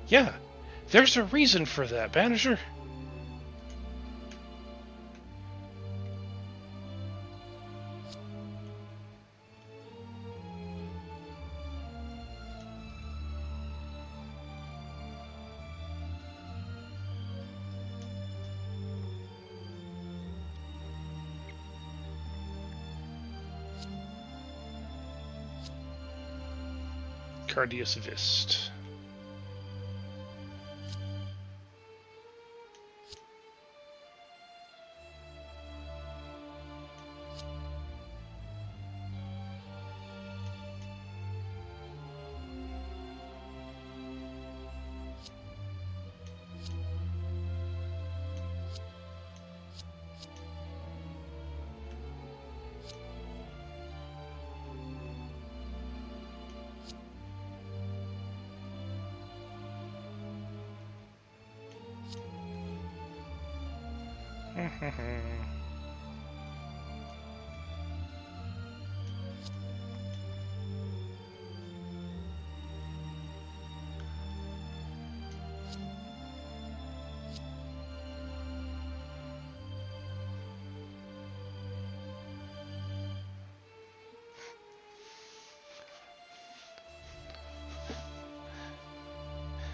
Yeah, there's a reason for that, Bannister. Cardius Vist.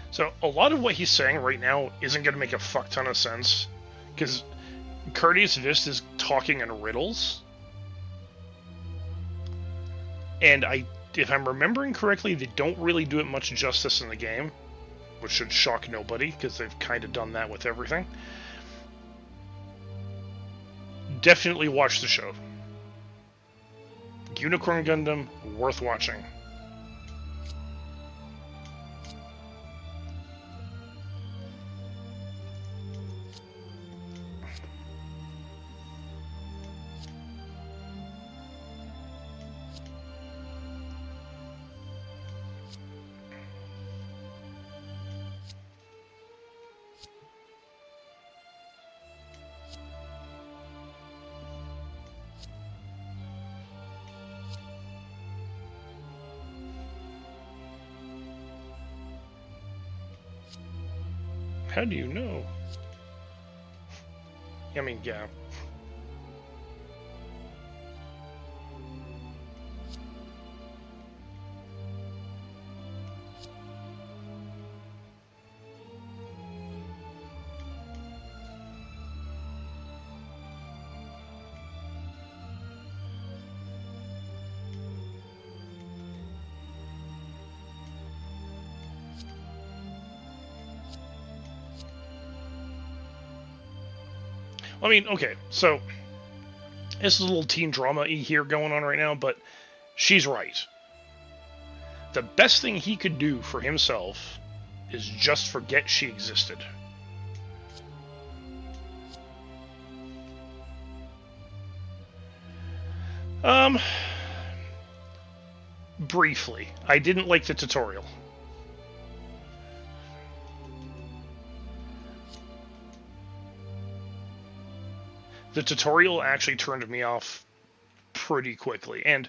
So a lot of what he's saying right now isn't going to make a fuck ton of sense, because Courteous Vist is talking in riddles, and if I'm remembering correctly, they don't really do it much justice in the game, which should shock nobody, because they've kind of done that with everything. Definitely watch the show. Unicorn Gundam, worth watching. How do you know? I mean, yeah. I mean, okay, so this is a little teen drama-y here going on right now, but she's right. The best thing he could do for himself is just forget she existed. Briefly, I didn't like the tutorial. The tutorial actually turned me off pretty quickly, and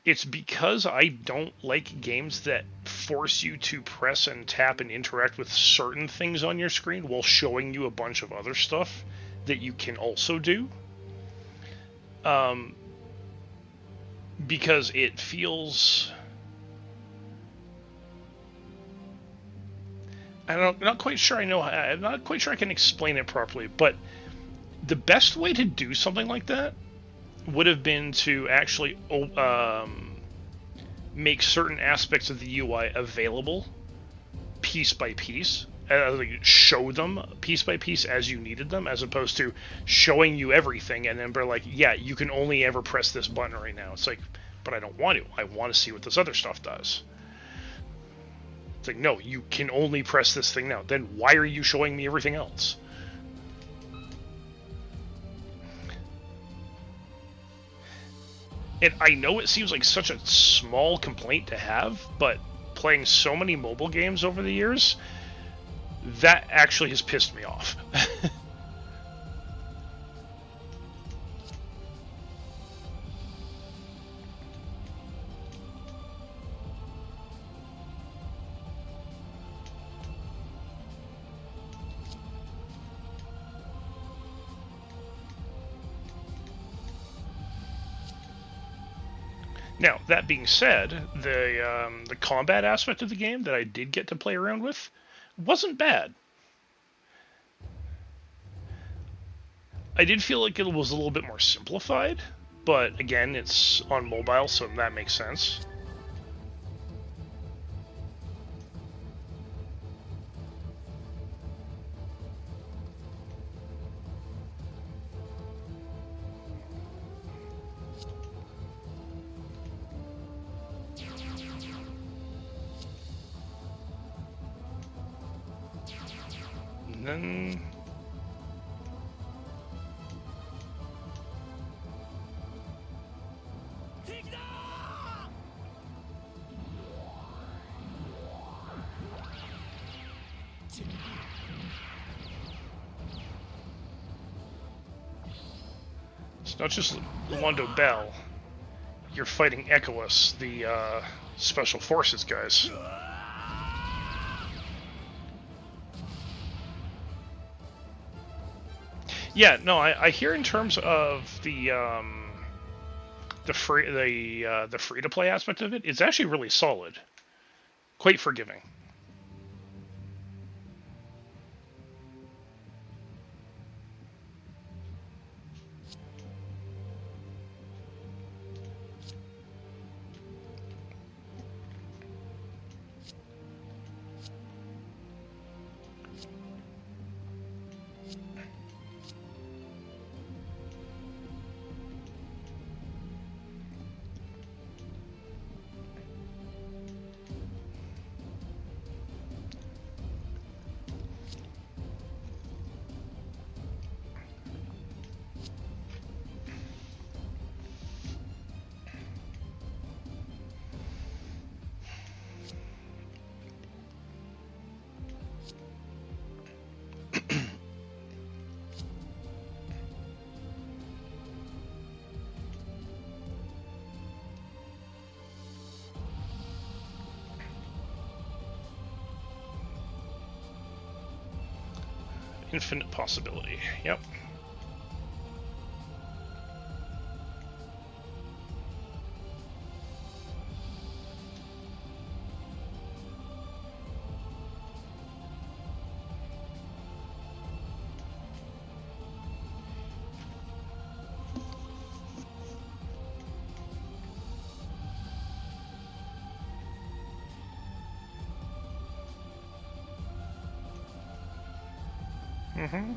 it's because I don't like games that force you to press and tap and interact with certain things on your screen while showing you a bunch of other stuff that you can also do. Because it feels... I'm not quite sure I'm not quite sure I can explain it properly, but the best way to do something like that would have been to actually make certain aspects of the UI available piece by piece, like show them piece by piece as you needed them, as opposed to showing you everything and then be like, yeah, you can only ever press this button right now. It's like, but I don't want to. I want to see what this other stuff does. It's like, no, you can only press this thing now. Then why are you showing me everything else? And I know it seems like such a small complaint to have, but playing so many mobile games over the years, that actually has pissed me off. Now, that being said, the combat aspect of the game that I did get to play around with wasn't bad. I did feel like it was a little bit more simplified, but again, it's on mobile, so that makes sense. And then... It's not just Luando Bell. You're fighting Echous, the Special Forces guys. Yeah, no, I hear in terms of the free to play aspect of it, it's actually really solid, quite forgiving. Infinite possibility. Yep. Mm-hmm.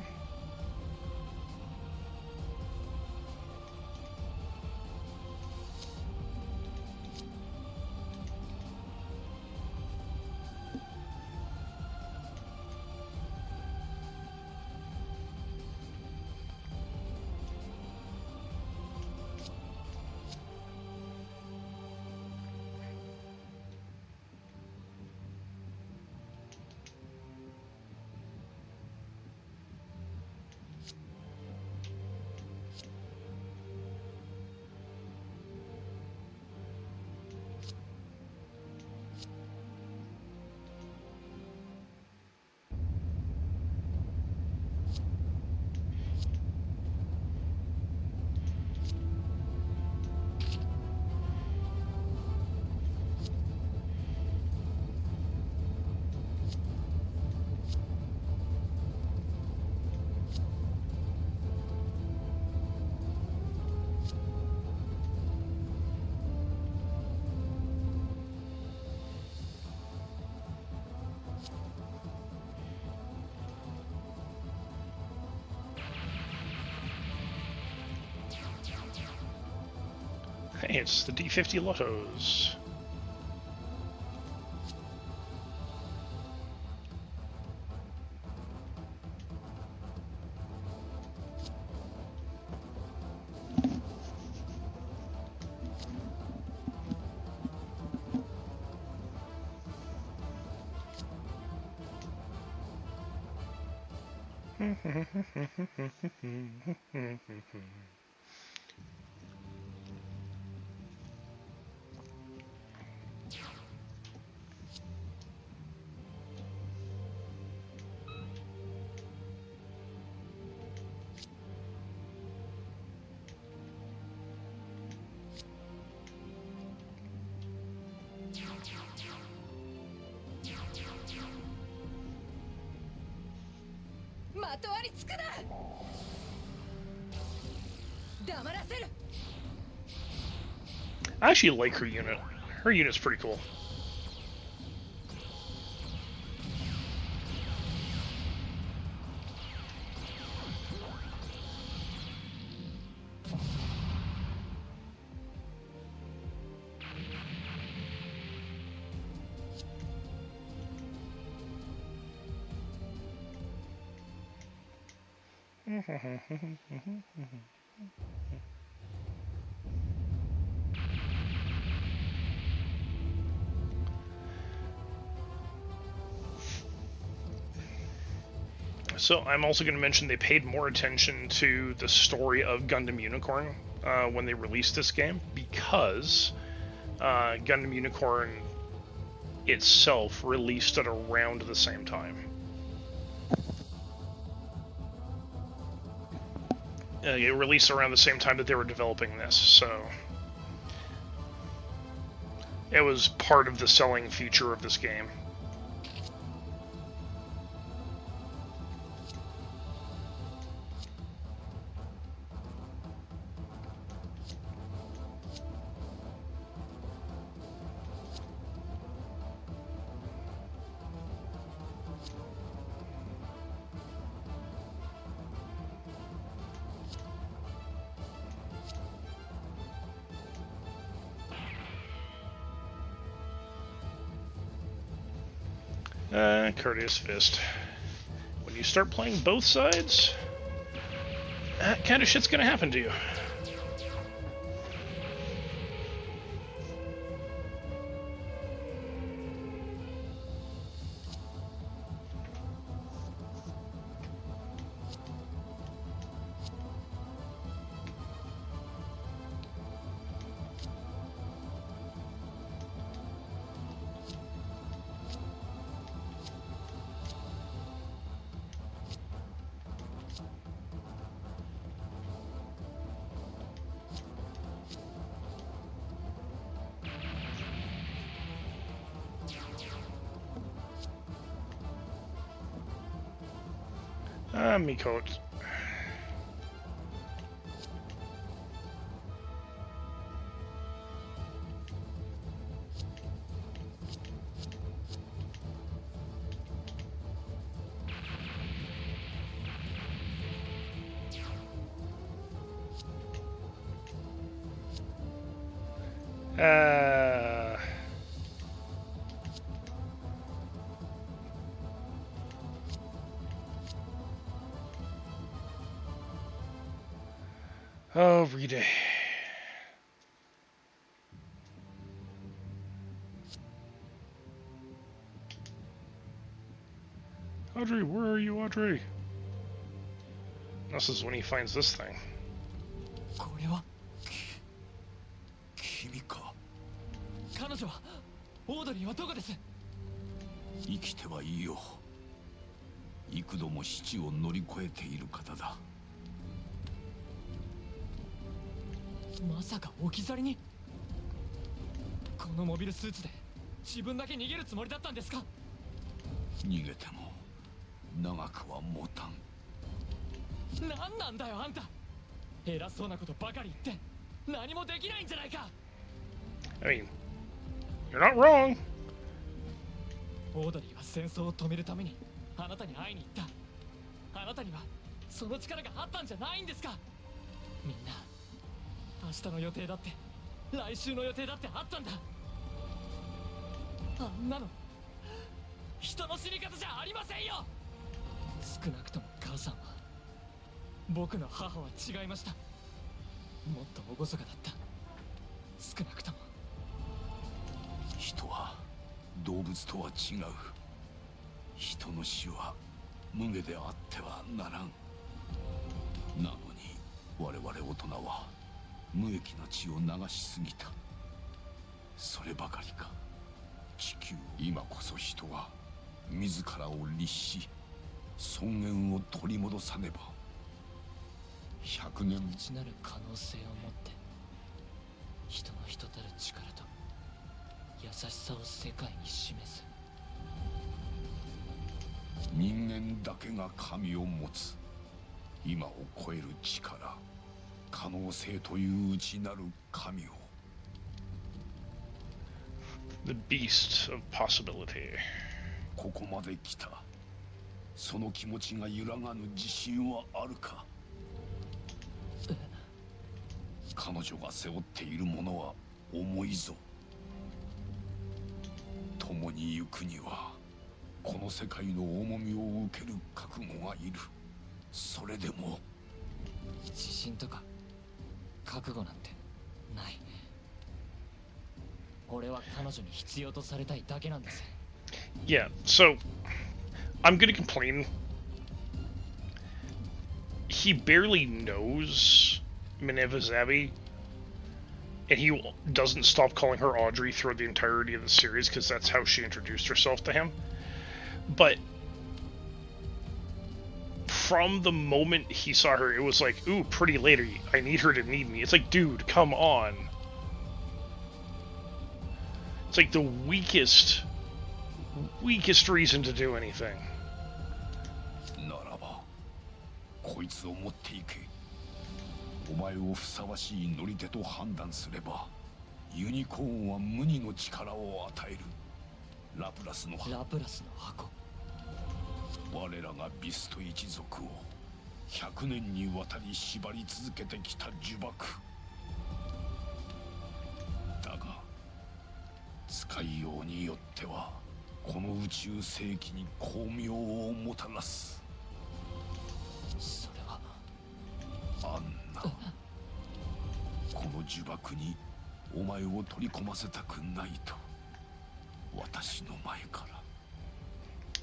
Hey, it's the D50 Lottos. I actually like her unit. Her unit's pretty cool. So I'm also going to mention they paid more attention to the story of Gundam Unicorn when they released this game, because Gundam Unicorn itself released at around the same time. It released around the same time that they were developing this, so it was part of the selling feature of this game. Courteous Fist. When you start playing both sides, that kind of shit's gonna happen to you. Mikot. Oh, Rita. Audrey, where are you, Audrey? This is when he finds this thing. これは君か。彼女はオードリーはどこです？生きてはいいよ。幾度も死地を乗り越えている方だ。まさか置き去りに？このモビルスーツで自分だけ逃げるつもりだったんですか？逃げても長くは持たん。何なんだよあんた。偉そうなことばかり言って何もできないんじゃないか。 I mean, you're not wrong. オードリーは戦争を止めるためにあなたに会いに行った。あなたにはその力があったんじゃないんですか。みんな明日の予定だって来週の予定だってあったんだ。あんなの人の死に方じゃありませんよ。少なくとも母さんは、僕の母は違いました。もっと厳かだった。少なくとも。人は動物とは違う。人の死は無下であってはならん。なのに我々大人は無益な血を流しすぎた。そればかりか。地球、今こそ人は自らを律し尊厳を取り戻さねば。100年内なる可能性を持って人の人たる力と優しさを世界に示す。人間だけが神を持つ今を超える力、可能性という内なる神を。 The beast of possibility. ここまで来た。その気持ちが揺らがぬ自信はあるか。彼女が背負っているものは重いぞ。共に行くにはこの世界の重みを受ける覚悟がいる。それでも自信とか覚悟なんてない。俺は彼女に必要とされたいだけなんです。 Yeah, so I'm gonna complain he barely knows Minerva Zabi, and he doesn't stop calling her Audrey throughout the entirety of the series because that's how she introduced herself to him. But from the moment he saw her, it was like, ooh, pretty lady, I need her to need me. It's like, dude, come on. It's like the weakest reason to do anything. ならばこいつを持っていけ。お前をふさわしい乗り手と判断すればユニコーンは無二の力を与える。ラプラスの箱。我らがビスト一族を100年にわたり縛り続けてきた呪縛だが、使いようによってはこの宇宙世紀に光明をもたらす。それはあんなこの呪縛にお前を取り込ませたくないと私の前から。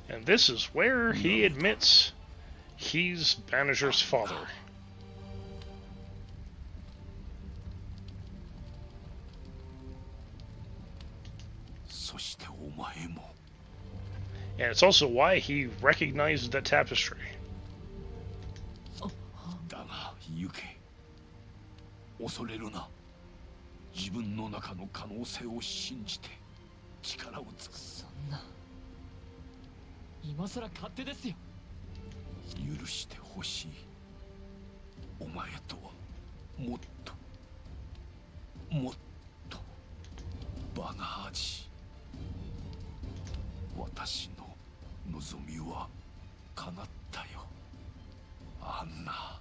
And this is where he admits he's Banagher's father. And it's also why he recognized that tapestry. だが行け。恐れるな。自分の中の可能性を信じて力を尽くす。そんな。今さら勝手ですよ。許してほしい。お前とはもっとバナージ。私の望みは叶ったよ。アンナ。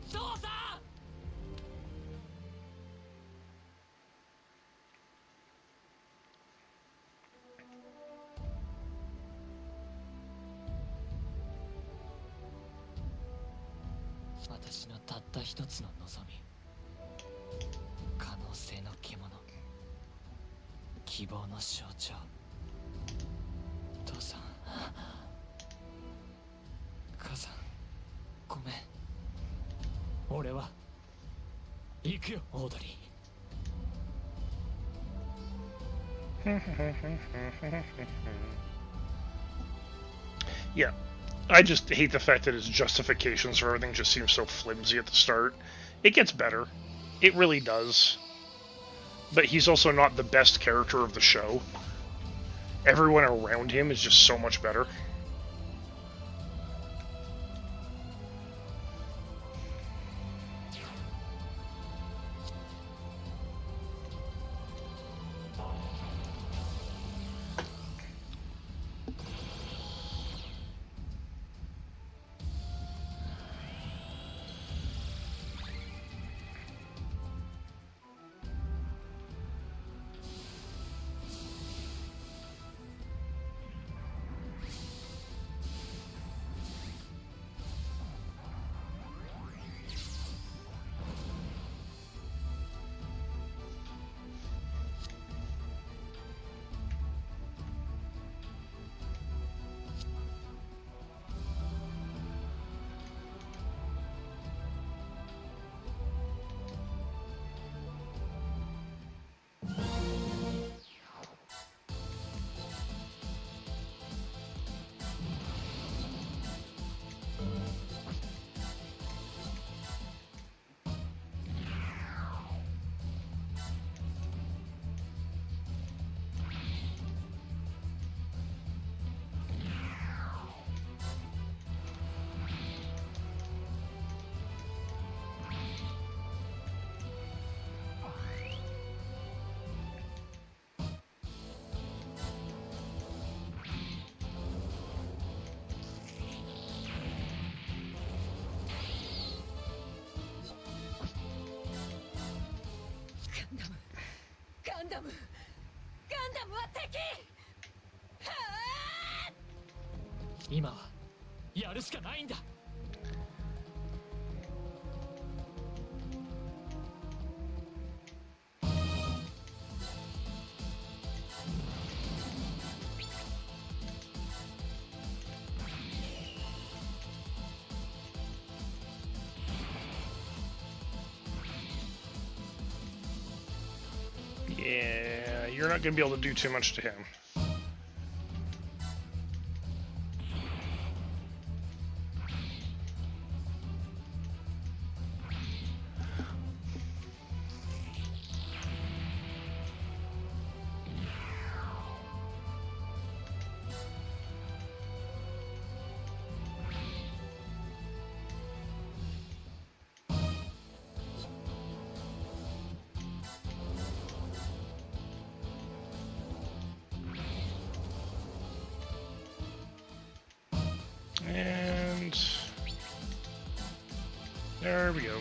父さん。 私のたった一つの望み、可能性の獣、希望の象徴。父さん、母さん、ごめん。俺は行くよ、オードリー。Yeah. I just hate the fact that his justifications for everything just seem so flimsy at the start. It gets better. It really does. But he's also not the best character of the show. Everyone around him is just so much better.ガンダムは敵。今はやるしかないんだ。you're not going to be able to do too much to him. And there we go.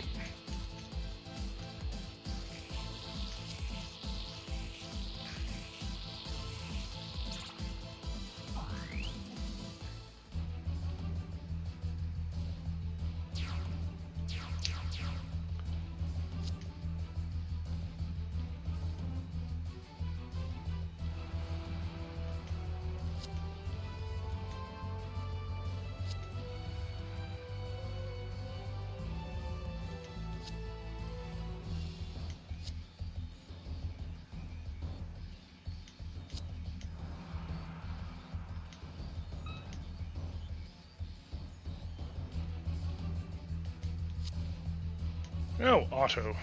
Oh, Otto.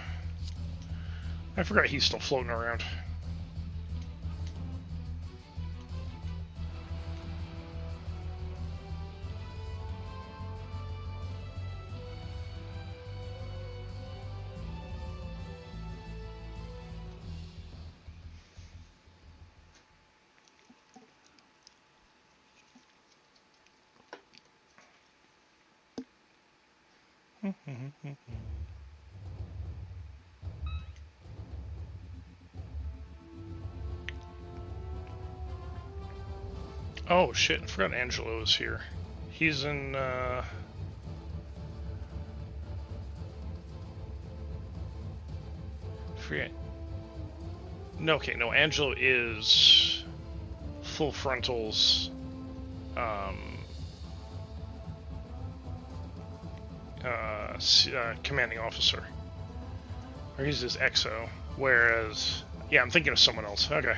I forgot he's still floating around. Oh shit, I forgot Angelo was here. He's in, forget. No, okay, no, Angelo is Full Frontal's, commanding officer. Or he's his XO, whereas, yeah, I'm thinking of someone else, okay.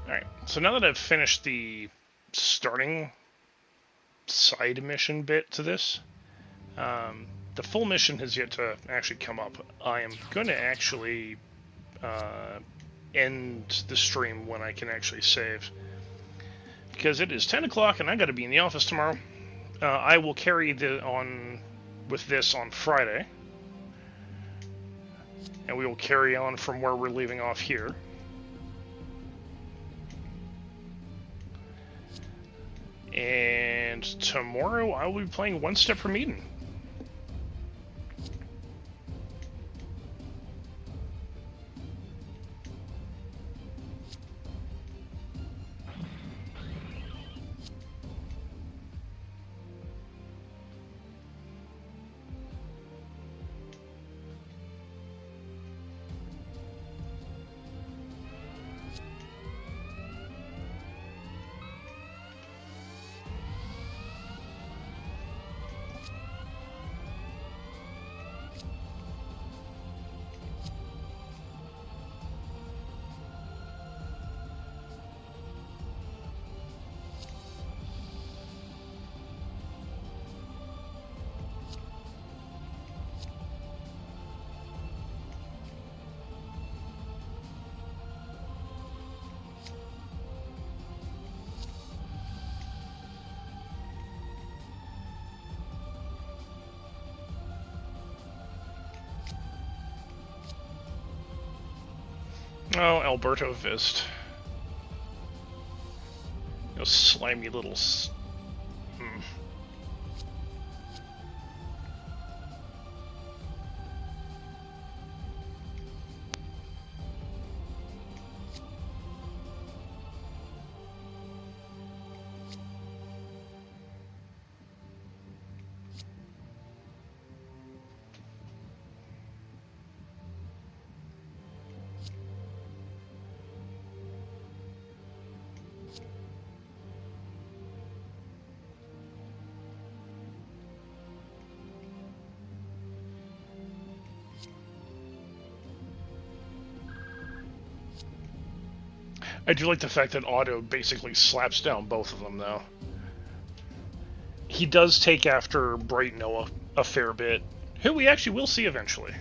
Alright, so now that I've finished the starting side mission bit to this, the full mission has yet to actually come up. I am going to actually end the stream when I can actually save, because it is 10 o'clock and I got to be in the office tomorrow. I will carry on with this on Friday, and we will carry on from where we're leaving off here. And tomorrow I will be playing One Step from Eden. Oh, Alberto Vist. Those slimy little... I do like the fact that Otto basically slaps down both of them, though. He does take after Bright Noah a fair bit, who we actually will see eventually.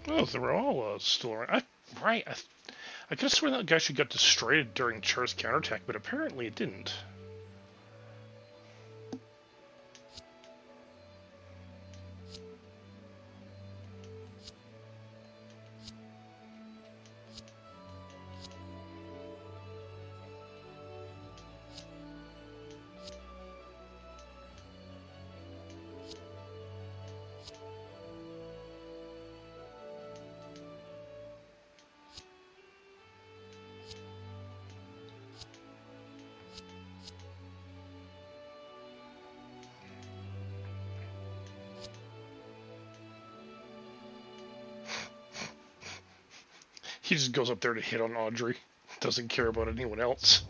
Oh, they're all still around. Right. I could have sworn that guy should got destroyed during Char's counterattack, but apparently it didn't. He just goes up there to hit on Audrey. Doesn't care about anyone else.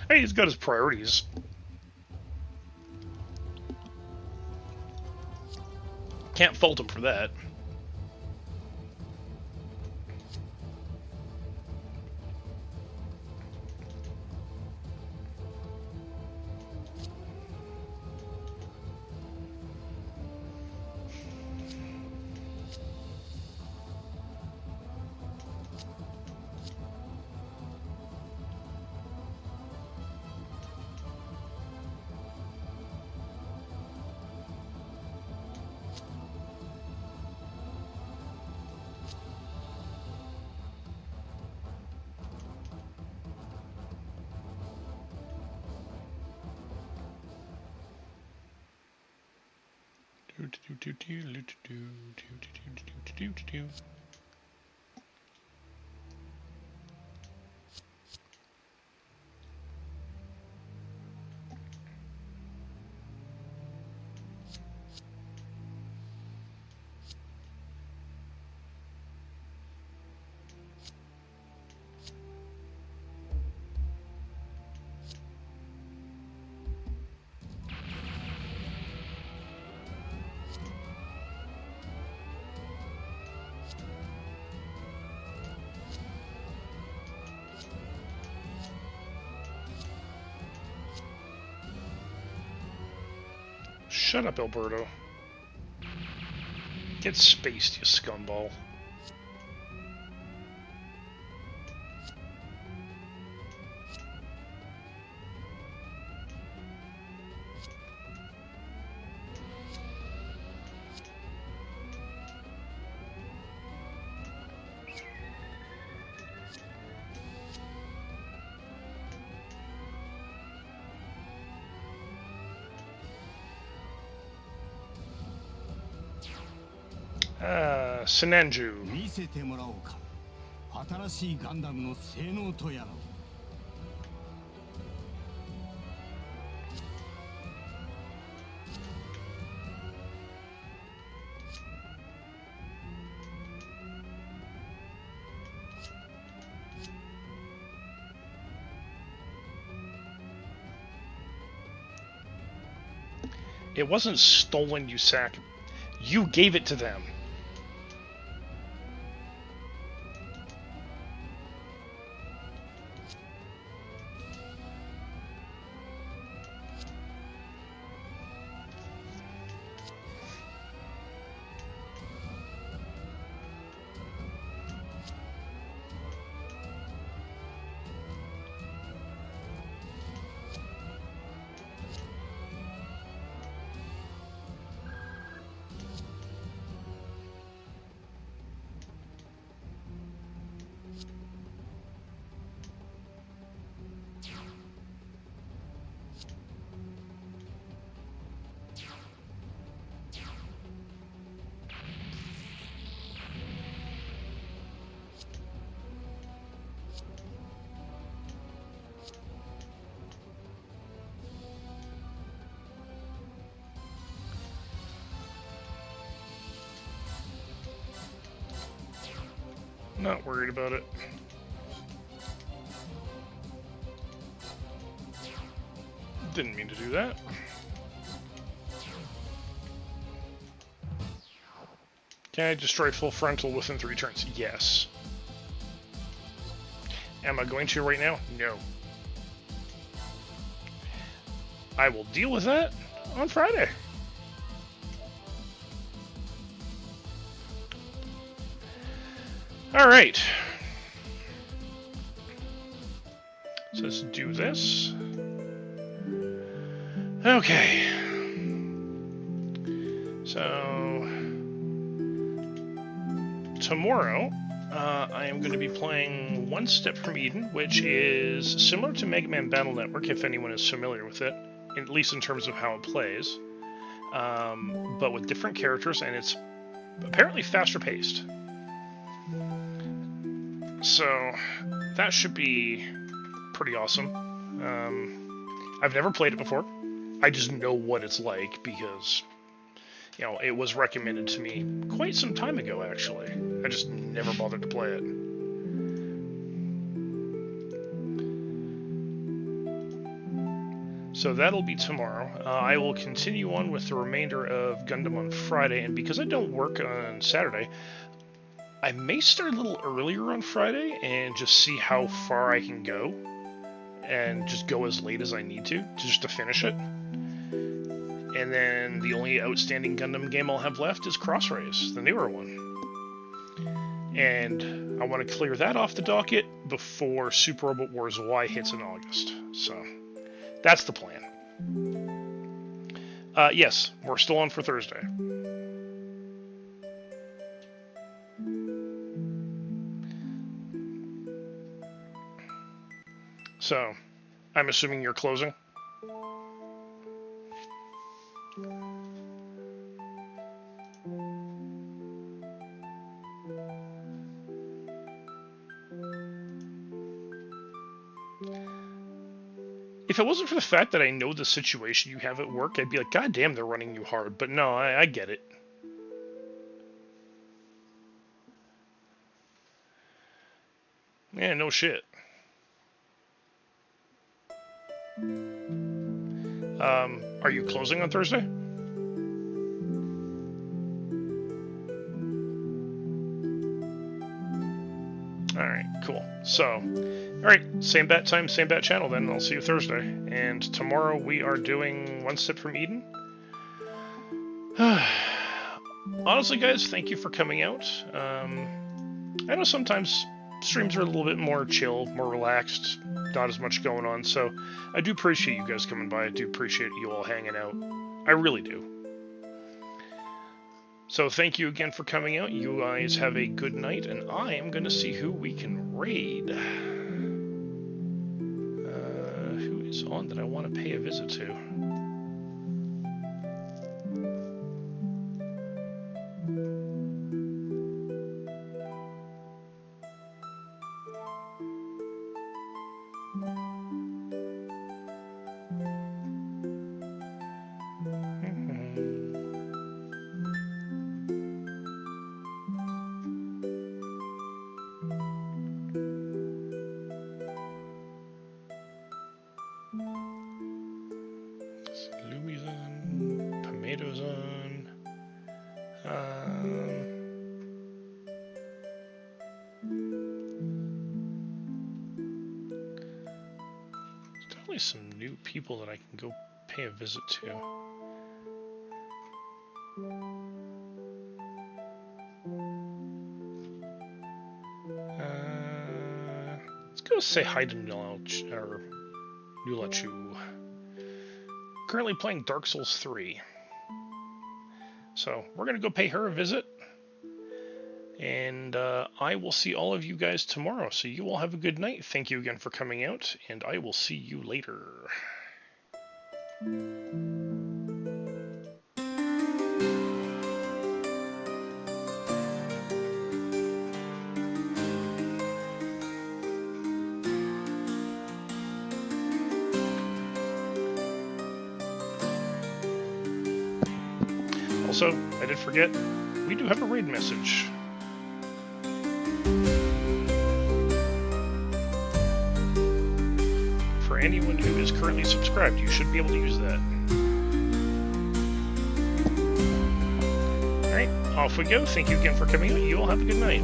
Hey, he's got his priorities. Can't fault him for that. Shut up, Alberto. Get spaced, you scumball. Sinanju. 見せてもらおうか。新しいガンダムの性能とやらを。It wasn't stolen, you sack. You gave it to them. Not worried about it. Didn't mean to do that. Can I destroy full frontal within 3 turns? Yes. Am I going to right now? No. I will deal with that on Friday. Alright. So let's do this. Okay. So tomorrow, I am going to be playing One Step from Eden, which is similar to Mega Man Battle Network, if anyone is familiar with it, at least in terms of how it plays, but with different characters, and it's apparently faster paced. So that should be pretty awesome. I've never played it before. I just know what it's like because, you know, it was recommended to me quite some time ago, actually. I just never bothered to play it. So that'll be tomorrow. I will continue on with the remainder of Gundam on Friday, and because I don't work on Saturday, I may start a little earlier on Friday and just see how far I can go, and just go as late as I need to just to finish it. And then the only outstanding Gundam game I'll have left is Cross Rays, the newer one. And I want to clear that off the docket before Super Robot Wars Y hits in August. So that's the plan. Yes, we're still on for Thursday. So, I'm assuming you're closing? If it wasn't for the fact that I know the situation you have at work, I'd be like, God damn, they're running you hard. But no, I get it. Yeah, no shit. Are you closing on Thursday? Alright, cool. So, alright, same bat time, same bat channel then. I'll see you Thursday. And tomorrow we are doing One Step from Eden. Honestly, guys, thank you for coming out. I know sometimes streams are a little bit more chill, more relaxed, not as much going on, so I do appreciate you guys coming by. I do appreciate you all hanging out. I really do. So thank you again for coming out. You guys have a good night, and I am going to see who we can raid. Who is on that I want to pay a visit to? Some new people that I can go pay a visit to. Let's go say hi to Nulachu. Currently playing Dark Souls 3. So we're going to go pay her a visit. And I will see all of you guys tomorrow. So you all have a good night. Thank you again for coming out, and I will see you later. Also, I did forget, we do have a raid message. anyone who is currently subscribed. You should be able to use that. Alright, off we go. Thank you again for coming out. You all have a good night.